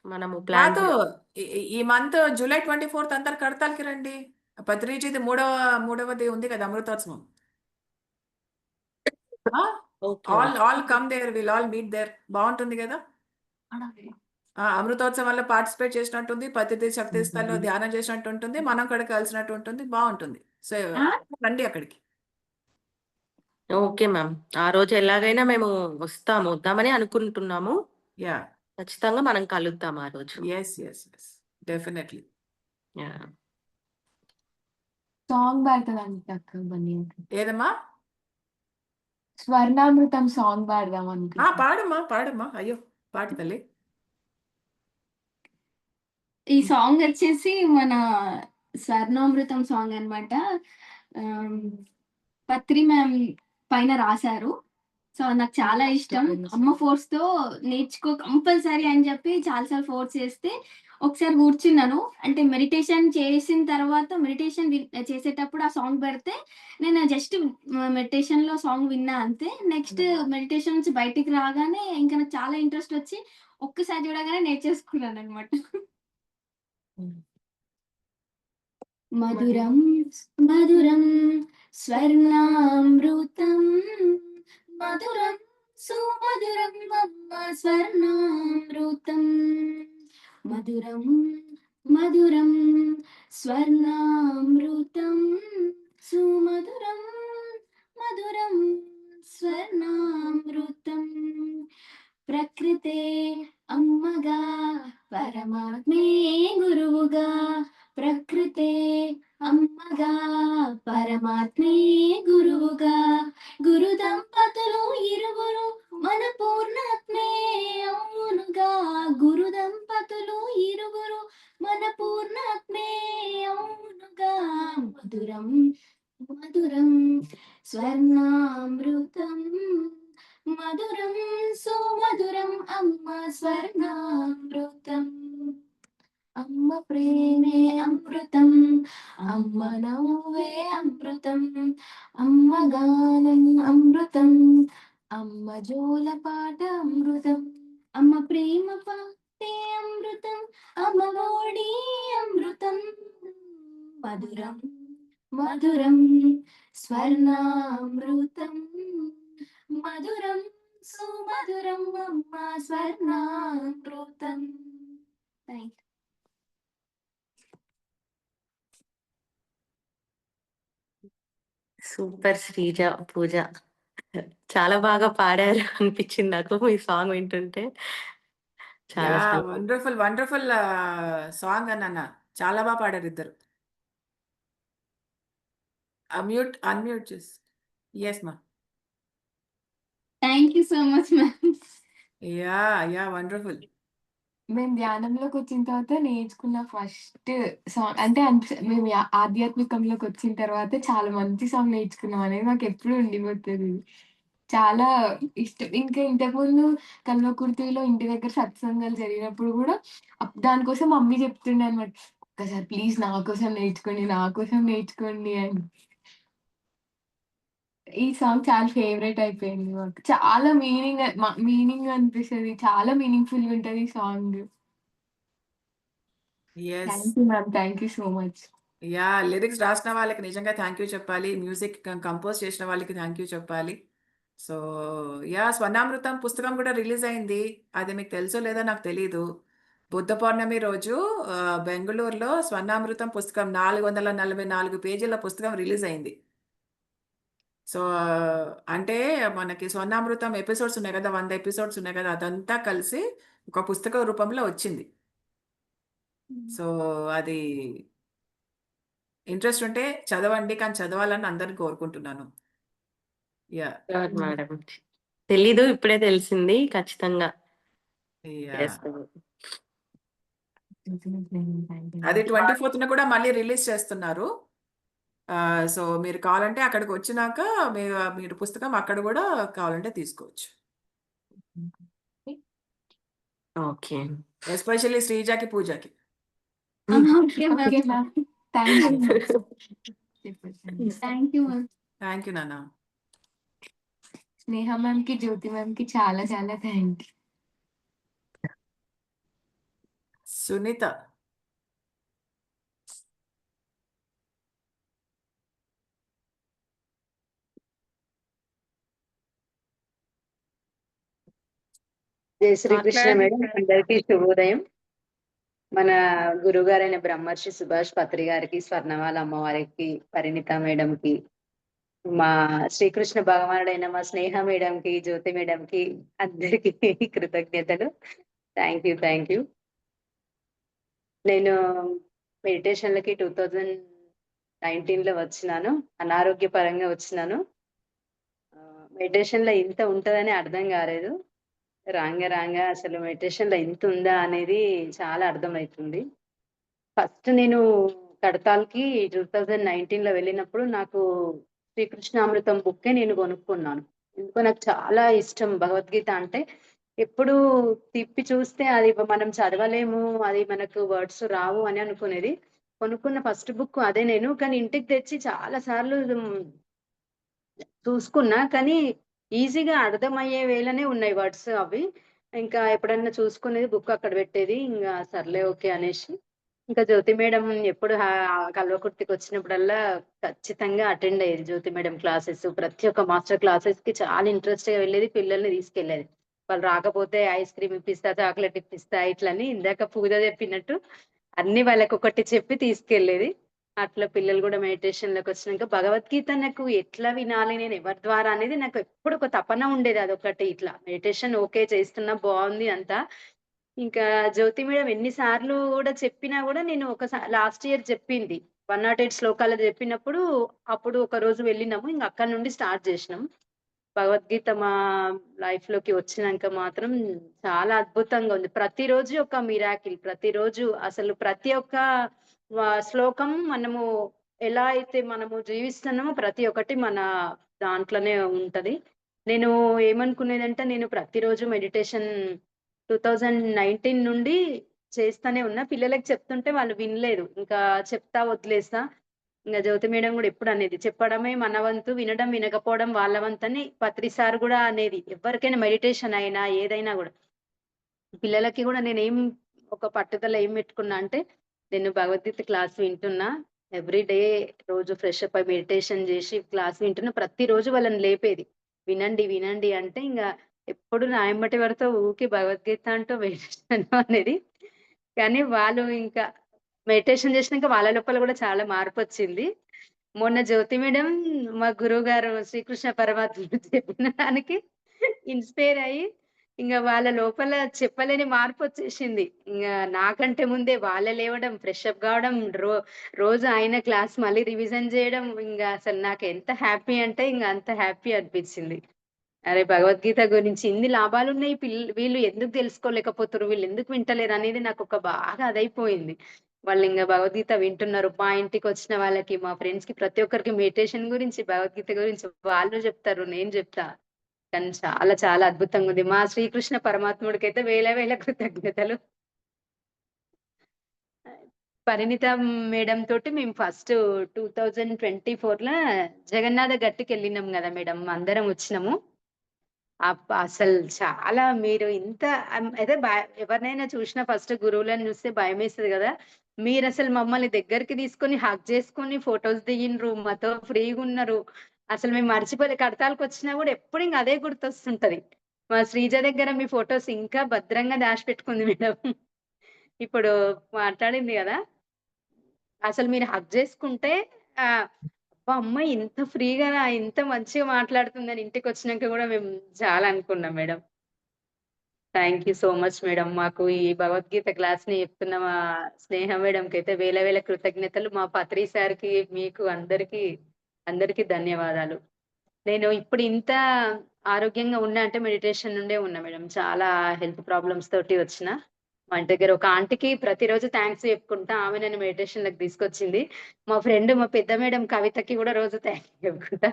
మనము ప్లాన్ కాదు, ఈ మంత్ జూలై 24th అందరు కడతాలకి రండి. పత్రిజీది మూడవది ఉంది కదా అమృతోత్సవం. Okay all come there, will all meet there. బాగుంటుంది కదా. అమృతోత్సవంలో పార్టిసిపేట్ చేసినట్టుంది, పత్రిజీ శక్తి స్థల్లో ధ్యానం చేసినట్టు ఉంటుంది, మనం కూడా కలిసినట్టు ఉంటుంది, బాగుంటుంది. సో రండి అక్కడికి. ఓకే మ్యామ్, ఆ రోజు ఎలాగైనా మేము వద్దామని అనుకుంటున్నాము. యా, ఖచ్చితంగా మనం కలుద్దాం ఆ రోజు. Yes definitely. సాంగ్ పాడతాదండి అక్క బన్నీ. ఏదమ్మా? స్వర్ణామృతం సాంగ్ పాడదాం అనుకుంటా. పాడమ్మా, అయ్యో పాడు తల్లి. ఈ సాంగ్ వచ్చేసి మన స్వర్ణామృతం సాంగ్ అనమాట. పత్రి మ్యామ్ పైన రాశారు. సో నాకు చాలా ఇష్టం. అమ్మ ఫోర్స్ తో నేర్చుకో కంపల్సరీ అని చెప్పి చాలాసార్లు ఫోర్స్ చేస్తే ఒకసారి కూర్చున్నాను. అంటే మెడిటేషన్ చేసిన తర్వాత మెడిటేషన్ చేసేటప్పుడు ఆ సాంగ్ పెడితే నేను జస్ట్ మెడిటేషన్లో సాంగ్ విన్నా అంతే. నెక్స్ట్ మెడిటేషన్ నుంచి బయటికి రాగానే ఇంకా నాకు చాలా ఇంట్రెస్ట్ వచ్చి ఒక్కసారి చూడగానే నేర్చేసుకున్నాను అనమాట. మధురం మధురం స్వర్ణామృతం, మధురం సుమధురం అమ్మ స్వర్ణామృతం. మధురం మధురం స్వర్ణామృతం, సుమధురం మధురం స్వర్ణామృతం. ప్రకృతే అమ్మగా పరమాత్మే గురువుగా, ప్రకృతే అమ్మగా పరమాత్మే గురువుగా, గురు దంపతులు ఇరువురు మన పూర్ణాత్మే అవునుగా, గురు దంపతులు ఇరువురు మన పూర్ణాత్మే అవునుగా. మధురం మధురం స్వర్ణామృతం, మధురం సుమధురం అమ్మ స్వర్ణామృతం. అమ్మ ప్రేమే అమృతం, అమ్మ నవ్వే అమృతం, అమ్మ గానం అమృతం, అమ్మ జోల పాట అమృతం, అమ్మ ప్రేమ పాటే అమృతం, అమ్మ ఓడి అమృతం. మధురం మధురం స్వర్ణామృతం, మధురం సుమధురం అమ్మ స్వర్ణామృతం. Thank you. Super Sreeja, Pooja. చాలా బాగా పాడారు అనిపించింది నాకు మీ సాంగ్ వింటుంటే. చాలా యాహ్! చాలా వండర్‌ఫుల్, వండర్‌ఫుల్ సాంగ్ నాన్న. చాలా పాడారు ఇద్దరు. అన్‌మ్యూట్ చేసి. యెస్ మా. Thank you so much ma'am. Yeah! Wonderful. మేము ధ్యానంలోకొచ్చిన తర్వాత నేర్చుకున్న ఫస్ట్ సాంగ్ అంటే మేము ఆధ్యాత్మికంలోకొచ్చిన తర్వాత చాలా మంచి సాంగ్ నేర్చుకున్నాం అనేది మాకెప్పుడూ ఉండిపోతది. చాలా ఇష్టం. ఇంకా ఇంతకుముందు కల్వకుర్తిలో ఇంటి దగ్గర సత్సంగాలు జరిగినప్పుడు గూడా దానికోసం మమ్మీ చెప్తుండే అనమాట. ఒక్కసారి ప్లీజ్ నా కోసం నేర్చుకోండి, నా కోసం నేర్చుకోండి అని. ఈ సాంగ్ చాలా ఫేవరెట్ అయిపోయింది మాకు. చాలా మీనింగ్ అనిపిస్తది. చాలా మీనింగ్‌ఫుల్‌గా ఉంటది ఈ song. Yes. Thank you ma'am. Thank you so much. Yeah! Lyrics రాసిన వాళ్ళకి నిజంగా థ్యాంక్ యూ చెప్పాలి. మ్యూజిక్ కంపోజ్ చేసిన వాళ్ళకి థ్యాంక్ యూ చెప్పాలి. So, yeah! 'స్వర్ణామృతం' పుస్తకం కూడా రిలీజ్ అయింది. అది మీకు తెలుసో లేదో నాకు తెలీదు. బుద్ధ పౌర్ణమి రోజు బెంగుళూరులో 'స్వర్ణామృతం' పుస్తకం 444 పేజీల పుస్తకం రిలీజ్ అయింది. సో, అంటే మనకి 'స్వర్ణామృతం' ఎపిసోడ్స్ ఉన్నాయి కదా! 100 ఎపిసోడ్స్ ఉన్నాయి కదా! అదంతా కలిసి ఒక పుస్తక రూపంలో వచ్చింది. సో, అది ఇంట్రెస్ట్ ఉంటే చదవండి. కానీ చదవాలని అందరిని కోరుకుంటున్నాను. యాహ్! Sure madam. తెలీదు. ఇప్పుడే తెలిసింది. ఖచ్చితంగా యాహ్! చేస్తాను. అది 24థ్ కూడా మళ్ళీ రిలీజ్ చేస్తున్నారు. సో, మీరు కావాలంటే అక్కడికొచ్చినాక మీరు పుస్తకం అక్కడ గూడా కావాలంటే తీసుకోవచ్చు. ఓకే. ఎస్పెషల్లీ శ్రీజకి, పూజకి. Okay ma'am. Thank you ma'am. Thank you ma'am. Thank you నాన్న. స్నేహ మ్యామ్‌కి, జ్యోతి మ్యామ్‌కి చాలా చాలా థాంక్ యూ. సునీత. జై శ్రీకృష్ణ మాట్లాడండి. మేడం. అందరికీ శుభోదయం. మన గురుగారైన బ్రహ్మర్షి సుభాష్ పత్రి గారికి, స్వర్ణమాల అమ్మవారికి, పరిణిత మేడంకి, మా శ్రీకృష్ణ భగవానుడైన మా స్నేహ మేడంకి, జ్యోతి మేడంకి అందరికీ కృతజ్ఞతలు. Thank you. నేను మెడిటేషన్లకి 2019లో వచ్చినాను. అనారోగ్యపరంగా వచ్చినాను. మెడిటేషన్లో ఇంత ఉంటదని అర్థం కాలేదు. రాంగా అసలు మెడిటేషన్‌లో ఇంత ఉందా అనేది చాలా అర్థమైతుంది. ఫస్ట్ నేను కడతాల్‌కి 2019లో వెళ్ళినప్పుడు నాకు శ్రీకృష్ణామృతం బుక్కే నేను కొనుక్కున్నాను. ఎందుకో నాకు చాలా ఇష్టం భగవద్గీత అంటే. ఎప్పుడు తిప్పి చూస్తే అది మనం చదవలేము, అది మనకు వర్డ్స్ రావు అని అనుకునేది. కొనుక్కున్న ఫస్ట్ బుక్ అదే నేను. కానీ ఇంటికి తెచ్చి చాలా సార్లు చూసుకున్నా. కానీ ఈజీగా అర్థమయ్యే వేళనే ఉన్నాయి వర్డ్స్ అవి. ఇంకా ఎప్పుడన్నా చూసుకునేది బుక్ అక్కడ పెట్టేది. ఇంగా సర్లే ఓకే అనేసి. ఇంకా జ్యోతి మేడం ఎప్పుడు కల్వకుర్తికొచ్చినప్పుడల్లా ఖచ్చితంగా అటెండ్ అయ్యేది జ్యోతి మేడం క్లాసెస్. ప్రతి ఒక్క మాస్టర్ క్లాసెస్‌కి చాలా ఇంట్రెస్ట్‌గా వెళ్ళేది. పిల్లల్ని తీసుకెళ్ళేది. వాళ్ళు రాకపోతే ఐస్ క్రీమ్ ఇప్పిస్తా, చాక్లెట్ ఇప్పిస్తా ఇట్లని ఇందాక పూజ చెప్పినట్టు అన్నీ వాళ్ళకొకటి చెప్పి తీసుకెళ్ళేది. అట్లా పిల్లలు గూడా మెడిటేషన్‌లోకొచ్చినంక భగవద్గీత నాకు ఎట్లా వినాలి, నేను ఎవరి ద్వారా అనేది నాకు ఎప్పుడు ఒక తపన ఉండేది. అదొకటి ఇట్లా మెడిటేషన్ ఓకే చేస్తున్నా బావుంది అంతా. ఇంకా జ్యోతి మేడం ఎన్ని సార్లు గూడా చెప్పినా గూడా నేను లాస్ట్ ఇయర్ చెప్పింది. 108 శ్లోకాలు చెప్పినప్పుడు అప్పుడు ఒకరోజు వెళ్ళినాము. ఇంక అక్కడి నుండి స్టార్ట్ జేసినాం. భగవద్గీత మా లైఫ్‌లోకి వచ్చినంక మాత్రం చాలా అద్భుతంగా ఉంది. ప్రతిరోజు ఒక మిరాకిల్. ప్రతిరోజు అసలు ప్రతి ఒక్క శ్లోకం మనము ఎలా అయితే మనము జీవిస్తున్నామో ప్రతి ఒక్కటి మన దాంట్లోనే ఉంటది. నేను ఏమనుకునేదంటే నేను ప్రతిరోజు మెడిటేషన్ 2019 నుండి చేస్తానే ఉన్నా. పిల్లలకి చెప్తుంటే వాళ్ళు వినలేదు. ఇంకా చెప్తా వదిలేస్తా. ఇంగ జ్యోతి మేడం గూడా ఎప్పుడు అనేది, చెప్పడమే మన వంతు, వినడం, వినకపోవడం వాళ్ళ వంతని పత్రి సార్ గూడా అనేది. ఎవ్వరికైనా మెడిటేషన్ అయినా, ఏదైనా గూడా. పిల్లలకి గూడా ఒక పట్టుదల ఏం పెట్టుకున్నా అంటే, నేను భగవద్గీత క్లాస్ వింటున్నా. ఎవ్రీ డే రోజు ఫ్రెష్ అప్ అయ్యి మెడిటేషన్ జేసి క్లాస్ వింటున్నా. ప్రతిరోజు వాళ్ళని లేపేది. వినండి అంటే ఇంగ ఎప్పుడు నా ఎమ్మటి పడతావు ఊకే భగవద్గీత అంటూ మెడిటేషన్ అనేది. కానీ వాళ్ళు ఇంకా మెడిటేషన్ చేసినాక వాళ్ళ లోపల గూడా చాలా మార్పొచ్చింది. మొన్న జ్యోతి మేడం మా గురువు గారు శ్రీకృష్ణ పరమాత్ముడు చెప్పిన దానికి ఇన్స్పైర్ అయ్యి ఇంక వాళ్ళ లోపల చెప్పలేని మార్పు వచ్చేసింది. ఇంగా నాకంటే ముందే వాళ్ళే లేవడం, ఫ్రెష్ అప్ కావడం, రోజు ఆయన క్లాస్ మళ్ళీ రివిజన్ చేయడం, ఇంగ అసలు నాకు ఎంత హ్యాపీ అంటే ఇంగ అంత హ్యాపీ అనిపించింది. అరే! భగవద్గీత గురించి ఇన్ని లాభాలున్నాయి. వీళ్ళు ఎందుకు తెలుసుకోలేకపోతుర్రు? వీళ్ళు ఎందుకు వింటలేరు? అనేది నాకొక బాగా అదైపోయింది. వాళ్ళింగ భగవద్గీత వింటున్నారు. మా ఇంటికొచ్చిన వాళ్ళకి, మా ఫ్రెండ్స్‌కి ప్రతి ఒక్కరికి మెడిటేషన్ గురించి, భగవద్గీత గురించి వాళ్ళు చెప్తారు. నేను చెప్తా. కానీ చాలా చాలా అద్భుతంగుంది. మా శ్రీకృష్ణ పరమాత్ముడికైతే వేల వేల కృతజ్ఞతలు. పరిణిత మేడం తోటి మేము ఫస్ట్ 2024ల జగన్నాథ గట్టుకెళ్ళినాం గదా మేడం! అందరం వచ్చినాము. అసలు చాలా మీరు ఇంత అయితే ఎవరినైనా చూసినా ఫస్ట్ గురువులను చూస్తే భయమేస్తది గదా! మీరసలు మమ్మల్ని దగ్గరికి తీసుకొని హగ్ చేసుకొని ఫోటోస్ దిగిండ్రు. మాతో ఫ్రీగున్నారు. అసలు మేము మర్చిపోలే. కడతాలకొచ్చినా గూడా ఎప్పుడు ఇంక అదే గుర్తొస్తుంటది. మా శ్రీజ దగ్గర మీ ఫోటోస్ ఇంకా భద్రంగా దాచిపెట్టుకుంది మేడం. ఇప్పుడు మాట్లాడింది గదా! అసలు మీరు హగ్ చేసుకుంటే అబ్బా! అమ్మాయి ఇంత ఫ్రీగా ఇంత మంచిగా మాట్లాడుతుందని ఇంటికొచ్చినాక గూడా మేము చాలా అనుకున్నాం madam. Thank you so much madam. మాకు ఈ భగవద్గీత క్లాస్‌ని చెప్తున్న మా స్నేహ మేడంకైతే వేల వేల కృతజ్ఞతలు. మా పత్రి సార్‌కి, మీకు అందరికీ ధన్యవాదాలు. నేను ఇప్పుడు ఇంత ఆరోగ్యంగా ఉన్నా అంటే మెడిటేషన్ నుండే ఉన్నా మేడం. చాలా హెల్త్ ప్రాబ్లమ్స్ తోటి వచ్చిన. మా ఇంటి దగ్గర ఒక ఆంటీకి ప్రతిరోజు థాంక్స్ చెప్పుకుంటా. ఆమె నన్ను మెడిటేషన్‌లోకి తీసుకొచ్చింది. మా పెద్ద మేడం కవితకి గూడా రోజు థాంక్స్ చెప్పుకుంటా.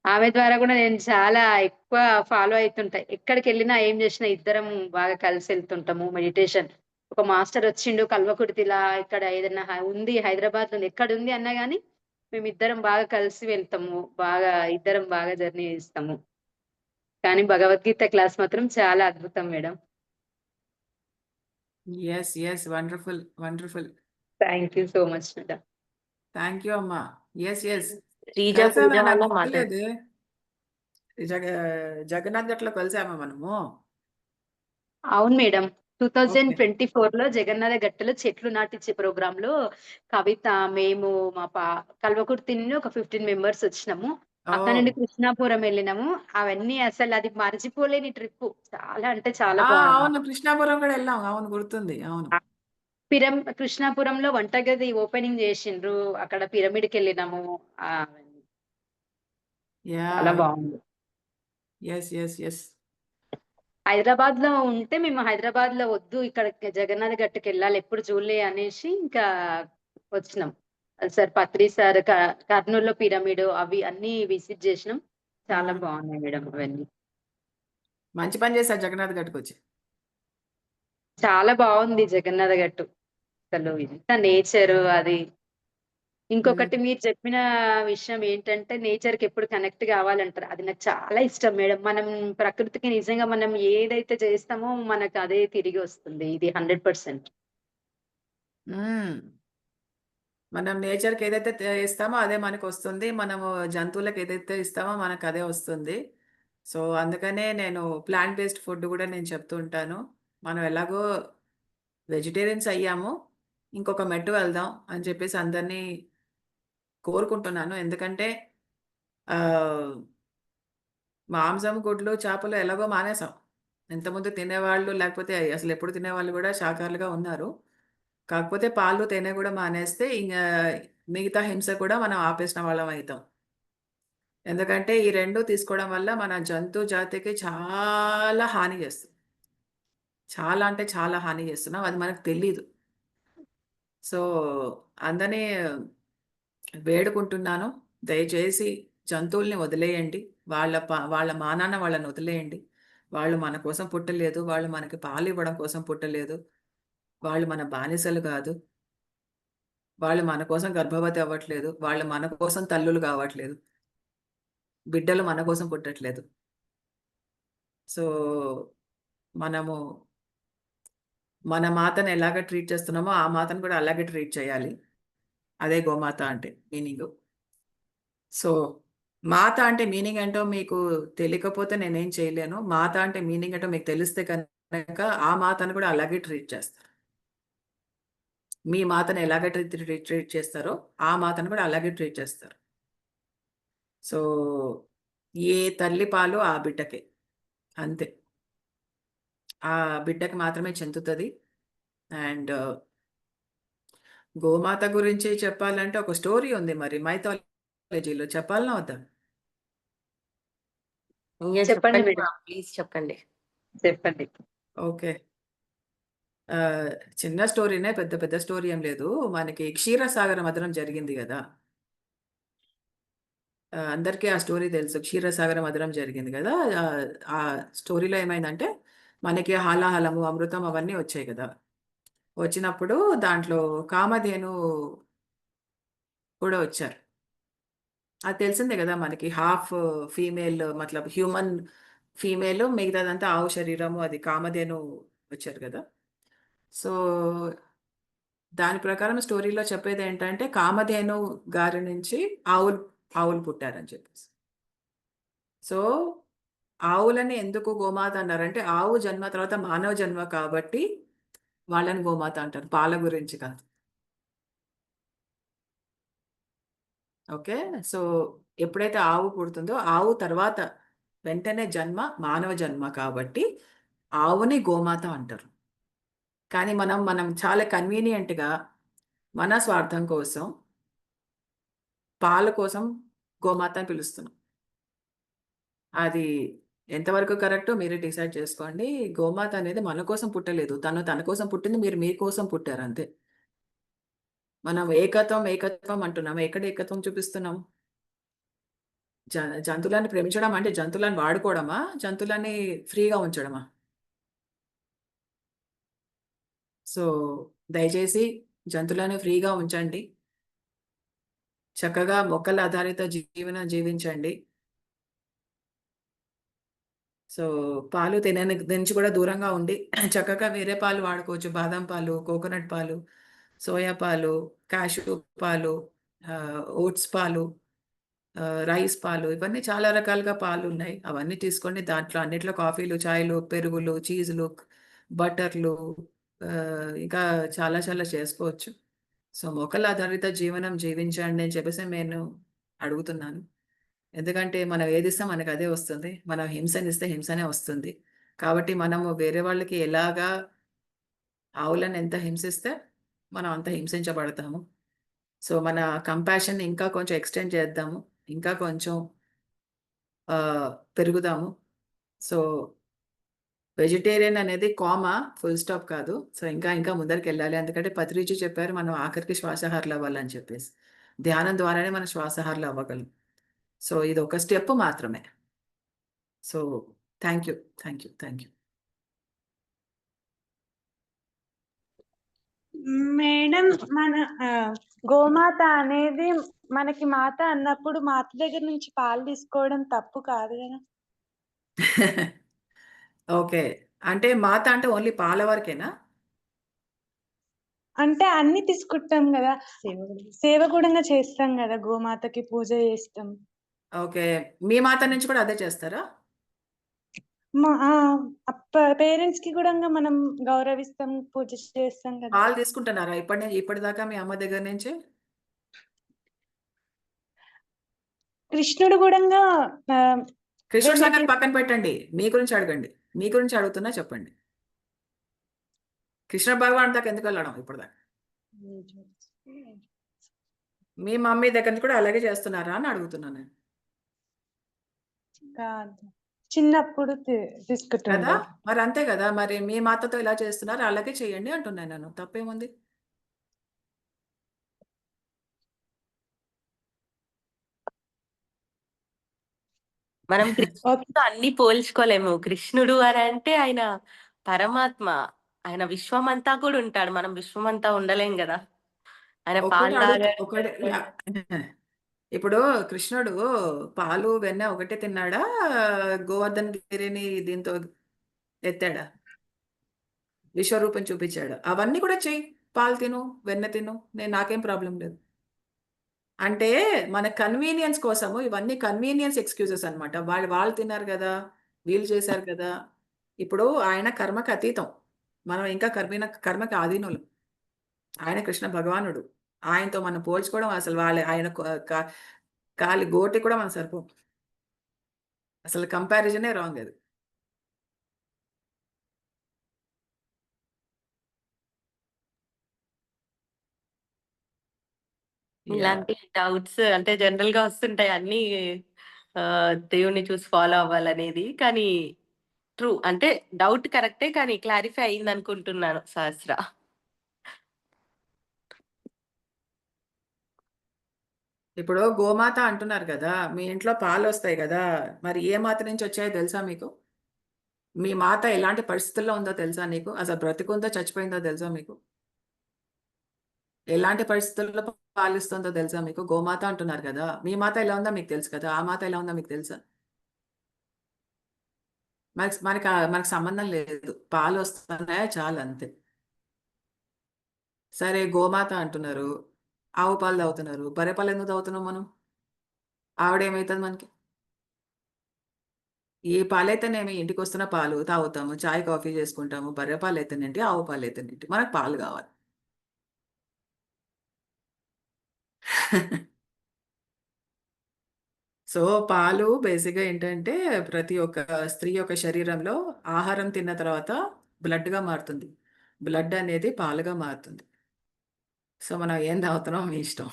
ఆమె ద్వారా గూడా నేను చాలా ఎక్కువ ఫాలో అయితుంటా. ఎక్కడికెళ్ళినా, ఏం చేసినా ఇద్దరం బాగా కలిసి ఎళ్తుంటాము మెడిటేషన్. ఒక మాస్టర్ వచ్చిండు కల్వకుర్తిలా ఇక్కడ ఏదన్నా ఉంది హైదరాబాద్‌లో ఉంది. ఎక్కడుంది అన్నా గాని మేమిద్దరం బాగా కలిసి వెళ్తాము. ఇద్దరం బాగా జర్నీ చేస్తాము. కానీ భగవద్గీత క్లాస్ మాత్రం చాలా అద్భుతం madam. Yes. Yes. Wonderful. Wonderful. Thank you so much madam. Thank you అమ్మా. యెస్. యెస్. శ్రీజ కలిసామా? పూజ నాకు వల్ల మాట్లాడు. గుర్తులేదే. జగన్నాథ్ గట్ల కలిసామా మనము? అవును మేడం. ఓకే. 2024లో జగన్నాథ గట్టులో చెట్లు నాటించే ప్రోగ్రామ్‌లో కవిత, మేము మా కల్వకుర్తి నుండి ఒక 15 మెంబర్స్ వచ్చినాము. అక్కడ ఓహ్! నుండి కృష్ణాపురం వెళ్ళినాము. అవన్నీ అసలు అది మర్చిపోలేని ట్రిప్పు. చాలా అంటే చాలా ఆ! బాగుంది. అవును. కృష్ణాపురం కూడా ఎళ్ళాం. అవును. గుర్తుంది. అవును. కృష్ణాపురంలో వంటగది ఓపెనింగ్ చేసిండ్రు. అక్కడ పిరమిడ్‌కెళ్ళినాము. అవన్నీ చాలా యాహ్! బాగుంది. యెస్. యెస్. యెస్. హైదరాబాద్‌లో ఉంటే మేము హైదరాబాద్‌లో వద్దు ఇక్కడ జగన్నాథ గట్టుకెళ్ళాలి ఎప్పుడు చూడలే అనేసి ఇంకా వచ్చినాం. సార్ పత్రి సార్ కర్నూల్‌లో పిరమిడ్ అవి అన్నీ విజిట్ చేసినాం. చాలా హ్మ్. బాగున్నాయి మేడం అవన్నీ. మంచి పని చేశారు జగన్నాథ్ గట్టుకొచ్చి. చాలా బాగుంది జగన్నాథ గట్టు. అసలు ఎంత నేచరు అది. హ్మ్. ఇంకొకటి మీరు చెప్పిన విషయం ఏంటంటే నేచర్‌కి ఎప్పుడు కనెక్ట్ కావాలంటారు. అది నాకు చాలా ఇష్టం మేడం. మనం ప్రకృతికి నిజంగా మనం ఏదైతే చేస్తామో మనకు అదే తిరిగి వస్తుంది. ఇది 100%. హ్మ్. మనం నేచర్‌కి ఏదైతే ఇస్తామో అదే మనకొస్తుంది. మనము జంతువులకి ఏదైతే ఇస్తామో మనకదే వస్తుంది. సో, అందుకనే నేను ప్లాంట్ బేస్డ్ ఫుడ్ గూడా నేను చెప్తూ ఉంటాను. మనం ఎలాగో వెజిటేరియన్స్ అయ్యాము. ఇంకొక మెట్టు వెళ్దాం అని చెప్పేసి అందరిని కోరుకుంటున్నాను. ఎందుకంటే ఆహ్, మాంసం, గుడ్లు, చేపలు ఎలాగో మానేసాం. ఇంతకుముందు తినేవాళ్ళు లేకపోతే అసలెప్పుడు తినేవాళ్ళు గూడా శాకాహారులుగా ఉన్నారు. కాకపోతే పాలు, తేనె గూడా మానేస్తే మిగతా హింస కూడా మనం ఆపేసిన వాళ్ళం అయితాం. ఎందుకంటే ఈ 2 తీసుకోవడం వల్ల మన జంతు జాతికి చాలా హాని చేస్తుంది. చాలా అంటే చాలా హాని చేస్తున్నాం. అది మనకు తెలీదు. సో, అందరిని వేడుకుంటున్నాను. దయచేసి జంతువుల్ని వదిలేయండి. వాళ్ళ మానాన వాళ్ళని వదిలేయండి. వాళ్ళు మన కోసం పుట్టలేదు. వాళ్ళు మనకి పాలివ్వడం కోసం పుట్టలేదు. వాళ్ళు మన బానిసలు కాదు. వాళ్ళు మన కోసం గర్భవతి అవ్వట్లేదు. వాళ్ళు మన కోసం తల్లులు కావట్లేదు. బిడ్డలు మన కోసం పుట్టట్లేదు. సో, మనము మన మాతను ఎలాగ ట్రీట్ చేస్తున్నామో, ఆ మాతను కూడా అలాగే ట్రీట్ చేయాలి. అదే గోమాత అంటే మీనింగు. సో, మాత అంటే మీనింగ్ ఏంటో మీకు తెలియకపోతే నేనేం చేయలేను. మాత అంటే మీనింగ్ ఏంటో మీకు తెలిస్తే కనుక ఆ మాతను కూడా అలాగే ట్రీట్ చేస్తారు. మీ మాతను ఎలాగ ట్రీట్ చేస్తారో ఆ మాతను కూడా అలాగే ట్రీట్ చేస్తారు. సో ఏ తల్లి పాలు ఆ బిడ్డకే, అంతే. ఆ బిడ్డకి మాత్రమే చెందుతుంది. అండ్ గోమాత గురించి చెప్పాలంటే ఒక స్టోరీ ఉంది, మరి మైథాలజీలో చెప్పాలనా వద్దా? ఇంకేం చెప్పండి చెప్పండి మేడం. ప్లీజ్ చెప్పండి. చెప్పండి. ఓకే. చిన్న స్టోరీనే, పెద్ద పెద్ద స్టోరీ ఏం లేదు. మనకి క్షీరసాగర మథనం జరిగింది కదా, అందరికీ ఆ స్టోరీ తెలుసు. క్షీరసాగర మథనం జరిగింది కదా. ఆ స్టోరీలో ఏమైందంటే మనకి హాలాహలము, అమృతం అవన్నీ వచ్చాయి కదా. వచ్చినప్పుడు దాంట్లో కామధేను కూడా వచ్చారు. అది తెలిసిందే కదా మనకి. హాఫ్ ఫీమేల్, మతలబ్ హ్యూమన్ ఫీమేల్, మిగతాదంతా ఆవు శరీరము, అది కామధేను వచ్చారు కదా. సో దాని ప్రకారం స్టోరీలో చెప్పేది ఏంటంటే కామధేను గారి నుంచి ఆవులు పుట్టారని చెప్పేసి. సో ఆవులని ఎందుకు గోమాత అన్నారంటే, ఆవు జన్మ తర్వాత మానవ జన్మ కాబట్టి వాళ్ళని గోమాత అంటారు, పాల గురించి కాదు. ఓకే. సో ఎప్పుడైతే ఆవు పుడుతుందో ఆవు తర్వాత వెంటనే జన్మ మానవ జన్మ కాబట్టి ఆవుని గోమాత అంటారు. కానీ మనం చాలా కన్వీనియంట్గా మన స్వార్థం కోసం పాల కోసం గోమాత అని పిలుస్తున్నాం. అది ఎంతవరకు కరెక్టో మీరే డిసైడ్ చేసుకోండి. గోమాత అనేది మన కోసం పుట్టలేదు, తన కోసం పుట్టింది, మీరు మీ కోసం పుట్టారు అంతే. మనం ఏకత్వం అంటున్నాం, ఎక్కడ ఏకత్వం చూపిస్తున్నాం? జంతువులని ప్రేమించడం అంటే జంతువులను వాడుకోవడమా, జంతువులని ఫ్రీగా ఉంచడమా? సో దయచేసి జంతువులను ఫ్రీగా ఉంచండి, చక్కగా మొక్కల ఆధారిత జీవనం జీవించండి. సో పాలు తినని నుంచి కూడా దూరంగా ఉండి చక్కగా వేరే పాలు వాడుకోవచ్చు. బాదం పాలు, కోకోనట్ పాలు, సోయా పాలు, కాషూ పాలు, ఓట్స్ పాలు, రైస్ పాలు, ఇవన్నీ చాలా రకాలుగా పాలు ఉన్నాయి. అవన్నీ తీసుకోండి. దాంట్లో అన్నిట్లో కాఫీలు, చాయ్లు, పెరుగులు, చీజులు, బటర్లు, ఇంకా చాలా చాలా చేసుకోవచ్చు. సో మొక్కల ఆధారిత జీవనం జీవించండి అని చెప్పేసి నేను అడుగుతున్నాను. ఎందుకంటే మనం ఏదిస్తే మనకు అదే వస్తుంది. మనం హింసనిస్తే హింసనే వస్తుంది. కాబట్టి మనము వేరే వాళ్ళకి ఎలాగా ఆవులను ఎంత హింసిస్తే మనం అంత హింసించబడతాము. సో మన కంపాషన్ ఇంకా కొంచెం ఎక్స్టెండ్ చేద్దాము, ఇంకా కొంచెం పెరుగుదాము. సో వెజిటేరియన్ అనేది కామా, ఫుల్ స్టాప్ కాదు. సో ఇంకా ఇంకా ముందరికెళ్ళాలి. ఎందుకంటే పత్రిజీ చెప్పారు మనం ఆఖరికి శ్వాసాహారులు అవ్వాలని చెప్పేసి. ధ్యానం ద్వారానే మనం శ్వాసాహారులు అవ్వగలం. సో ఇది ఒక స్టెప్ మాత్రమే. So thank you. మేడం, మన గోమాత అనేది మనకి మాత అన్నప్పుడు మాత దగ్గర నుంచి పాలు తీసుకోవడం తప్పు కాదు కదా? ఓకే. అంటే మాత అంటే ఓన్లీ పాల వరకేనా? అంటే అన్ని తీసుకుంటాం కదా, సేవ కూడా చేస్తాం కదా, గోమాతకి పూజ చేస్తాం. ఓకే. మీ మాత నుంచి కూడా అదే చేస్తారా? పేరెంట్స్ కి కూడా మనం గౌరవిస్తాం, పూజ చేస్తాం కదా. పాలు తీసుకుంటున్నారా ఇప్పటిదాకా మీ అమ్మ దగ్గర నుంచి? కృష్ణుడు కూడా కృష్ణుడి సంగతి పక్కన పెట్టండి, మీ గురించి అడగండి. మీ గురించి అడుగుతున్నా, చెప్పండి. కృష్ణ భగవాన్ దాకా ఎందుకు వెళ్ళడం ఇప్పటిదాకా? మీ మమ్మీ దగ్గర నుంచి కూడా అలాగే చేస్తున్నారా అని అడుగుతున్నాను నేను. చిన్నప్పుడు కదా, తీసుకుంటా. మరి అంతే కదా. మరి మీ మాతతో ఇలా చేస్తున్నారు, అలాగే చేయండి అంటున్నాను నేను. తప్పేముంది? మనం కృష్ణుడితో అన్ని పోల్చుకోలేము. కృష్ణుడు అని అంటే ఆయన పరమాత్మ, ఆయన విశ్వమంతా కూడా ఉంటాడు. మనం విశ్వమంతా ఉండలేం కదా. ఆయన పాలు ఇప్పుడు కృష్ణుడు పాలు వెన్న ఒకటే తిన్నాడా, గోవర్ధన్ గిరిని దీంతో ఎత్తాడా, విశ్వరూపం చూపించాడు? అవన్నీ కూడా చెయ్యి, పాలు తిను, వెన్న తిను, నాకేం ప్రాబ్లం లేదు. అంటే మన కన్వీనియన్స్ కోసము ఇవన్నీ కన్వీనియన్స్ ఎక్స్క్యూజెస్ అనమాట. వాళ్ళు తిన్నారు కదా, వీళ్ళు చేశారు కదా. ఇప్పుడు ఆయన కర్మకు అతీతం, మనం ఇంకా కర్మకి ఆధీనులు. ఆయన కృష్ణ భగవానుడు. ఆయనతో మనం పోల్చుకోవడం అసలు ఆయన కాలి గోటి కూడా మనం సరిపోం. అసలు కంపారిజనే రాంగ్ అది. యాహ్! ఇలాంటి డౌట్స్ అంటే జనరల్‌గా వస్తుంటాయి అన్నీ దేవుడిని చూసి ఫాలో అవ్వాలనేది. కానీ ట్రూ. అంటే డౌట్ కరెక్టే కానీ క్లారిఫై అయిందనుకుంటున్నాను సహస్ర. ఇప్పుడు గోమాత అంటున్నారు కదా! మీ ఇంట్లో పాలొస్తాయి గదా! మరి ఏ మాత నుంచి వచ్చాయో తెలుసా మీకు? మీ మాత ఎలాంటి పరిస్థితుల్లో ఉందో తెలుసా నీకు? అసలు బ్రతికుందో, చచ్చిపోయిందో తెలుసా మీకు? ఎలాంటి పరిస్థితుల్లో పాలిస్తుందో తెలుసా మీకు? గోమాత అంటున్నారు కదా! మీ మాత ఎలా ఉందో మీకు తెలుసు కదా! ఆ మాత ఎలా ఉందో మీకు తెలుసా? మనకు సంబంధం లేదు. పాలొస్తున్నాయా చాలు అంతే. సరే గోమాత అంటున్నారు. ఆవు పాలు తాగుతున్నారు. బర్రె పాలు ఎందుకు తాగుతున్నాం మనం? ఆవిడేమైతది మనకి? ఏ పాలైతేనేమి ఇంటికొస్తున్న పాలు తాగుతాము. చాయ్, కాఫీ చేసుకుంటాము. బర్రె పాలైతేనేంటి, ఆవు పాలైతేనేంటి మనకు పాలు కావాలి. సో, పాలు బేసిక్‌గా ఏంటంటే ప్రతి ఒక్క స్త్రీ యొక్క శరీరంలో ఆహారం తిన్న తర్వాత బ్లడ్‌గా మారుతుంది. బ్లడ్ అనేది పాలుగా మారుతుంది. సో, మనం ఏం తాగుతున్నామో మీ ఇష్టం.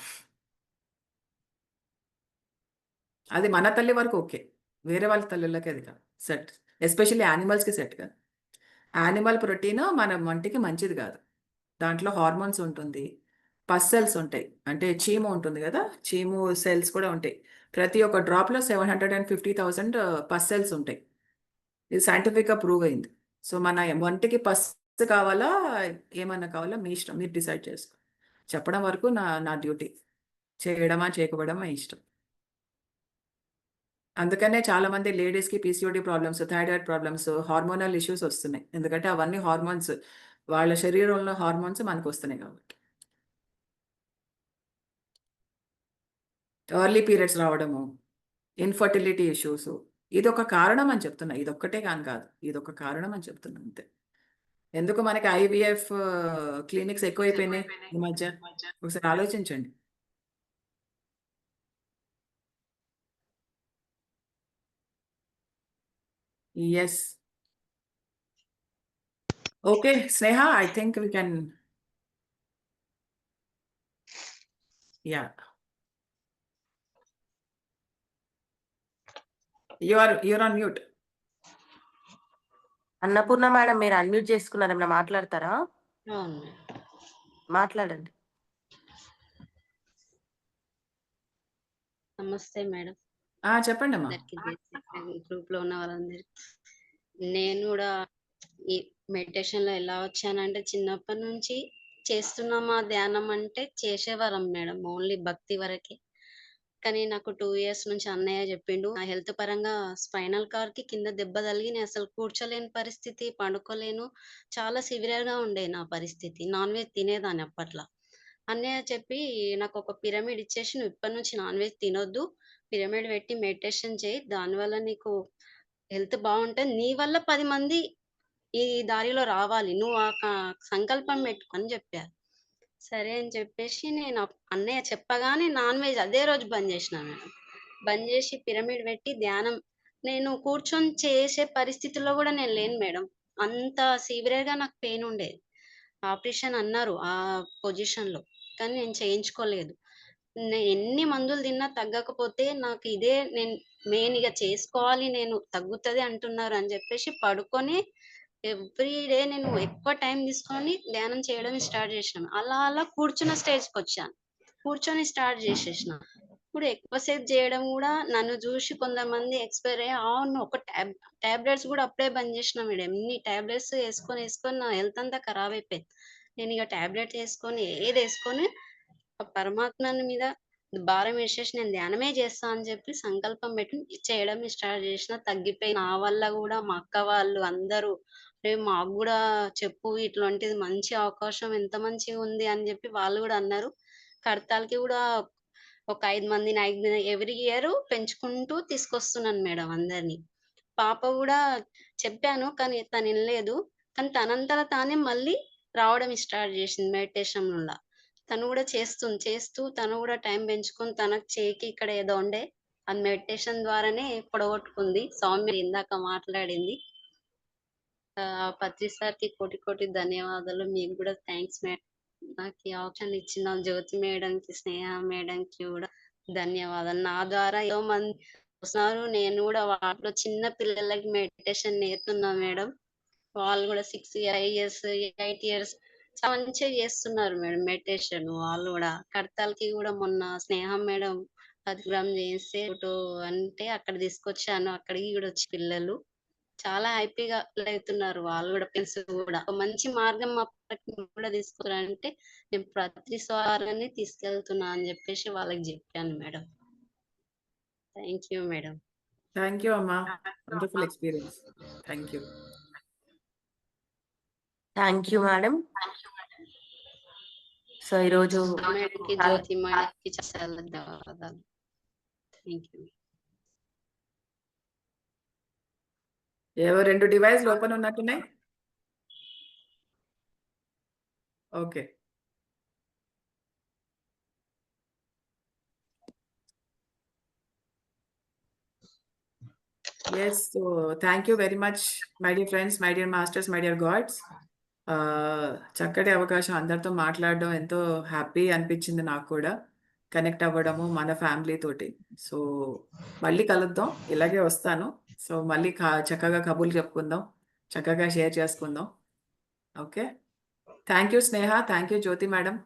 అది మన తల్లి వరకు ఓకే. వేరే వాళ్ళ తల్లులకి అది కాదు. సెట్. ఎస్పెషల్లీ యానిమల్స్‌కి సెట్ కాదు. యానిమల్ ప్రోటీన్ మన ఒంటికి మంచిది కాదు. దాంట్లో హార్మోన్స్ ఉంటుంది. పస్ సెల్స్ ఉంటాయి. అంటే చీము ఉంటుంది గదా! చీము సెల్స్ కూడా ఉంటాయి. ప్రతి ఒక్క డ్రాప్‌లో 750,000 పస్ సెల్స్ ఉంటాయి. ఇది సైంటిఫిక్‌గా ప్రూవ్ అయింది. సో, మన ఒంటికి పస్ కావాలా, ఏమన్నా కావాలా మీ ఇష్టం. మీరు డిసైడ్ చేసుకో. చెప్పడం వరకు నా డ్యూటీ. చేయడమా, చేయకపోవడమా మీ ఇష్టం. అందుకనే చాలామంది లేడీస్‌కి PCOD problems, thyroid problems, hormonal issues వస్తున్నాయి. ఎందుకంటే అవన్నీ హార్మోన్స్ వాళ్ళ శరీరంలో హార్మోన్స్ మనకొస్తున్నాయి కాబట్టి. ఎర్లీ పీరియడ్స్ రావడము, ఇన్‌ఫర్టిలిటీ ఇష్యూస్ ఇదొక కారణం అని చెప్తున్నా. ఇదొక్కటే కాదు. ఇదొక కారణం అని చెప్తున్నా అంతే. ఎందుకు మనకి ఐవీఎఫ్ క్లినిక్స్ ఎక్కువైపోయినాయి ఈ మధ్య? ఒకసారి ఆలోచించండి. Yes. Okay. Sneha I think we can yeah! You're on mute. Annapurna madam మీరు అన్‌మ్యూట్ చేసుకున్నారు. ఏమైనా మాట్లాడతారా? అవును. మాట్లాడండి. నమస్తే మేడం. చెప్పండమ్మా. అందరికి గ్రూప్‌లో ఉన్న వాళ్ళందరికి. నేను గూడా ఈ మెడిటేషన్‌లో ఎలా వచ్చానంటే చిన్నప్పటి నుంచి చేస్తున్నామా ధ్యానం అంటే చేసేవారం మేడం. ఓన్లీ భక్తి వరకే. కానీ నాకు 2 ఇయర్స్ నుంచి అన్నయ్య చెప్పిండు. నా హెల్త్ పరంగా స్పైనల్ కార్డ్‌కి కింద దెబ్బ తగిలి నేను అసలు కూర్చోలేని పరిస్థితి, పండుకోలేను. చాలా సివియర్‌గా ఉండే నా పరిస్థితి. నాన్ వెజ్ తినేదాన్ని అప్పట్ల. అన్నయ్య చెప్పి నాకొక పిరమిడ్ ఇచ్చేసి, "నువ్వు ఇప్పటి నుంచి నాన్ వెజ్ తినొద్దు. పిరమిడ్ పెట్టి మెడిటేషన్ చెయి. దానివల్ల నీకు హెల్త్ బావుంటది. నీ వల్ల 10 మంది ఈ దారిలో రావాలి. నువ్వు ఆ సంకల్పం పెట్టుకో" అని చెప్పారు. సరే అని చెప్పేసి నేను అన్నయ్య చెప్పగానే నాన్ వెజ్ అదే రోజు బంద్ చేసినా మేడం. బంద్ చేసి పిరమిడ్ పెట్టి ధ్యానం నేను కూర్చొని చేసే పరిస్థితిలో కూడా నేను లేను మేడం. అంత సివియర్‌గా నాకు పెయిన్ ఉండేది. ఆపరేషన్ అన్నారు ఆ పొజిషన్‌లో. కానీ నేను చేయించుకోలేదు. ఎన్ని మందులు తిన్నా తగ్గకపోతే నాకు ఇదే నేను మెయిన్ ఇగ చేసుకోవాలి నేను తగ్గుతది అంటున్నారు అని చెప్పేసి పడుకొని ఎవ్రీ డే నేను ఎక్కువ టైం తీసుకొని ధ్యానం చేయడం స్టార్ట్ చేశాను. అలా అలా కూర్చున్న స్టేజ్‌కొచ్చాను. కూర్చొని స్టార్ట్ చేసేసిన. ఇప్పుడు ఎక్కువ సేపు చేయడం గూడా నన్ను జూసి కొంతమంది ఎక్స్‌పైర్ అయ్యి అవును ఒక టాబ్లెట్స్ గూడా అప్పుడే బంద్ చేసినా మేడం. ఎన్ని టాబ్లెట్స్ యేసుకొని నా హెల్త్ అంతా ఖరాబ్ అయిపోయింది. నేనిగ టాబ్లెట్ యేసుకొని ఏదేసుకొని ఆ పరమాత్మని మీద భారం యేసేసి నేను ధ్యానమే చేస్తా అని చెప్పి సంకల్పం పెట్టి చేయడం స్టార్ట్ చేసిన. తగ్గిపోయి నా వల్ల గూడా మా అక్క వాళ్ళు అందరూ "రేయ్! మాకు గూడా చెప్పు ఇట్లాంటిది మంచి అవకాశం ఎంత మంచిగుంది" అని చెప్పి వాళ్ళు గూడా అన్నారు. కడతాల్‌కి గూడా ఒక 5 మందిని ఎవ్రీ ఇయర్ పెంచుకుంటూ తీసుకొస్తున్నాను మేడం అందరిని. పాప గూడా చెప్పాను కానీ తను ఇనలేదు. కానీ తనంతట తానే మళ్ళీ రావడం స్టార్ట్ చేసింది మెడిటేషన్‌లో. తను కూడా చేస్తూ తను కూడా టైం పెంచుకొని తనకు చేయికి ఇక్కడ ఏదో ఉండే అది మెడిటేషన్ ద్వారానే పొడగొట్టుకుంది. సౌమ్య ఇందాక మాట్లాడింది. పత్రి సార్‌కి కోటి కోటి ధన్యవాదాలు. మీకు కూడా థాంక్స్ మేడం. నాకు ఈ ఆప్షన్ ఇచ్చిన జ్యోతి మేడంకి, స్నేహ మేడంకి కూడా ధన్యవాదాలు. నా ద్వారా ఎంతో మంది వస్తున్నారు. నేను కూడా వాటిలో చిన్న పిల్లలకి మెడిటేషన్ నేర్పుతున్నా మేడం. వాళ్ళు కూడా 6 ఇయర్స్, 8 ఇయర్స్ చాలా మంచిగా చేస్తున్నారు మేడం మెడిటేషన్. వాళ్ళు కూడా కడతాలకి కూడా మొన్న స్నేహ మేడం 10 గ్రాములు చేస్తే ఫోటో అంటే అక్కడ తీసుకొచ్చాను. అక్కడికి కూడా వచ్చి పిల్లలు చాలా హ్యాపీగా ఫీల్ అవుతున్నారు. వాళ్ళు కూడా ఫ్రెండ్స్ కూడా ఒక మంచి మార్గం అప్పటికి కూడా తీసుకురంటే నేను ప్రతి స్వారాన్ని తీసుకెళ్తున్నా అని చెప్పేసి వాళ్ళకి చెప్పాను madam. Thank you madam. Thank you అమ్మా. Wonderful experience. Thank you. Thank you madam. So ఈరోజు మేడంకి, జ్యోతి మేడంకి చాలా ధన్యవాదాలు. Thank you. ఏవో 2 డివైస్‌లు ఓపెన్ ఉన్నట్టున్నాయి. Okay. Yes, so thank you very much, my dear friends, my dear masters, my dear gods. చక్కటి అవకాశం అందరితో మాట్లాడడం ఎంతో హ్యాపీ అనిపించింది నాకు కూడా. కనెక్ట్ అవ్వడము మన ఫ్యామిలీ తోటి. సో మళ్ళీ కలుద్దాం. ఇలాగే వస్తాను. సో మళ్ళీ చక్కగా కబుర్లు చెప్పుకుందాం. చక్కగా షేర్ చేసుకుందాం. Okay. Thank you Sneha. Thank you Jyothi madam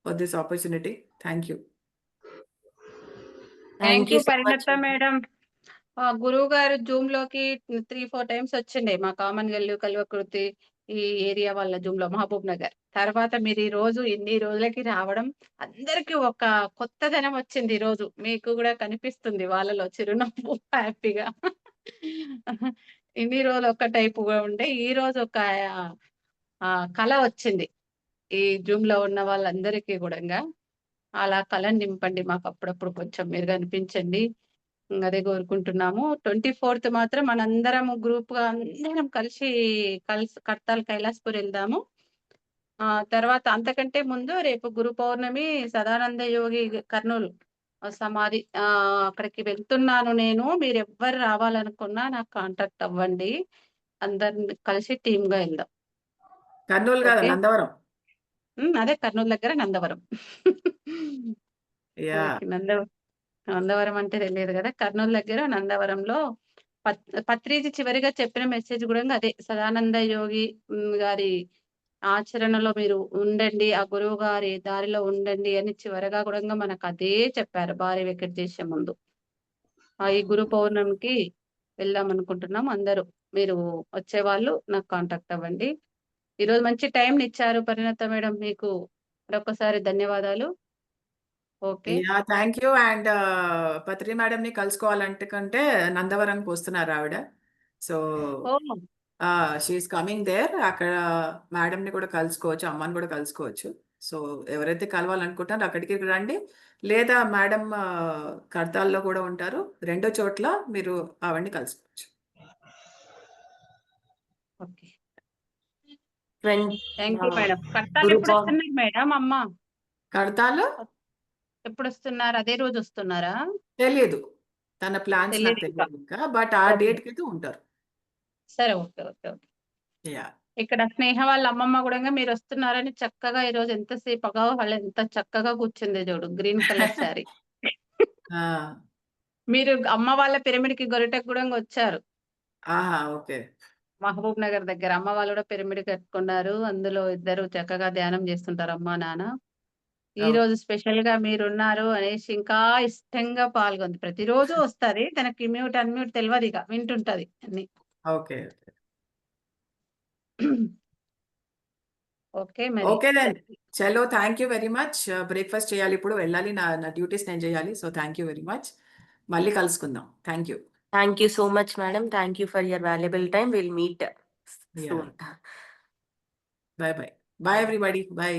for this opportunity. Thank you. Thank you Parinatha madam. గురువు గారు జూమ్ లోకి 3-4 టైమ్స్ వచ్చిండే మా కామన్ గల్లు కల్వకుర్తి ఈ ఏరియా వాళ్ళ జూమ్ లో మహబూబ్ నగర్. తర్వాత మీరు ఈ రోజు ఇన్ని రోజులకి రావడం అందరికి ఒక కొత్తదనం వచ్చింది. ఈ రోజు మీకు కూడా కనిపిస్తుంది వాళ్ళలో చిరునవ్వు హ్యాపీగా. ఇన్ని రోజులు ఒక టైపుగా ఉండే ఈ రోజు ఒక కళ వచ్చింది ఈ జూమ్ లో ఉన్న వాళ్ళందరికీ కూడా. అలా కళను నింపండి మాకు అప్పుడప్పుడు కొంచెం మీరు కనిపించండి. అదే కోరుకుంటున్నాము. 24th మాత్రం మనందరం గ్రూప్ గా అందరం కలిసి కడతాల్ కైలాస్పూర్ వెళ్దాము. తర్వాత అంతకంటే ముందు రేపు గురు పౌర్ణమి సదానంద యోగి కర్నూలు సమాధి అక్కడికి వెళ్తున్నాను నేను. మీరు ఎవ్వరు రావాలనుకున్నా నాకు కాంటాక్ట్ అవ్వండి. అందరిని కలిసి టీమ్ గా వెళ్దాం. కర్నూలు కాదు, ఓకే. నందవరం. అదే కర్నూలు దగ్గర నందవరం. యా. ఓకే, నందవరం అంటే తెలియదు కదా. కర్నూలు దగ్గర నందవరంలో పత్రిజీ చివరిగా చెప్పిన మెసేజ్ కూడా అదే, సదానంద యోగి గారి ఆచరణలో మీరు ఉండండి, ఆ గురువు గారి దారిలో ఉండండి అని చివరగా కూడా మనకు అదే చెప్పారు భారీ వెంకట చేసే ముందు. ఈ గురు పౌర్ణమికి వెళ్దాం అనుకుంటున్నాం. అందరూ మీరు వచ్చేవాళ్ళు నాకు కాంటాక్ట్ అవ్వండి. ఈరోజు మంచి టైం ఇచ్చారు పరిణత మేడం, మీకు మరొకసారి ధన్యవాదాలు. Okay. Ya, thank you. And Patri madam ని కలుసుకోవాలంటే కంటే నందవరంకి వస్తున్నారు ఆవిడ. So she is coming there. అక్కడ మేడం ని కూడా కలుసుకోవచ్చు, అమ్మని కూడా కలుసుకోవచ్చు. సో ఎవరైతే కలవాలనుకుంటారో అక్కడికి రండి. లేదా మేడం కడతాల్లో కూడా ఉంటారు. 2 చోట్ల మీరు ఆవిడని కలుసుకోవచ్చు. Okay, thank you madam. Kadthal ఎప్పుడు వస్తున్నారు మేడం? అమ్మ కడతాలు ఎప్పుడు వస్తున్నారు? అదే రోజు వస్తున్నారా? తెలియదు, తన ప్లాన్స్ నాకు తెలియదు ఇంకా. తెలియదు ఇంకా. బట్ ఆ ఓకే, డేట్ కి ఉంటారు. సరే, ఓకే ఓకే ఓకే. యా. ఇక్కడ స్నేహ వాళ్ళ అమ్మమ్మ కూడా మీరు వస్తున్నారని చక్కగా ఈ రోజు ఎంతసేపు వాళ్ళు ఎంత చక్కగా కూర్చుంది చూడు, గ్రీన్ కలర్ శారీ. మీరు అమ్మ వాళ్ళ పిరమిడ్ కి గొరిటకు కూడా వచ్చారు. ఆహా, ఓకే. మహబూబ్ నగర్ దగ్గర అమ్మ వాళ్ళు కూడా పిరమిడ్ కట్టుకున్నారు. అందులో ఇద్దరు చక్కగా ధ్యానం చేస్తుంటారు అమ్మ నాన్న. ఈ రోజు స్పెషల్ గా మీరున్నారు అనేసి ఇంకా ఇష్టంగా పాల్గొంది. ప్రతిరోజు వస్తది, తనకి మ్యూట్ అన్మ్యూట్ తెలియదు, ఇక వింటుంటది అన్ని. ఓకే ఓకే మరి. Okay then. చలో, thank you very much. Breakfast చేయాలి, ఇప్పుడు వెళ్ళాలి, నా డ్యూటీస్ నేను చేయాలి. So thank you very much. మళ్ళీ కలుసుకుందాం. Thank you. Thank you so much, madam. Thank you for your valuable time. We'll meet soon. Bye bye. Bye everybody. Bye.